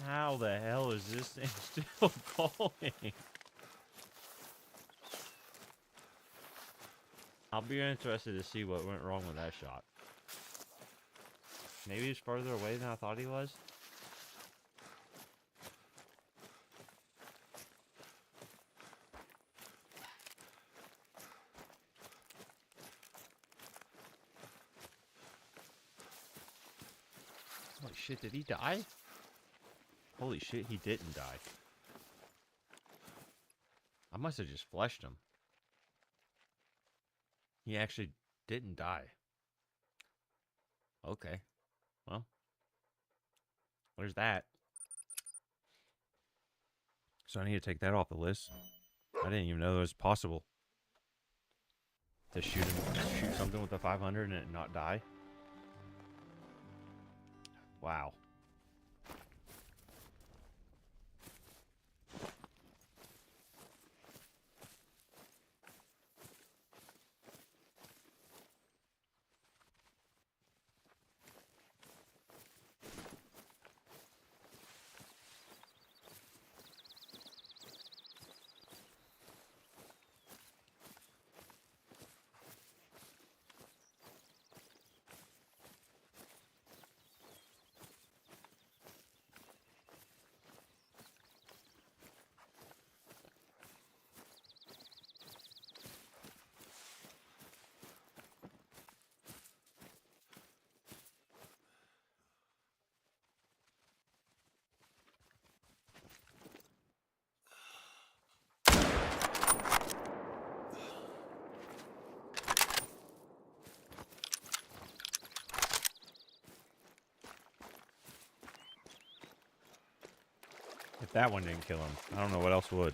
A: How the hell is this thing still going? I'll be interested to see what went wrong with that shot. Maybe he's further away than I thought he was. Holy shit, did he die? Holy shit, he didn't die. I must have just fleshed him. He actually didn't die. Okay. Well, there's that. So I need to take that off the list. I didn't even know it was possible to shoot something with a 500 and it not die. Wow. If that one didn't kill him, I don't know what else would.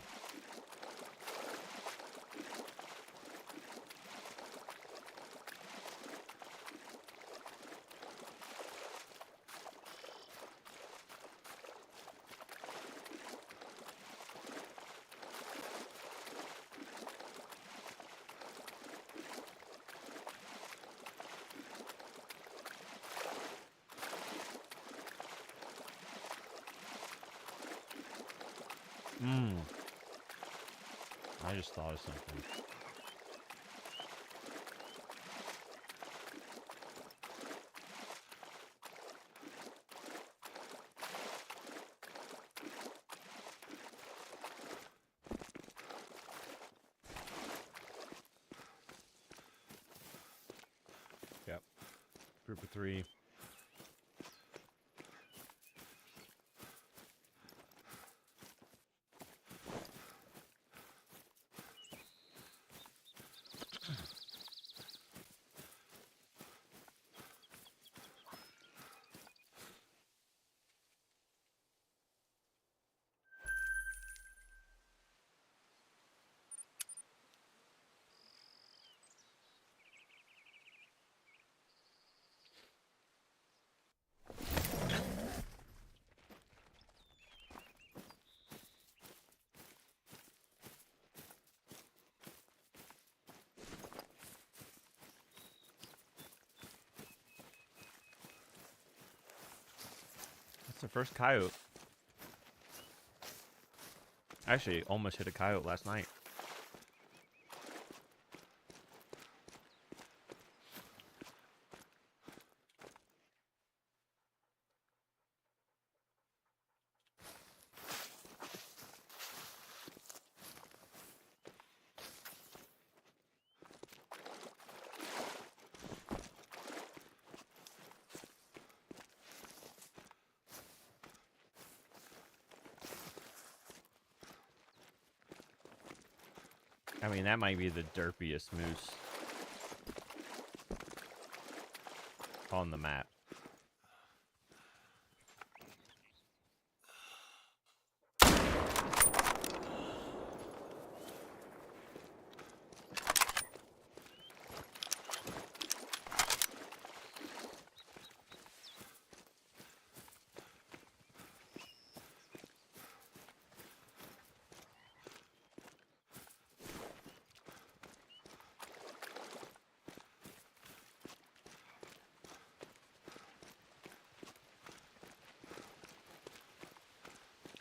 A: I just thought of something. Yep. Group of 3. the first coyote. Actually, almost hit a coyote last night. I mean, that might be the derpiest moose on the map.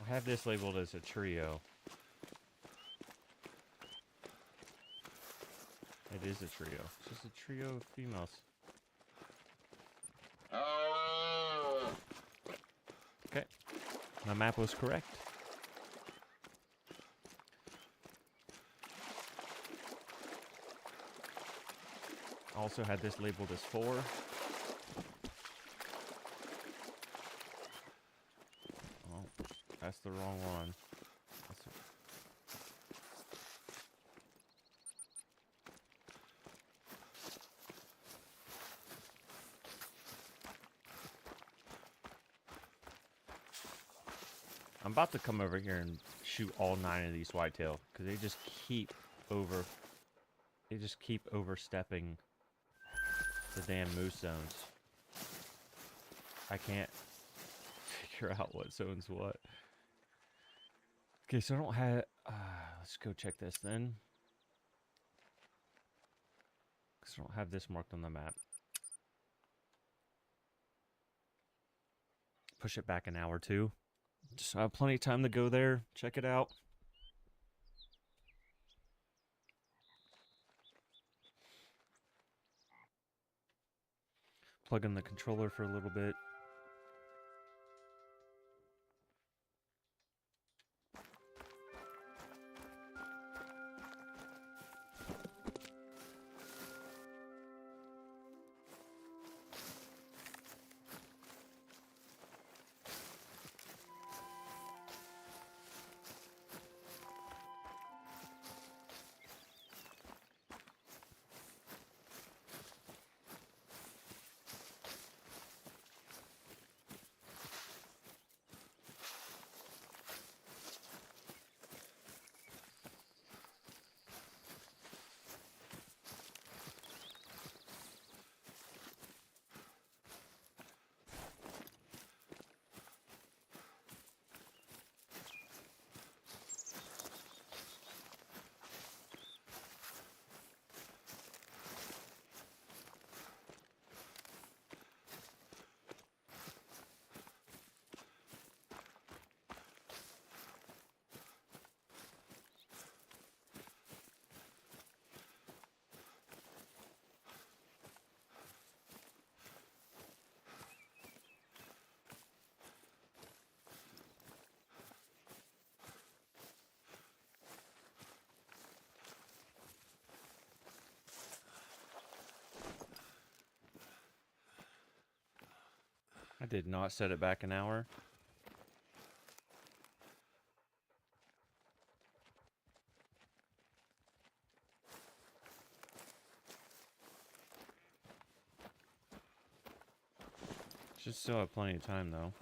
A: I have this labeled as a trio. It is a trio. It's just a trio of females. Okay. My map was correct. Also had this labeled as 4. Oh, that's the wrong one. I'm about to come over here and shoot all 9 of these whitetail because they just keep overstepping the damn moose zones. I can't figure out what zone's what. Okay, so I don't have. Let's go check this then. Because I don't have this marked on the map. Push it back an hour too. Just have plenty of time to go there, check it out. Plug in the controller for a little bit. I did not set it back an hour. Should still have plenty of time though.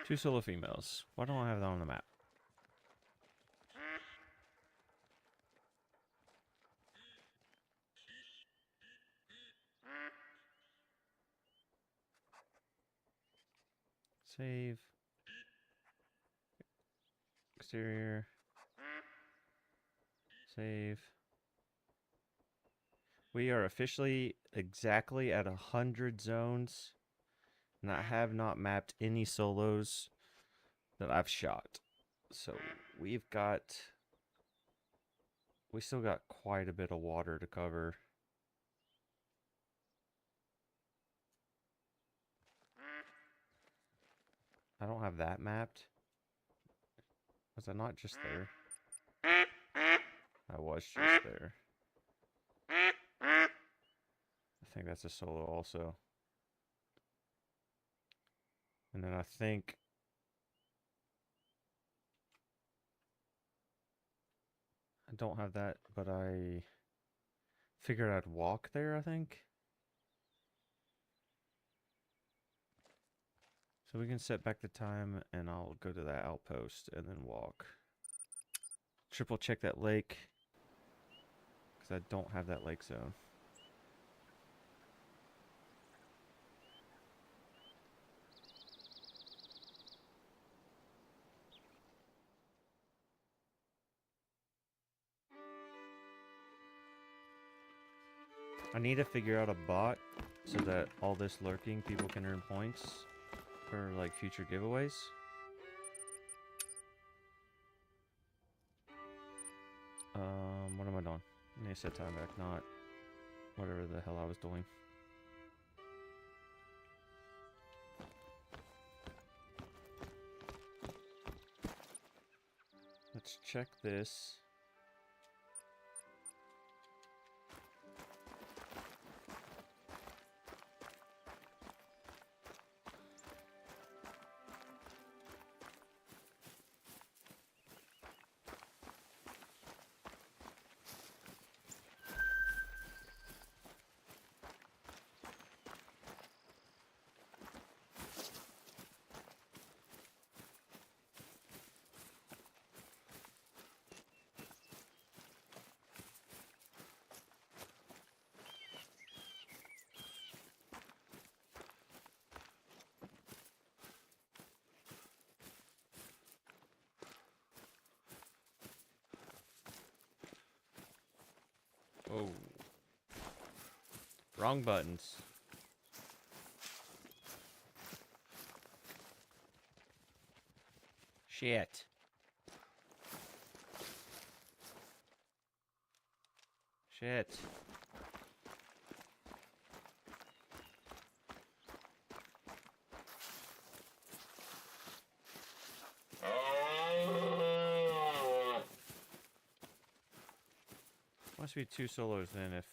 A: Two solo females. Why don't I have that on the map? Save. Exterior. Save. We are officially exactly at 100 zones, and I have not mapped any solos that I've shot. So we still got quite a bit of water to cover. I don't have that mapped. Was I not just there? I was just there. I think that's a solo also. And then I think I don't have that, but I figured I'd walk there, I think. So we can set back the time and I'll go to that outpost and then walk. Triple check that lake, because I don't have that lake zone. I need to figure out a bot so that all this lurking people can earn points for like future giveaways. What am I doing? I need to set time back, not whatever the hell I was doing. Let's check this. Oh. Wrong buttons. Shit. Shit. Must be 2 solos then if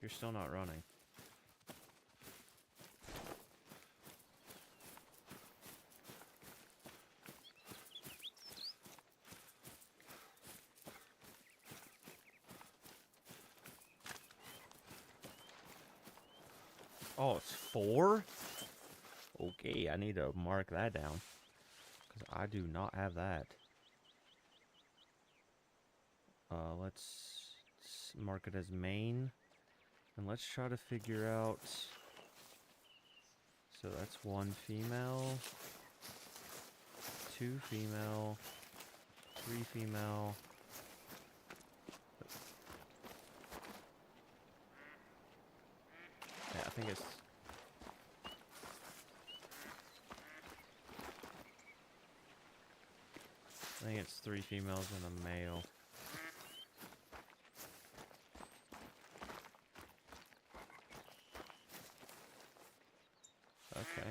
A: you're still not running. Oh, it's 4? Okay, I need to mark that down. Because I do not have that. Let's mark it as main. And let's try to figure out... So that's 1 female. 2 female. 3 female. Yeah, I think it's... I think it's 3 females and a male. Okay.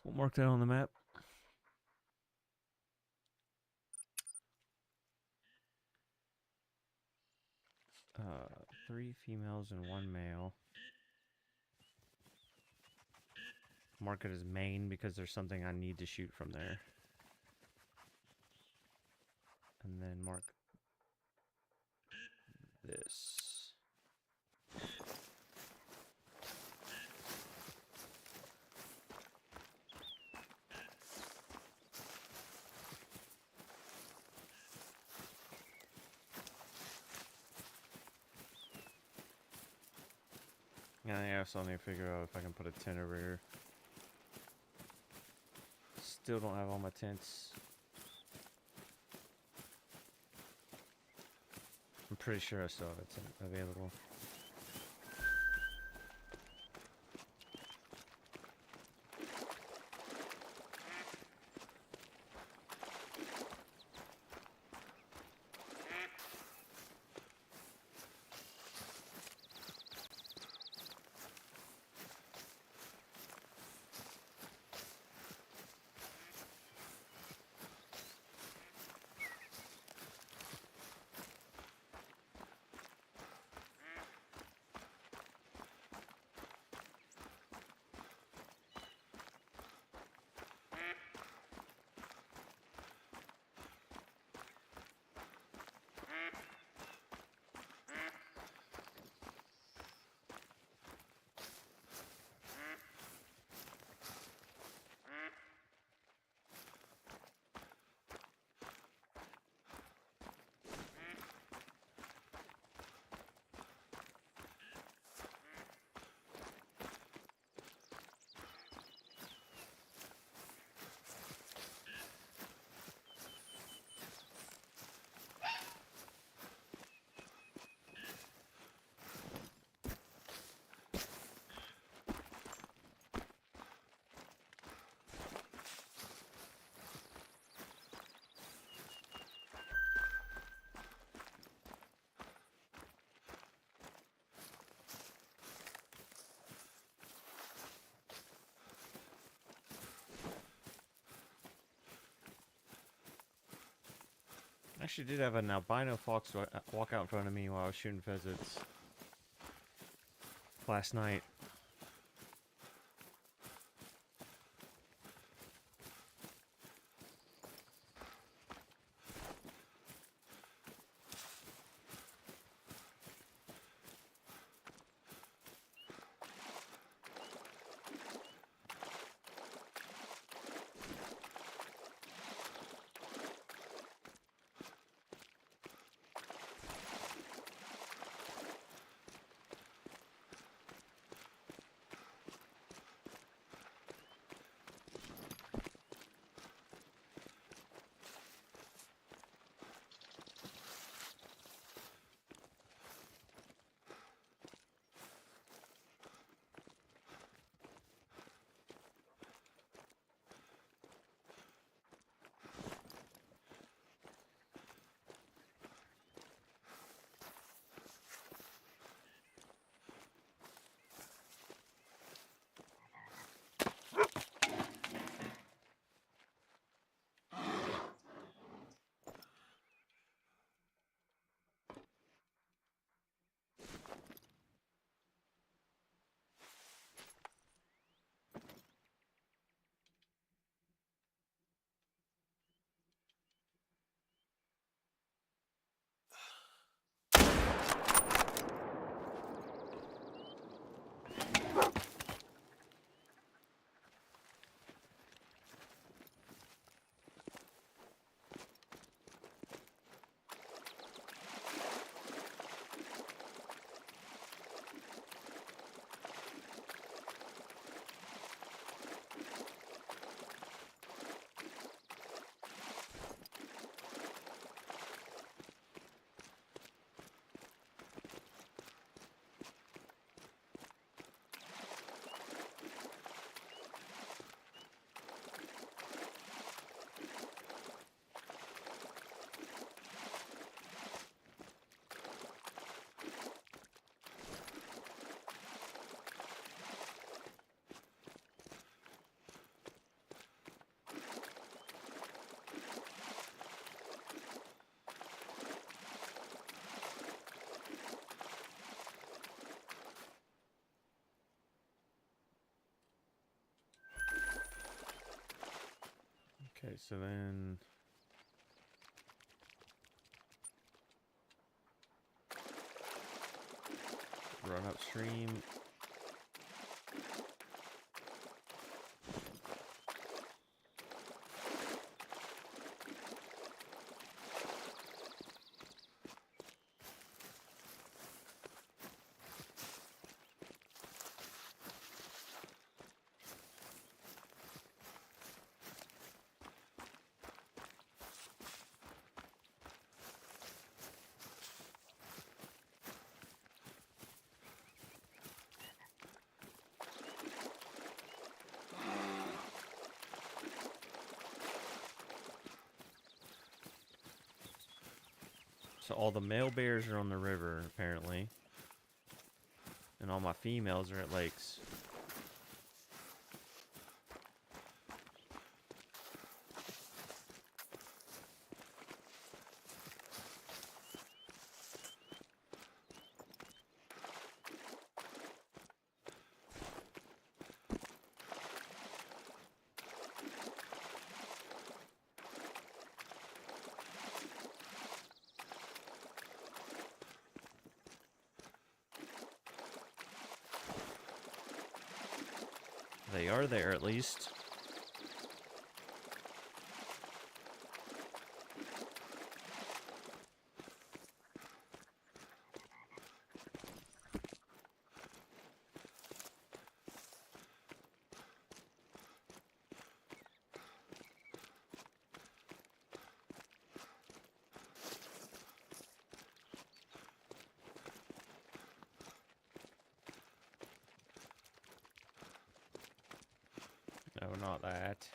A: We'll mark that on the map. Uh, 3 females and 1 male. Mark it as main because there's something I need to shoot from there. And then mark this. I also need to figure out if I can put a tent over here. Still don't have all my tents. I'm pretty sure I still have a tent available. I actually did have an albino fox walk out in front of me while I was shooting pheasants last night. Okay, so then run upstream. So all the male bears are on the river, apparently. And all my females are at lakes. They are there, at least. No, not that.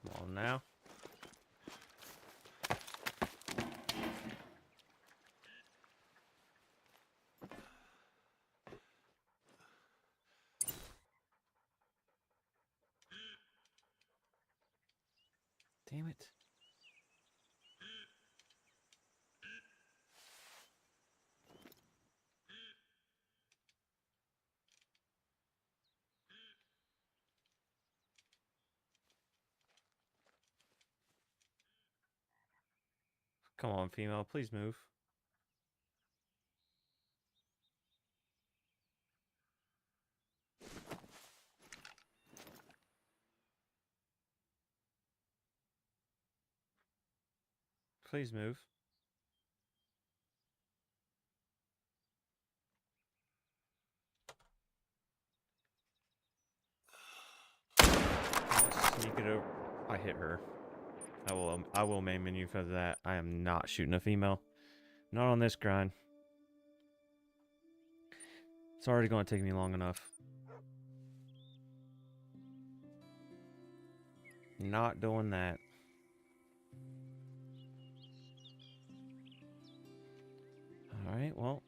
A: Come on now. Damn it. Come on, female, please move. Please move. Sneak it over. I hit her. I will main menu for that. I am not shooting a female. Not on this grind. It's already going to take me long enough. Not doing that. Alright, well.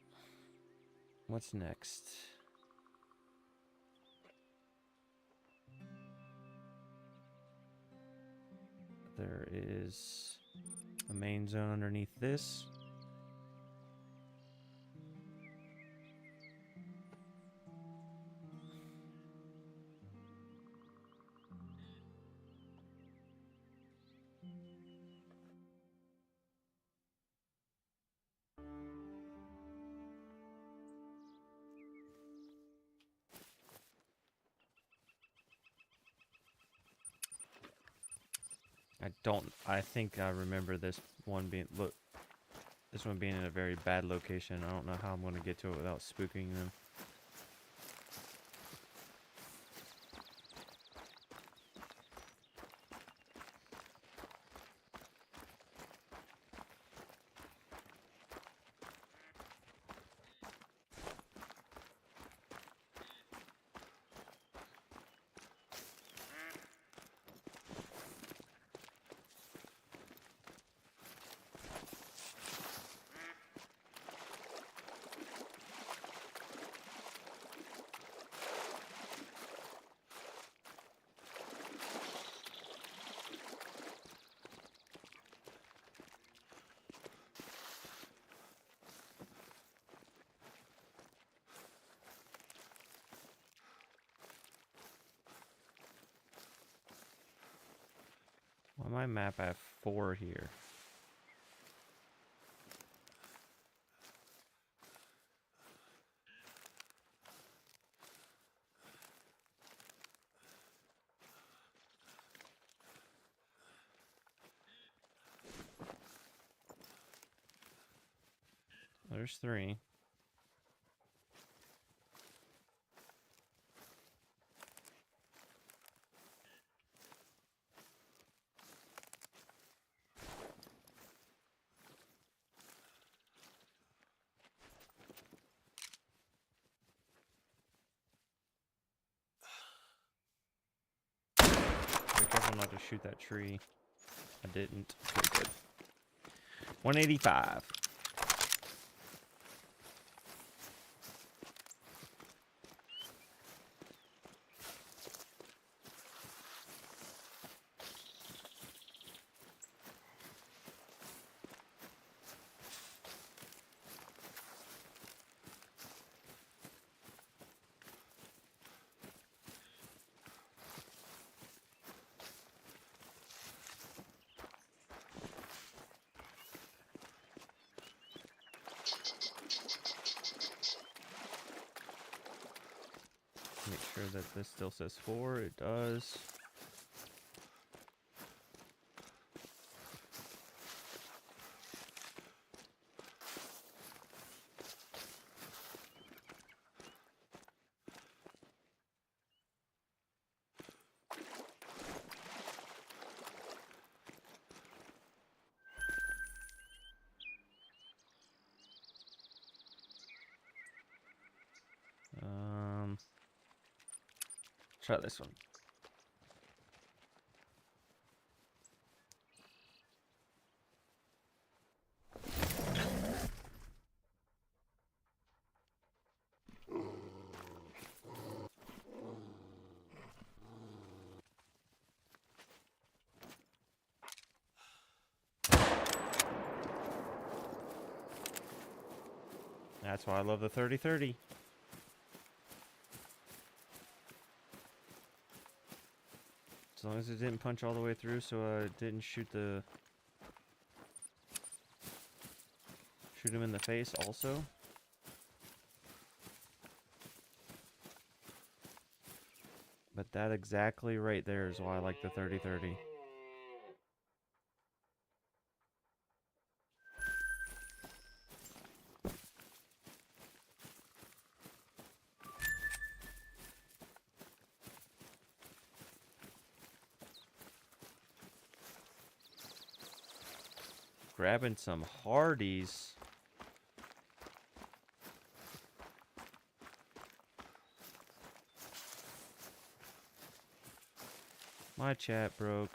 A: What's next? There is a main zone underneath this. I think I remember this one being, look, this one being in a very bad location. I don't know how I'm going to get to it without spooking them. On my map, I have 4 here. There's 3. Be careful not to shoot that tree. I didn't. Okay, good. 185. Make sure that this still says 4. It does. Try this one. That's why I love the 30-30. As long as it didn't punch all the way through, so I didn't shoot him in the face also. But that exactly right there is why I like the 30-30. Grabbing some hardies. My chat broke.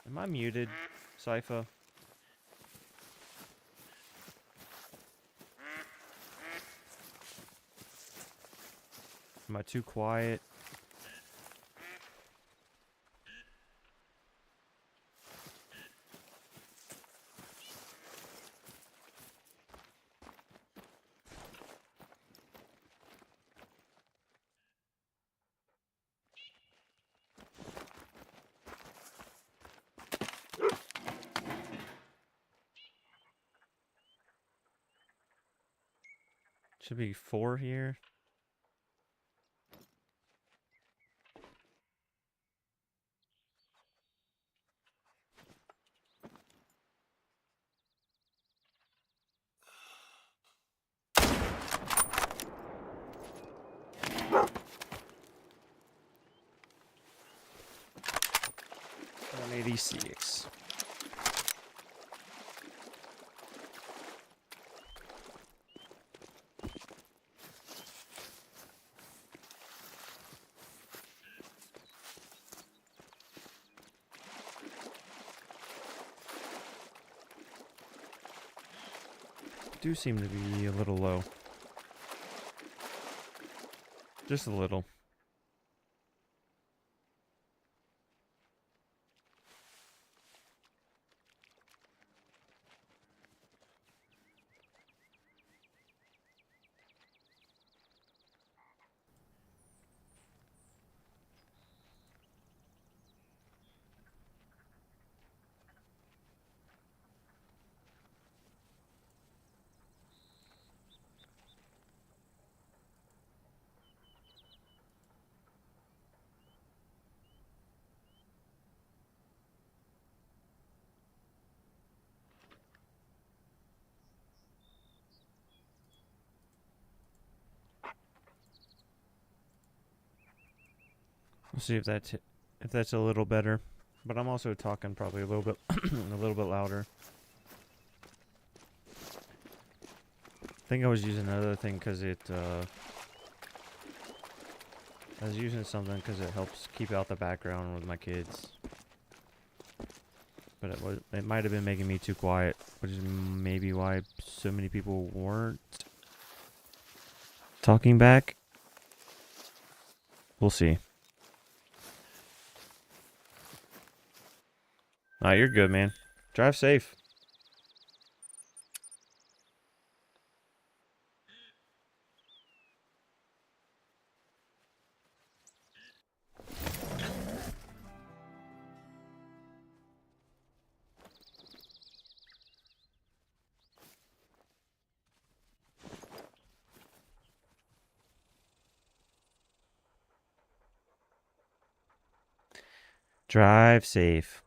A: Am I muted, Sypha? Am I too quiet? Should be 4 here. $186. Do seem to be a little low. Just a little. We'll see if that's a little better. But I'm also talking probably a little bit a little bit louder. I think I was using another thing because it I was using something because it helps keep out the background with my kids. But it might have been making me too quiet, which is maybe why so many people weren't talking back. We'll see. Nah, you're good, man. Drive safe. Drive safe.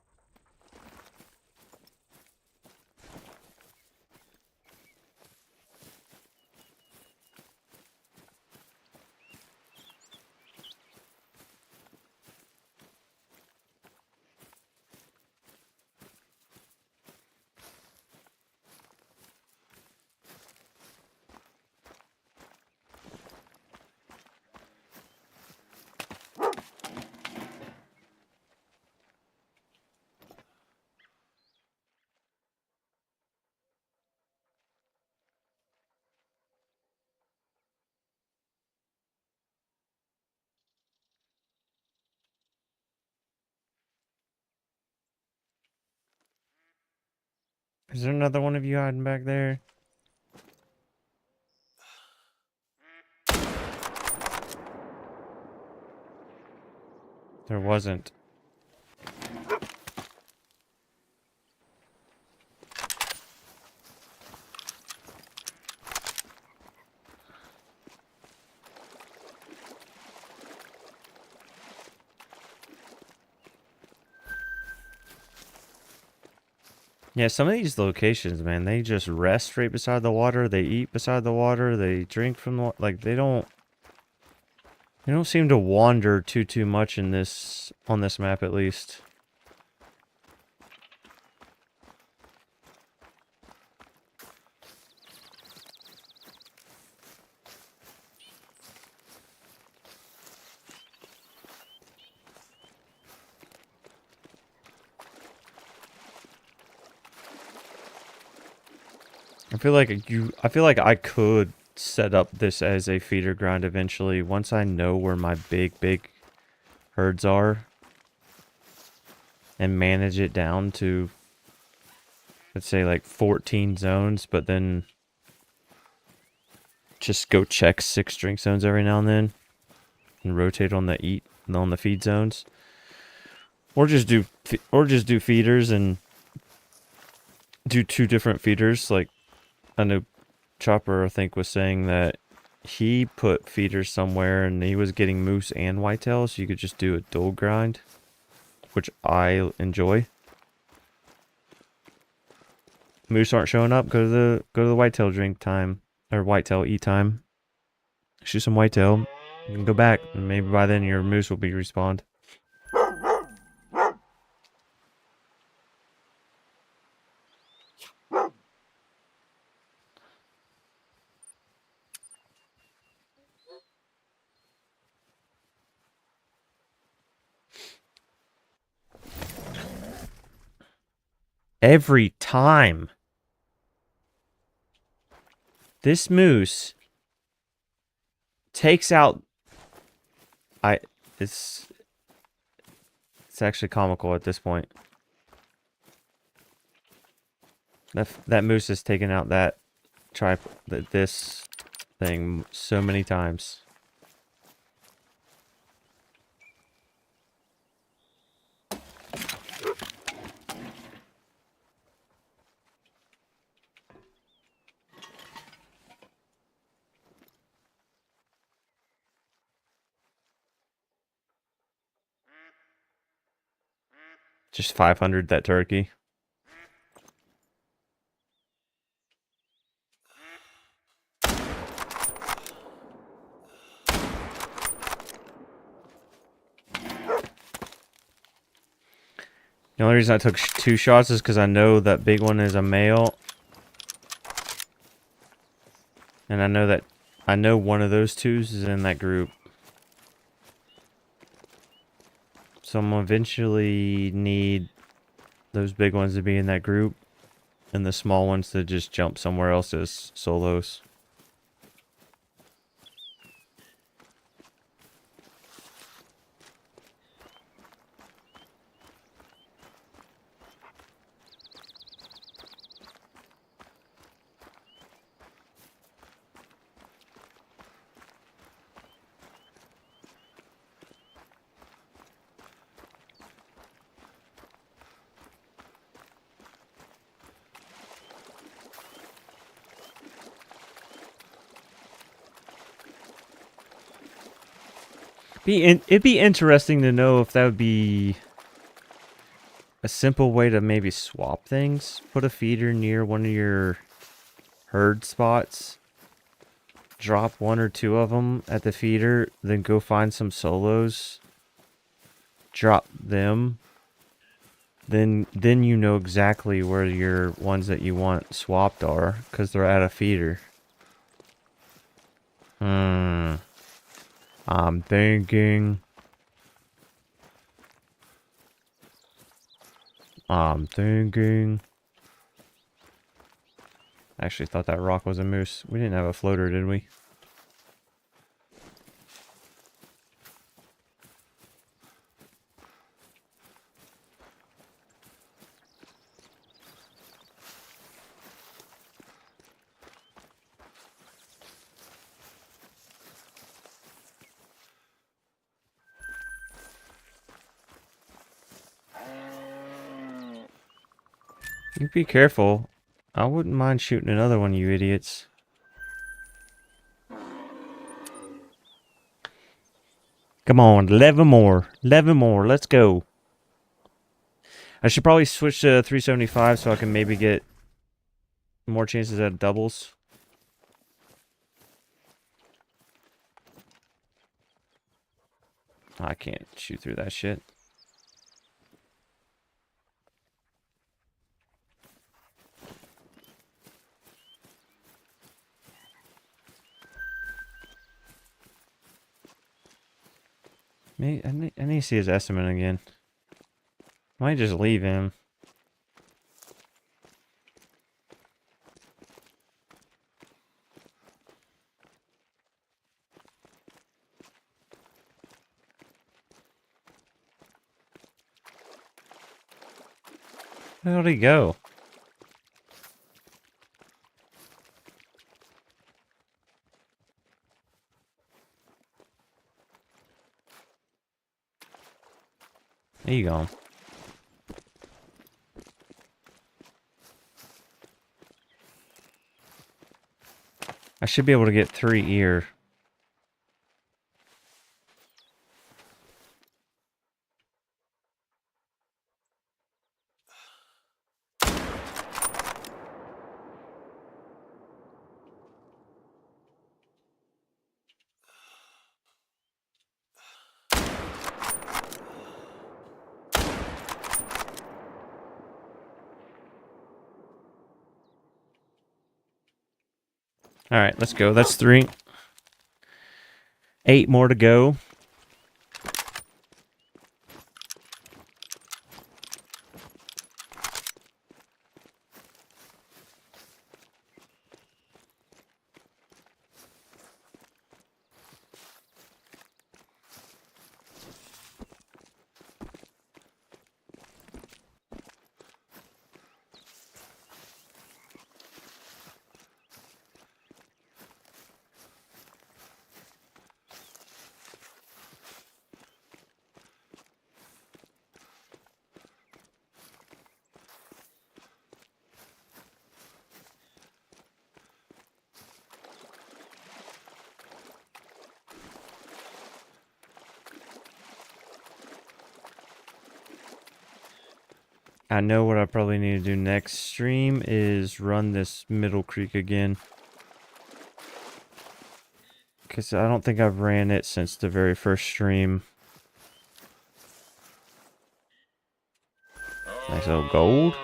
A: Is there another one of you hiding back there? There wasn't. Yeah, some of these locations, man, they just rest right beside the water. They eat beside the water. They drink from the like. They don't seem to wander too much in this on this map, at least. I feel like I could set up this as a feeder ground eventually once I know where my big herds are and manage it down to, let's say, like 14 zones, but then just go check 6 drink zones every now and then and rotate on the feed zones, or just do feeders and do 2 different feeders. Like, I know Chopper, I think, was saying that he put feeders somewhere and he was getting moose and whitetail, so you could just do a dual grind, which I enjoy. Moose aren't showing up, go to the whitetail drink time, or whitetail eat time. Shoot some whitetail, you can go back, and maybe by then your moose will be respawned. Every time. This moose takes out... It's actually comical at this point. That moose has taken out this thing so many times. Just 500 that turkey. The only reason I took 2 shots is because I know that big one is a male. And I know one of those 2s is in that group. So I'm gonna eventually need those big ones to be in that group, and the small ones to just jump somewhere else as solos. It'd be interesting to know if that would be a simple way to maybe swap things. Put a feeder near one of your herd spots. Drop one or two of them at the feeder, then go find some solos. Drop them. Then you know exactly where your ones that you want swapped are, because they're at a feeder. I'm thinking. I actually thought that rock was a moose. We didn't have a floater, did we? You be careful. I wouldn't mind shooting another one, you idiots. Come on, 11 more. 11 more, let's go. I should probably switch to 375 so I can maybe get more chances at doubles. I can't shoot through that shit. I need to see his estimate again. Might just leave him. Where did he go? There you go. I should be able to get 3 here. Alright, let's go. That's 3. 8 more to go. I know what I probably need to do next stream is run this middle creek again. Because I don't think I've ran it since the very first stream. Nice little gold.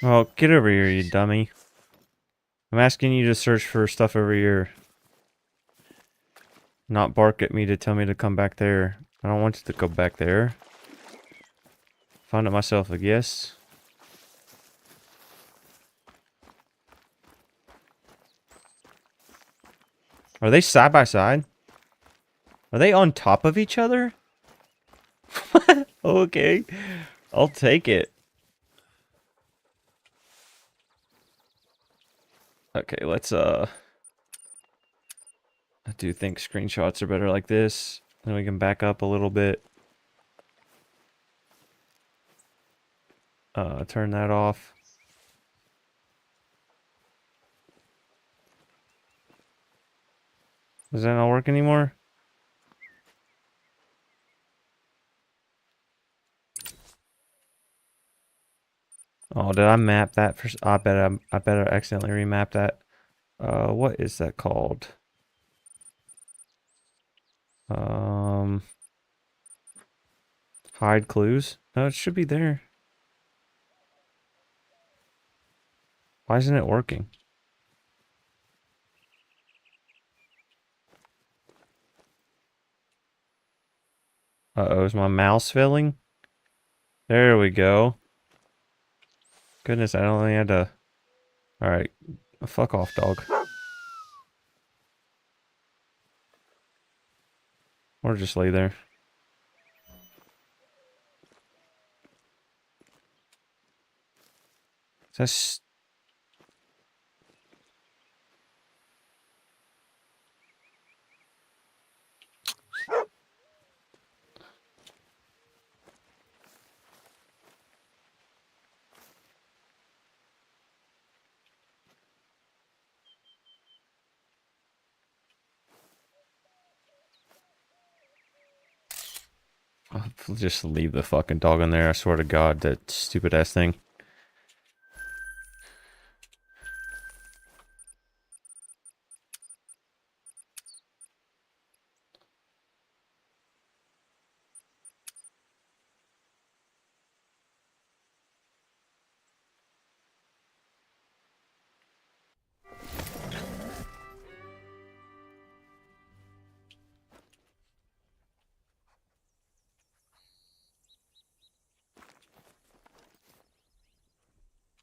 A: Oh, get over here, you dummy. I'm asking you to search for stuff over here. Not bark at me to tell me to come back there. I don't want you to go back there. Found it myself, I guess. Are they side by side? Are they on top of each other? Okay. I'll take it. Okay, let's I do think screenshots are better like this. Then we can back up a little bit. Turn that off. Does that not work anymore? Oh, did I map that for? I bet I accidentally remapped that. What is that called? Um, hide clues. No, it should be there. Why isn't it working? Uh-oh, is my mouse failing? There we go. Goodness, I only had to... Alright, fuck off, dog. Or just lay there. That's... I'll just leave the fucking dog in there, I swear to God, that stupid ass thing.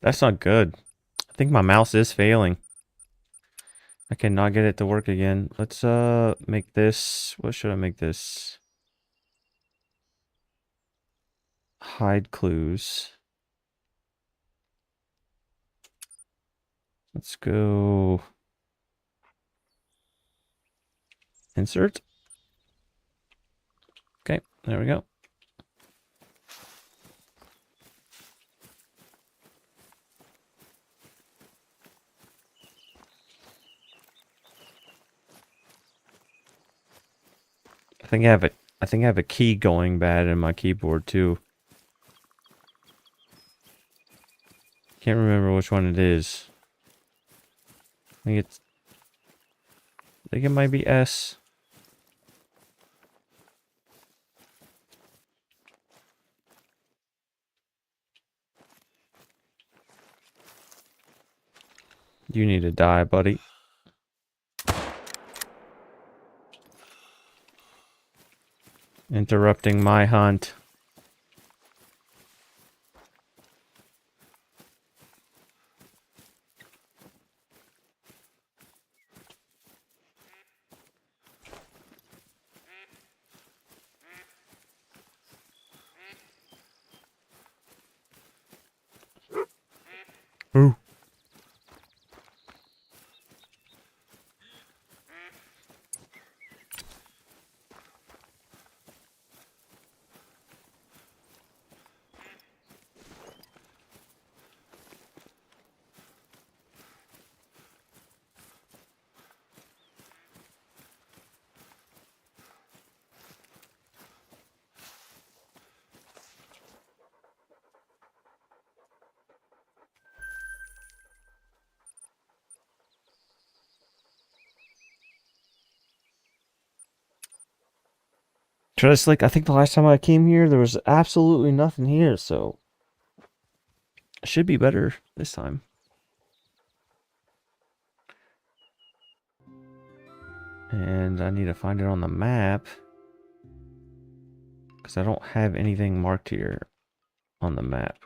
A: That's not good. I think my mouse is failing. I cannot get it to work again. Let's make this... What should I make this? Hide clues. Let's go... Insert. Okay, there we go. I think I have a key going bad in my keyboard too. Can't remember which one it is. I think it might be S. You need to die, buddy. Interrupting my hunt. Ooh. Just like, I think the last time I came here, there was absolutely nothing here, so... Should be better this time. And I need to find it on the map. Because I don't have anything marked here on the map.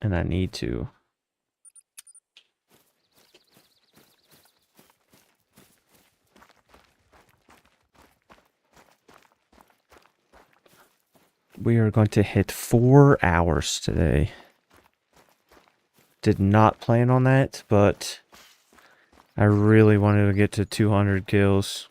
A: And I need to. We are going to hit 4 hours today. Did not plan on that, but I really wanted to get to 200 kills.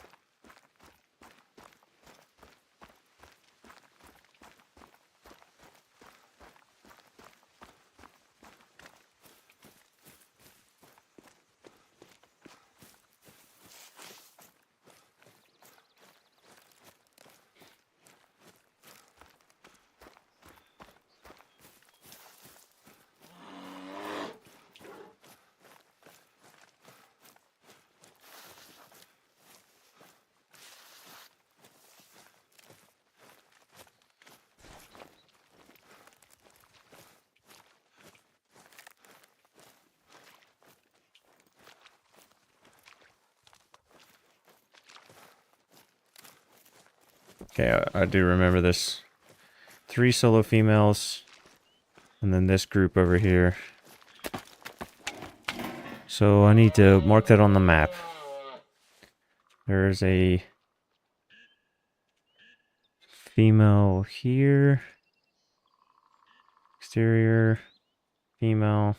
A: Okay, I do remember this. 3 solo females, and then this group over here. So I need to mark that on the map. There's a female here. Exterior, female.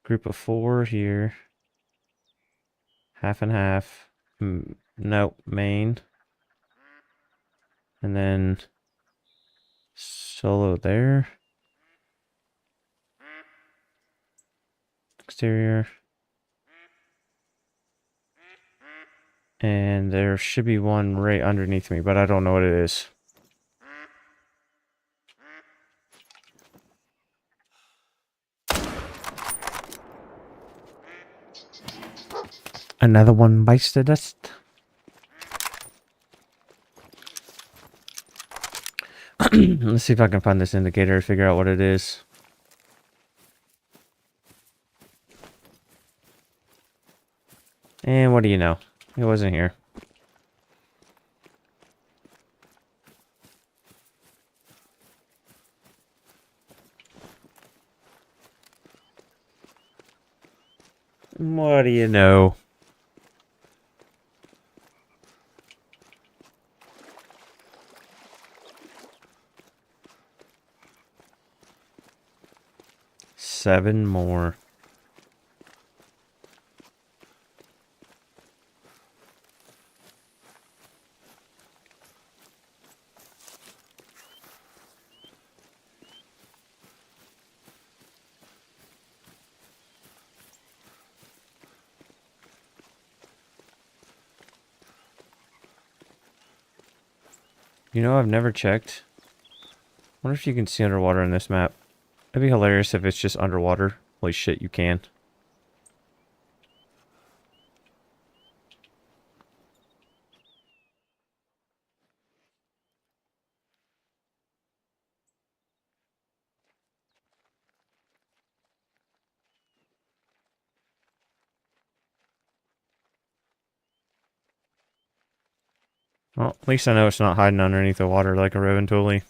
A: Group of 4 here. Half and half. Nope, main. And then solo there. Exterior. And there should be one right underneath me, but I don't know what it is. Another one bites the dust. Let's see if I can find this indicator and figure out what it is. And what do you know? It wasn't here. What do you know? Seven more. You know, I've never checked. Wonder if you can see underwater in this map. It'd be hilarious if it's just underwater. Holy shit, you can. Well, at least I know it's not hiding underneath the water like a Reventuli.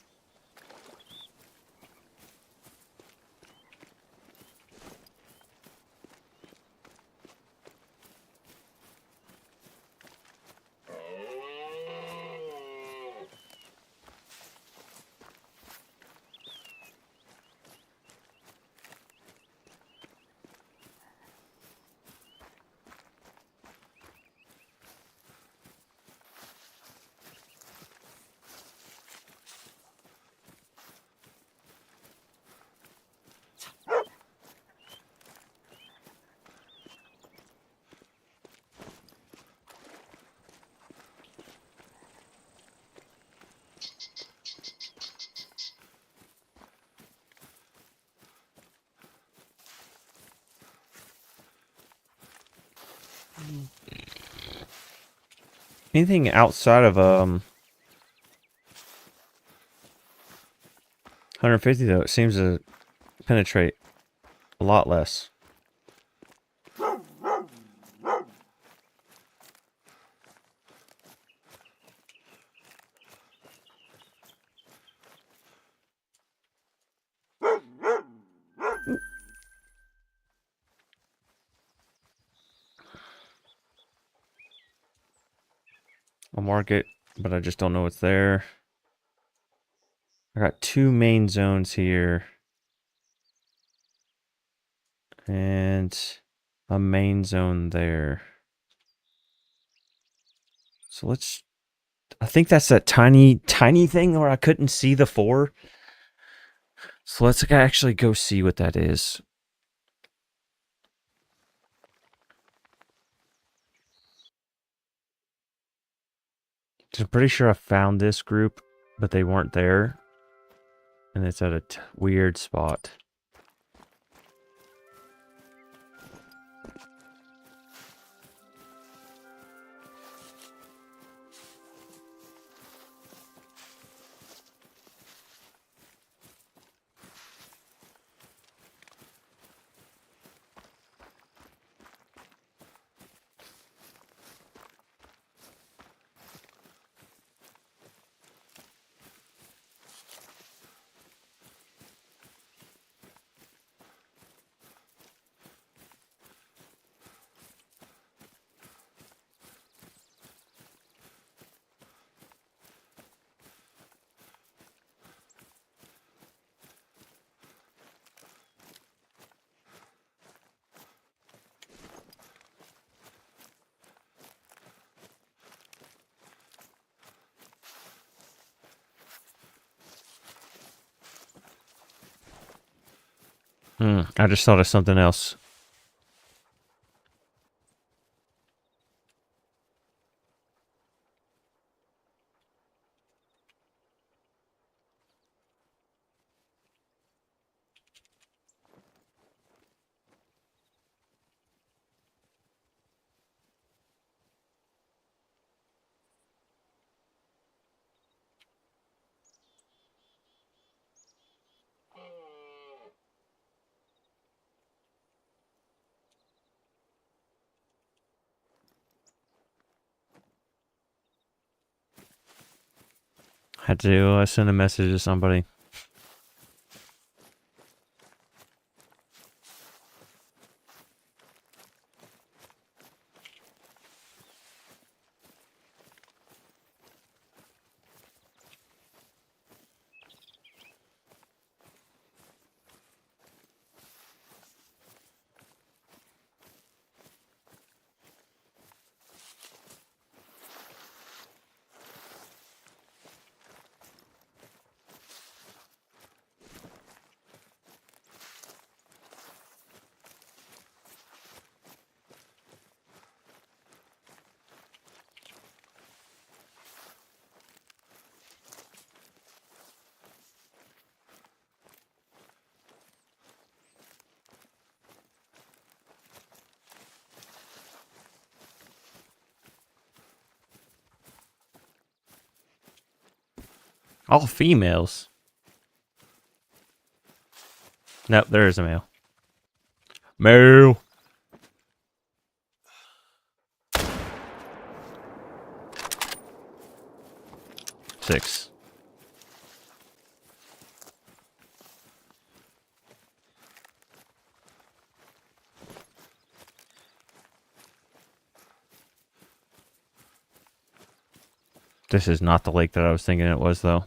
A: Anything outside of 150 though, it seems to penetrate A lot less. I'll mark it, but I just don't know what's there. I got 2 main zones here. And a main zone there. So let's... I think that's that tiny thing where I couldn't see the 4. So let's actually go see what that is. I'm pretty sure I found this group, but they weren't there. And it's at a weird spot. I just thought of something else. Had to send a message to somebody. All females. Nope, there is a male. Male. 6. This is not the lake that I was thinking it was, though.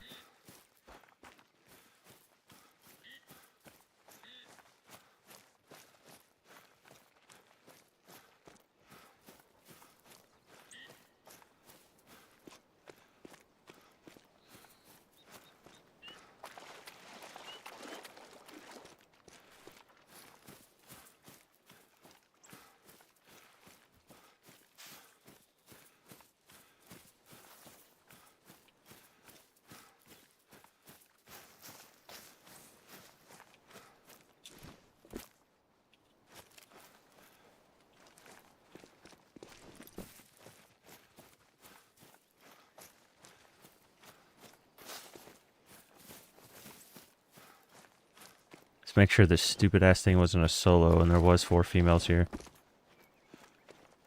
A: Let's make sure this stupid ass thing wasn't a solo and there was 4 females here.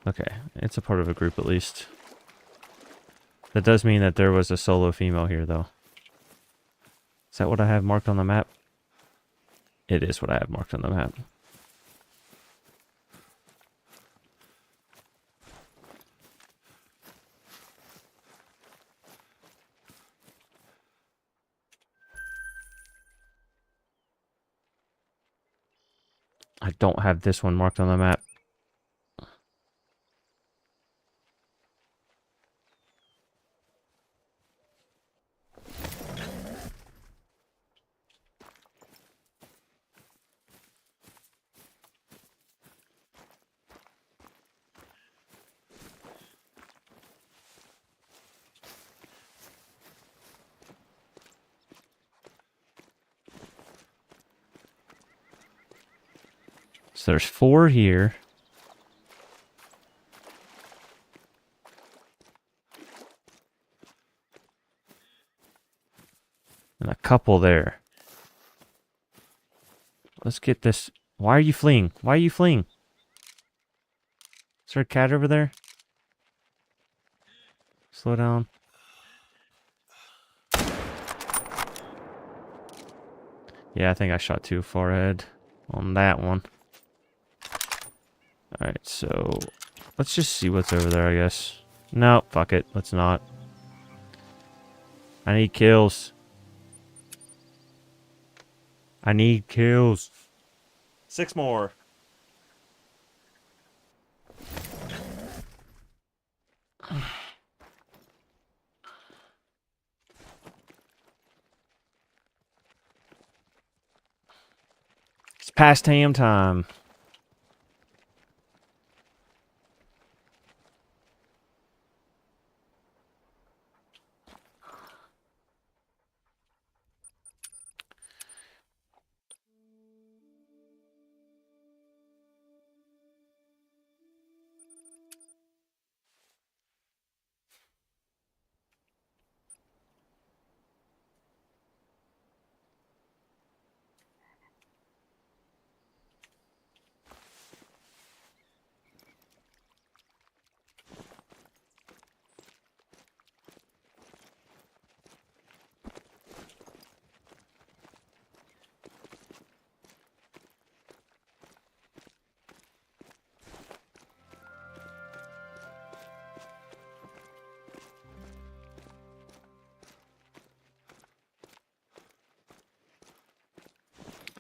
A: Okay, it's a part of a group at least. That does mean that there was a solo female here though. Is that what I have marked on the map? It is what I have marked on the map. I don't have this one marked on the map. So there's 4 here. And a couple there. Let's get this. Why are you fleeing? Why are you fleeing? Is there a cat over there? Slow down. Yeah, I think I shot too far ahead on that one. Alright, so let's just see what's over there, I guess. No, fuck it. Let's not. I need kills. I need kills. 6 more. It's past ham time.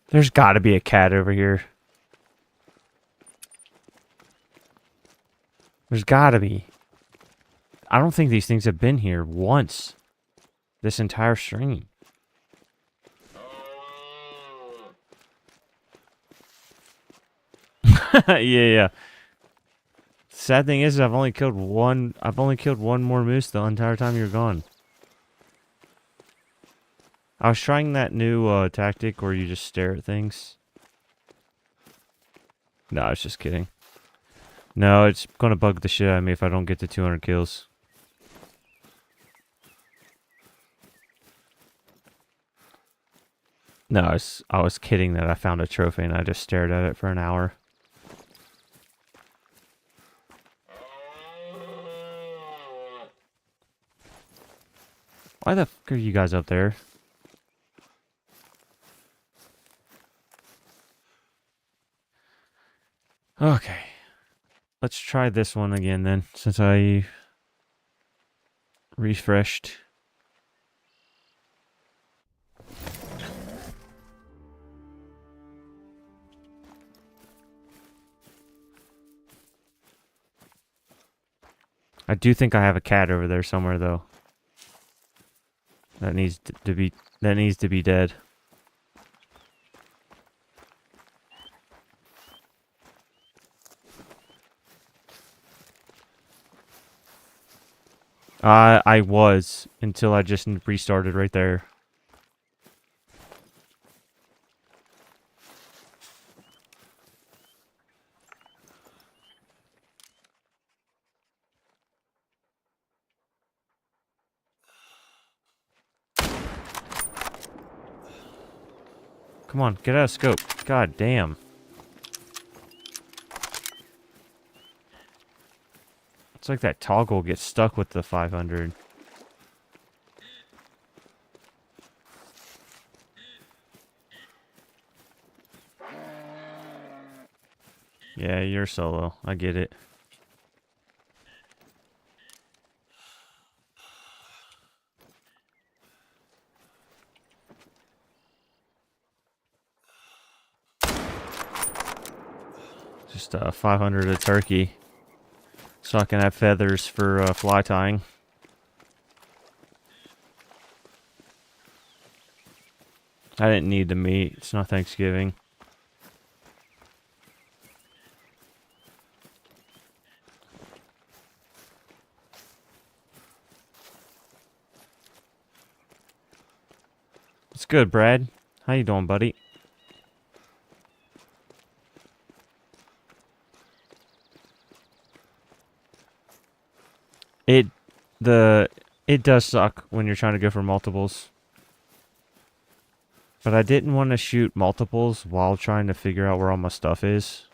A: There's gotta be a cat over here. There's gotta be. I don't think these things have been here once. This entire stream. Yeah. Sad thing is, I've only killed one more moose the entire time you're gone. I was trying that new tactic where you just stare at things. No, I was just kidding. No, it's gonna bug the shit out of me if I don't get to 200 kills. No, I was kidding that I found a trophy and I just stared at it for an hour. Why the fuck are you guys up there? Okay. Let's try this one again then, since I refreshed. I do think I have a cat over there somewhere though. That needs to be dead. I was until I just restarted right there. Come on, get out of scope. God damn. It's like that toggle gets stuck with the 500. Yeah, you're solo. I get it. Just 500 a turkey. So I can have feathers for fly tying. I didn't need the meat. It's not Thanksgiving. It's good, Brad. How you doing, buddy? It does suck when you're trying to go for multiples. But I didn't want to shoot multiples while trying to figure out where all my stuff is.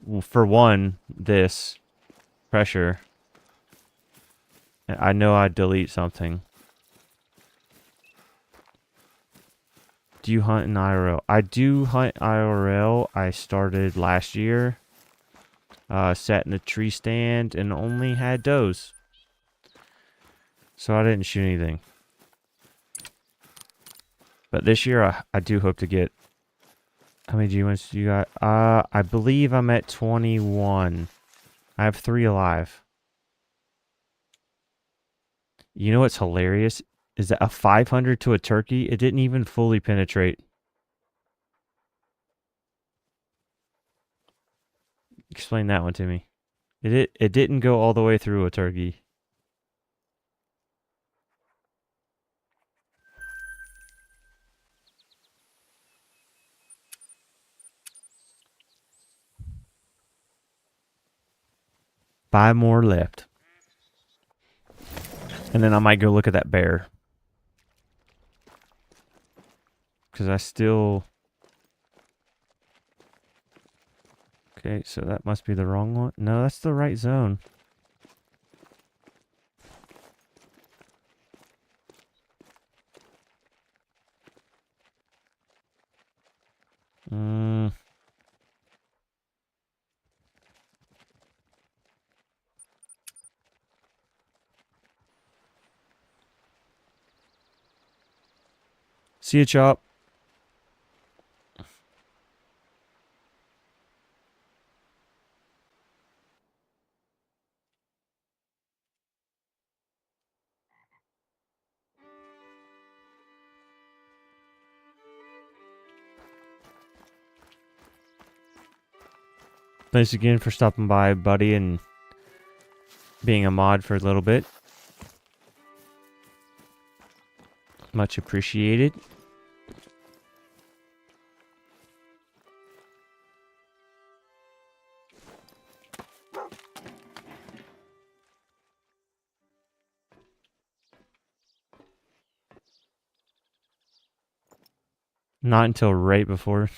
A: Well, for one, this pressure. I know I'd delete something. Do you hunt in IRL? I do hunt IRL. I started last year. Sat in a tree stand and only had does. So I didn't shoot anything. But this year I do hope to get... How many G1s you got? I believe I'm at 21. I have 3 alive. You know what's hilarious? Is that a 500 to a turkey? It didn't even fully penetrate. Explain that one to me. It didn't go all the way through a turkey. Five more left. And then I might go look at that bear. Because I still... Okay, so that must be the wrong one. No, that's the right zone. See you, Chop. Thanks again for stopping by, buddy, and being a mod for a little bit. Much appreciated. Not until right before.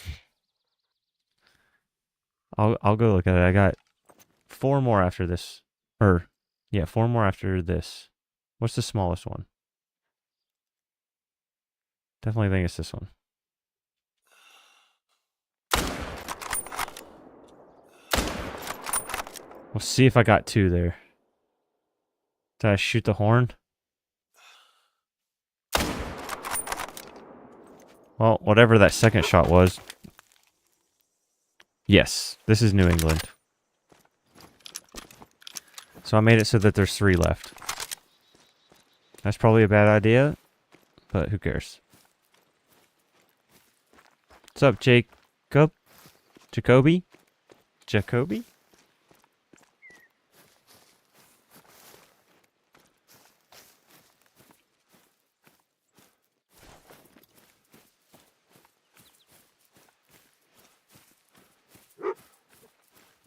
A: I'll go look at it. I got 4 more after this. Yeah, 4 more after this. What's the smallest one? Definitely think it's this one. We'll see if I got 2 there. Did I shoot the horn? Well, whatever that second shot was. Yes, this is New England. So I made it so that there's 3 left. That's probably a bad idea, but who cares? What's up, Jacob? Jacoby? Jacoby?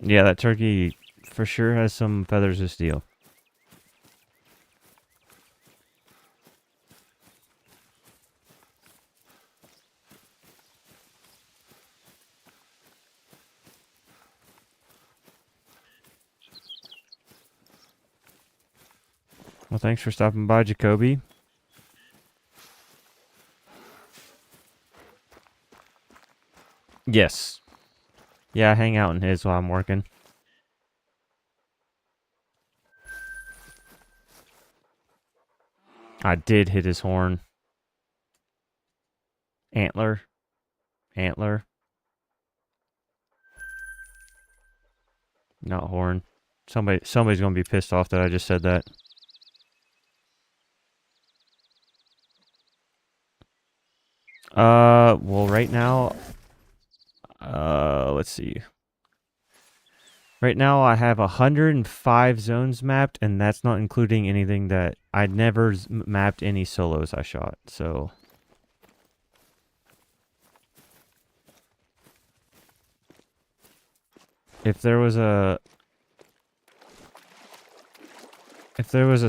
A: Yeah, that turkey for sure has some feathers of steel. Well, thanks for stopping by, Jacoby. Yes. Yeah, I hang out in his while I'm working. I did hit his horn. Antler. Antler. Not horn. Somebody's gonna be pissed off that I just said that. Well, right now, let's see. Right now, I have 105 zones mapped, and that's not including anything that I never mapped any solos I shot. So, if there was a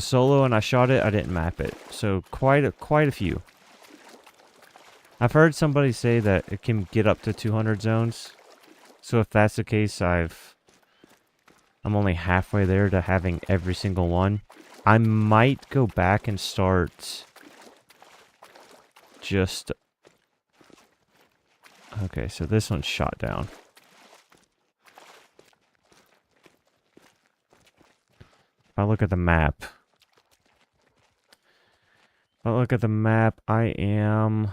A: solo and I shot it, I didn't map it. So quite a few. I've heard somebody say that it can get up to 200 zones. So if that's the case, I'm only halfway there to having every single one. I might go back and start just... Okay, so this one's shot down. If I look at the map... I am...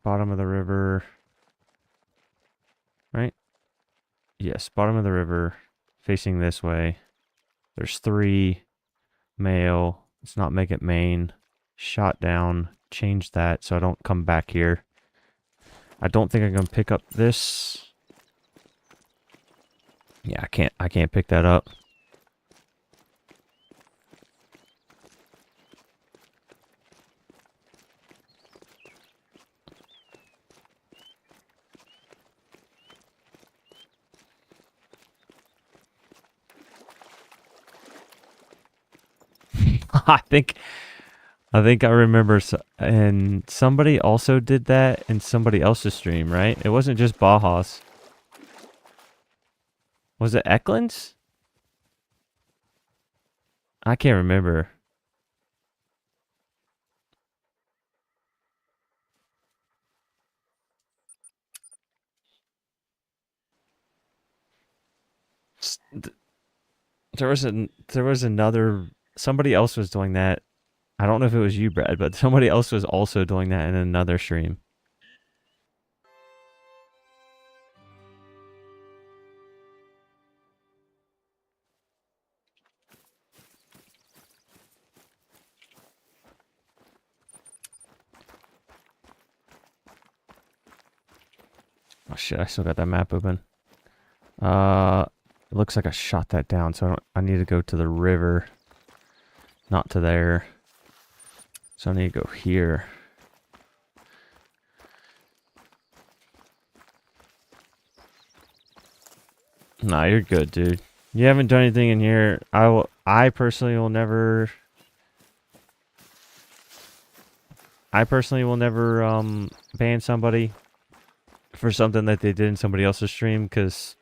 A: bottom of the river. Right? Yes, bottom of the river. Facing this way. There's 3. Male. Let's not make it main. Shot down. Change that so I don't come back here. I don't think I can pick up this. Yeah, I can't pick that up. I think I remember, and somebody also did that in somebody else's stream, right? It wasn't just Bajas. Was it Eklund's? I can't remember. There was another, somebody else was doing that. I don't know if it was you, Brad, but somebody else was also doing that in another stream. Oh shit, I still got that map open. It looks like I shot that down, so I need to go to the river. Not to there. So I need to go here. Nah, you're good, dude. You haven't done anything in here. I personally will never ban somebody for something that they did in somebody else's stream, just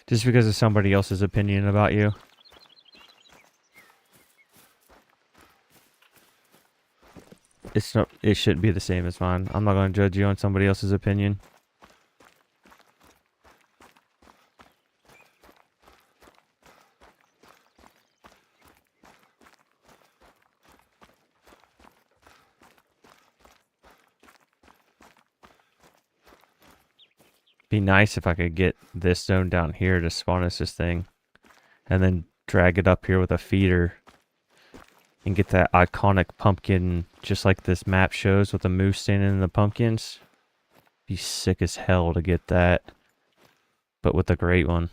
A: because of somebody else's opinion about you. It shouldn't be the same as mine. I'm not going to judge you on somebody else's opinion. Be nice if I could get this zone down here to spawn us this thing, and then drag it up here with a feeder and get that iconic pumpkin, just like this map shows, with the moose standing in the pumpkins. Be sick as hell to get that, but with the great one.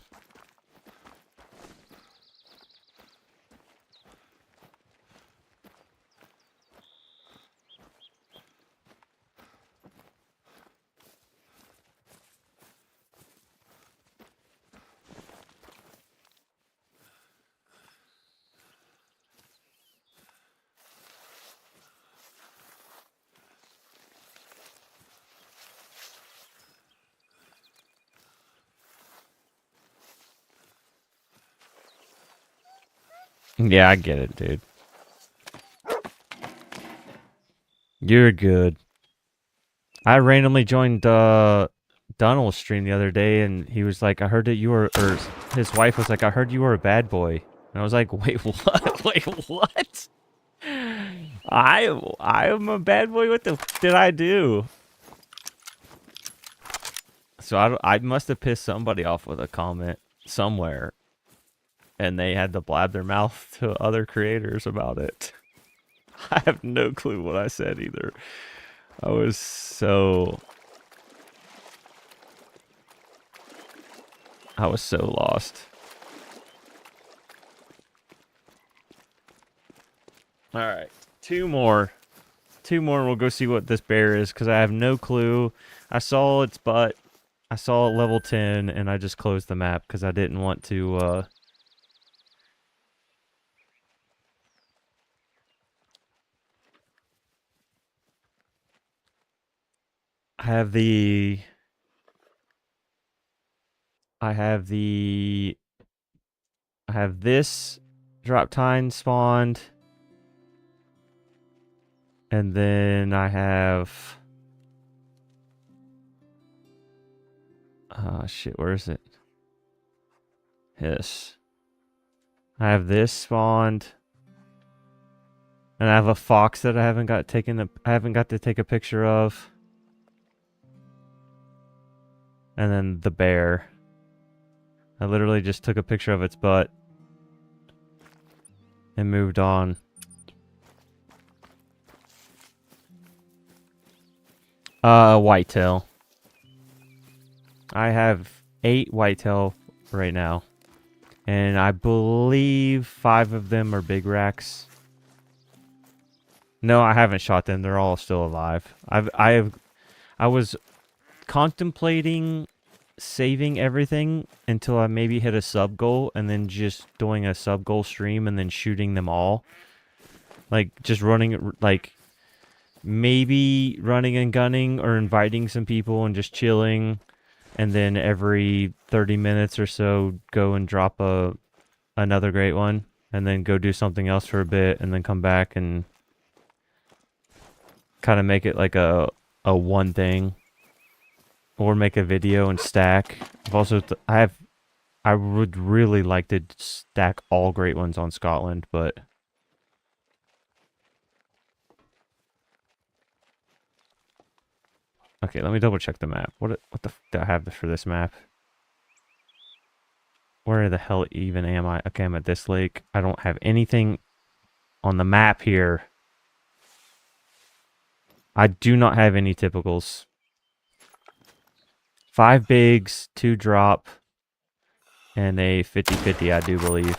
A: Yeah, I get it, dude. You're good. I randomly joined Donald's stream the other day, and he was like, "I heard that you were," or his wife was like, "I heard you were a bad boy," and I was like, "Wait, what? Wait, what? I am a bad boy. What the did I do?" So I must have pissed somebody off with a comment somewhere, and they had to blab their mouth to other creators about it. I have no clue what I said either. I was so lost. All right, two more. Two more, and we'll go see what this bear is, because I have no clue. I saw its butt. I saw it level 10, and I just closed the map because I didn't want to, have the... I have the... I have this drop tine spawned, and then I have... shit, where is it? Yes. I have this spawned, and I have a fox that I haven't got to take a picture of, and then the bear. I literally just took a picture of its butt and moved on. Whitetail. I have 8 whitetail right now, and I believe 5 of them are big racks. No, I haven't shot them. They're all still alive. I was contemplating saving everything until I maybe hit a sub goal, and then just doing a sub goal stream and then shooting them all. Like just running, like maybe running and gunning, or inviting some people and just chilling, and then every 30 minutes or so go and drop another great one, and then go do something else for a bit, and then come back and kind of make it like a one thing, or make a video and stack. I've also I would really like to stack all great ones on Scotland, but okay, let me double check the map. What the f do I have for this map? Where the hell even am I? Okay, I'm at this lake. I don't have anything on the map here. I do not have any typicals. 5 bigs, 2 drop, and a 50-50, I do believe.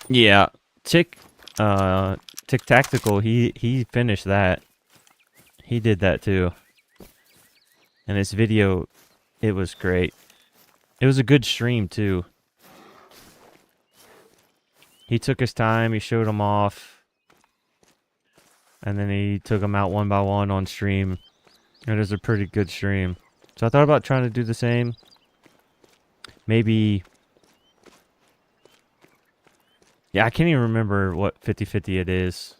A: Yeah, Tick Tactical, he finished that. He did that too. And his video, it was great. It was a good stream too. He took his time, he showed them off, and then he took them out one by one on stream. It was a pretty good stream. So I thought about trying to do the same. Maybe... Yeah, I can't even remember what 50-50 it is.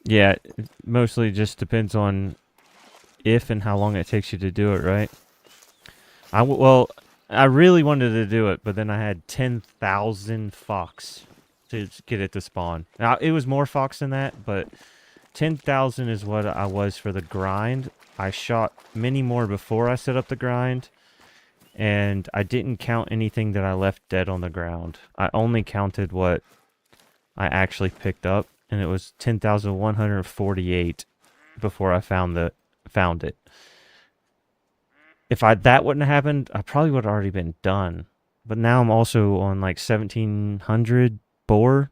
A: Yeah, it mostly just depends on if and how long it takes you to do it, right? Well, I really wanted to do it, but then I had 10,000 fox to get it to spawn. Now, it was more fox than that, but 10,000 is what I was for the grind. I shot many more before I set up the grind, and I didn't count anything that I left dead on the ground. I only counted what I actually picked up, and it was 10,148 before I found it. If that wouldn't have happened, I probably would have already been done. But now I'm also on like 1700 boar.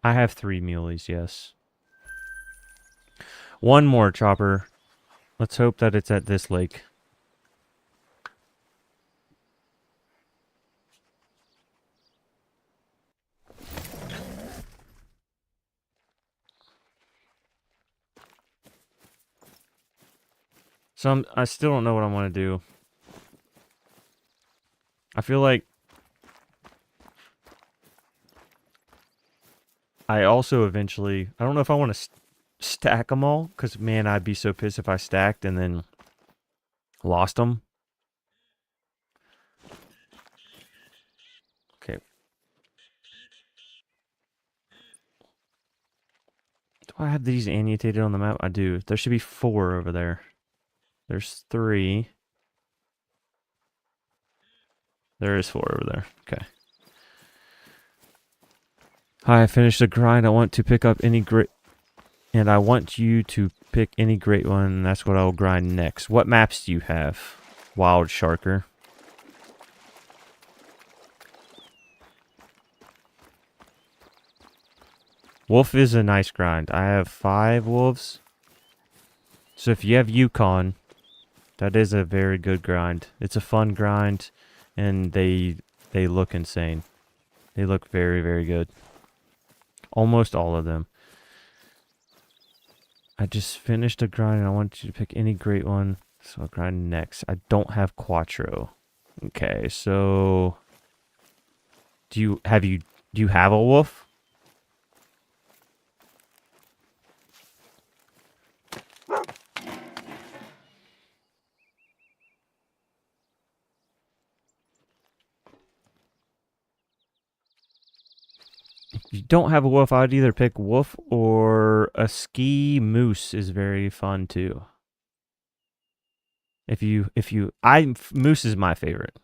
A: I have 3 muleys, yes. One more, Chopper. Let's hope that it's at this lake. So I still don't know what I want to do. I feel like I also eventually... I don't know if I want to stack them all. Because, man, I'd be so pissed if I stacked and then lost them. Okay. Do I have these annotated on the map? I do. There should be 4 over there. There's 3. There is 4 over there. Okay. Hi, I finished the grind. I want to pick up any great... And I want you to pick any great one. That's what I'll grind next. What maps do you have? Wild Sharker. Wolf is a nice grind. I have 5 wolves. So if you have Yukon, that is a very good grind. It's a fun grind, and they look insane. They look very, very good. Almost all of them. I just finished a grind, and I want you to pick any great one. So I'll grind next. I don't have Quattro. Okay, so do you have a wolf? If you don't have a wolf, I'd either pick wolf or a ski moose is very fun too. Moose is my favorite.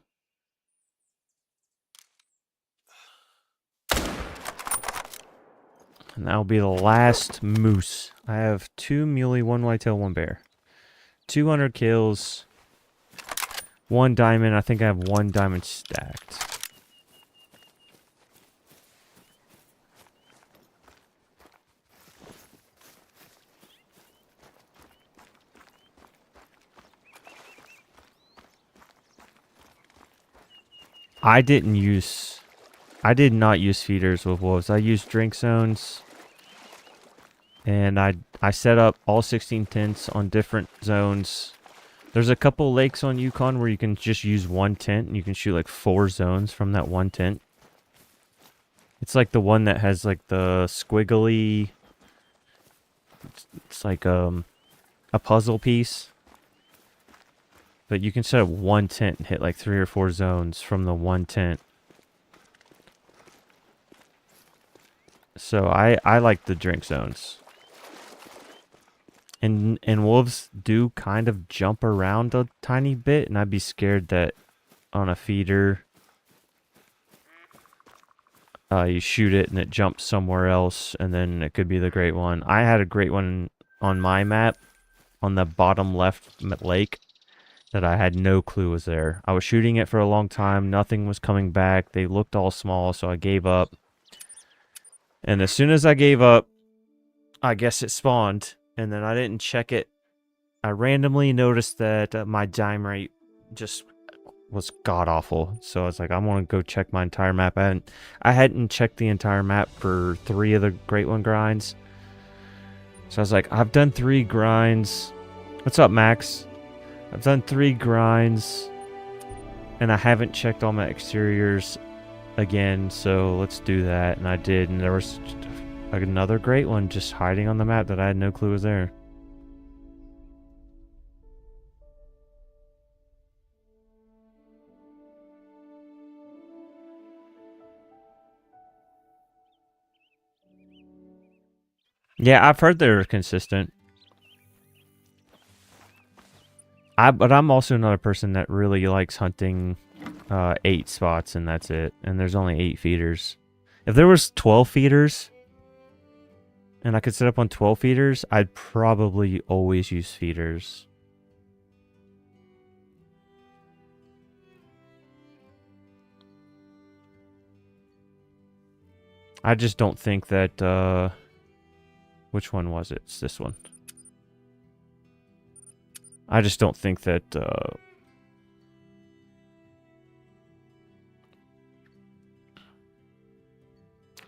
A: And that'll be the last moose. I have 2 muley, 1 whitetail, 1 bear. 200 kills. 1 diamond. I think I have 1 diamond stacked. I did not use feeders with wolves. I used drink zones. And I set up all 16 tents on different zones. There's a couple lakes on Yukon where you can just use 1 tent and you can shoot like 4 zones from that 1 tent. It's like the one that has like the squiggly... It's like a puzzle piece. But you can set up 1 tent and hit like 3 or 4 zones from the 1 tent. So I like the drink zones. And wolves do kind of jump around a tiny bit, and I'd be scared that on a feeder, you shoot it and it jumps somewhere else, and then it could be the great one. I had a great one on my map, on the bottom left lake, that I had no clue was there. I was shooting it for a long time, nothing was coming back, they looked all small, so I gave up. And as soon as I gave up, I guess it spawned. And then I didn't check it. I randomly noticed that my dime rate just was god-awful. So I was like, I want to go check my entire map. I hadn't checked the entire map for 3 of the Great One grinds. So I was like, I've done 3 grinds. What's up, Max? I've done 3 grinds. And I haven't checked all my exteriors again. So let's do that. And I did. And there was... another great one just hiding on the map that I had no clue was there. Yeah, I've heard they're consistent. But I'm also another person that really likes hunting 8 spots and that's it. And there's only 8 feeders. If there was 12 feeders... and I could set up on 12 feeders, I'd probably always use feeders. I just don't think that, which one was it? It's this one. I just don't think that,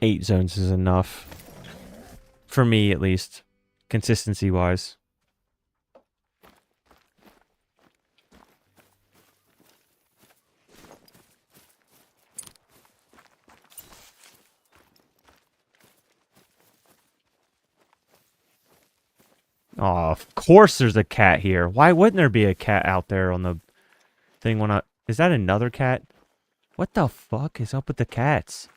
A: 8 zones is enough. For me, at least. Consistency-wise. Oh, of course there's a cat here. Why wouldn't there be a cat out there on the thing when I... Is that another cat? What the fuck is up with the cats?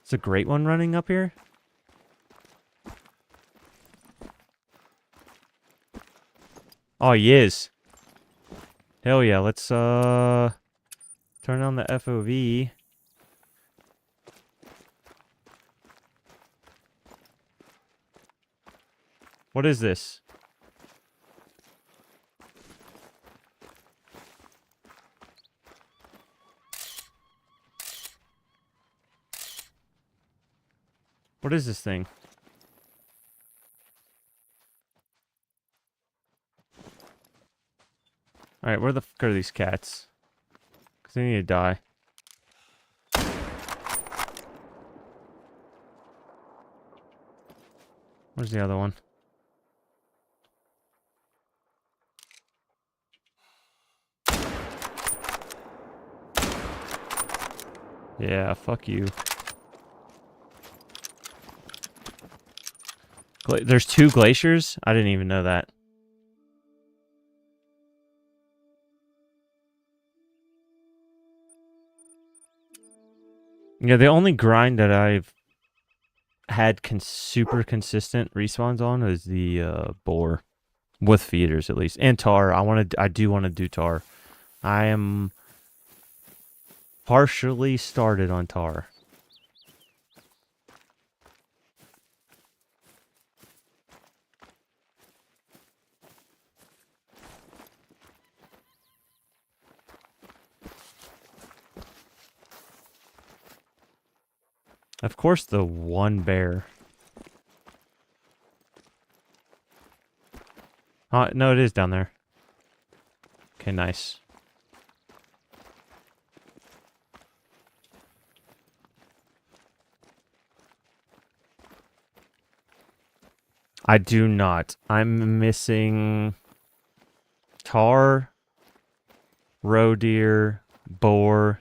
A: It's a great one running up here? Oh, he is. Hell yeah, let's, turn on the FOV. What is this? What is this thing? Alright, where the fuck are these cats? Because they need to die. Where's the other one? Yeah, fuck you. There's 2 glaciers? I didn't even know that. Yeah, the only grind that I've had super consistent respawns on is the boar. With feeders, at least. And tar. I do want to do tar. I am partially started on tar. Of course, the one bear. No, it is down there. Okay, nice. I do not. I'm missing tar, roe deer, boar.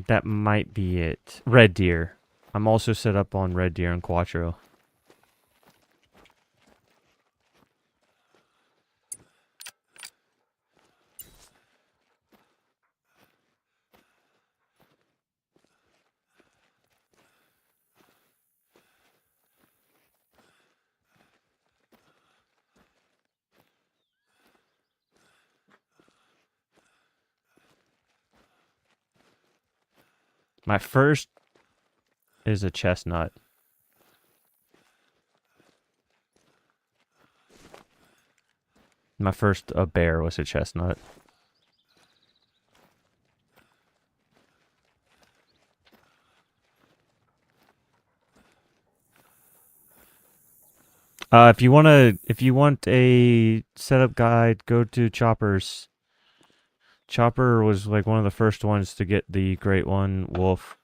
A: That might be it. Red deer. I'm also set up on red deer and quattro. My first is a chestnut. My first bear was a chestnut. If you want a setup guide, go to Chopper's. Chopper was like one of the first ones to get the Great One Wolf.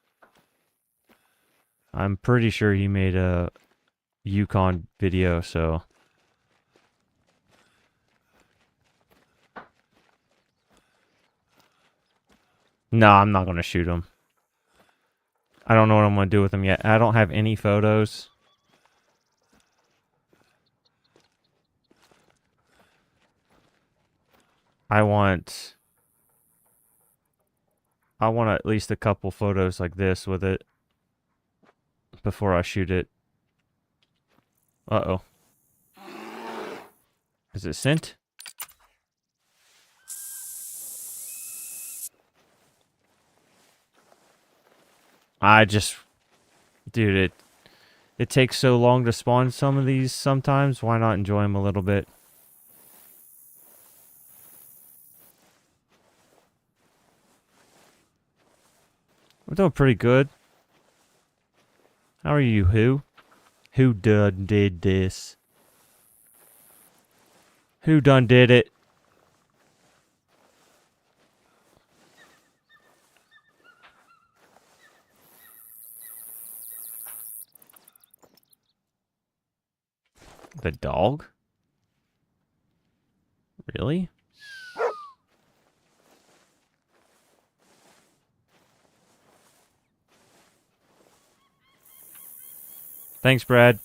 A: I'm pretty sure he made a Yukon video, so. No, I'm not going to shoot him. I don't know what I'm going to do with him yet. I don't have any photos. I want at least a couple photos like this with it before I shoot it. Uh-oh. Is it sent? Dude, it takes so long to spawn some of these sometimes. Why not enjoy them a little bit? We're doing pretty good. How are you, who? Who done did this? Who done did it? The dog? Really? Thanks, Brad.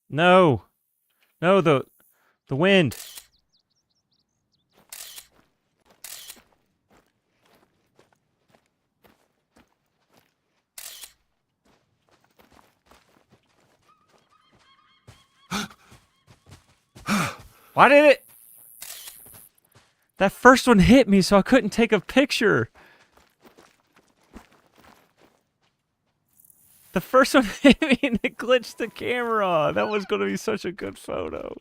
A: No. No, the wind. Why did it? That first one hit me, so I couldn't take a picture. The first one hit me and it glitched the camera. That was going to be such a good photo.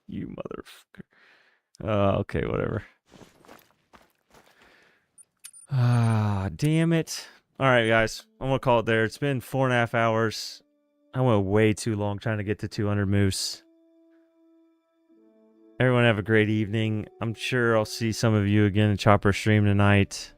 A: You motherfucker. Okay, whatever. Ah, damn it. Alright, guys. I'm going to call it there. It's been 4.5 hours. I went way too long trying to get to 200 moose. Everyone have a great evening. I'm sure I'll see some of you again in Chopper stream tonight.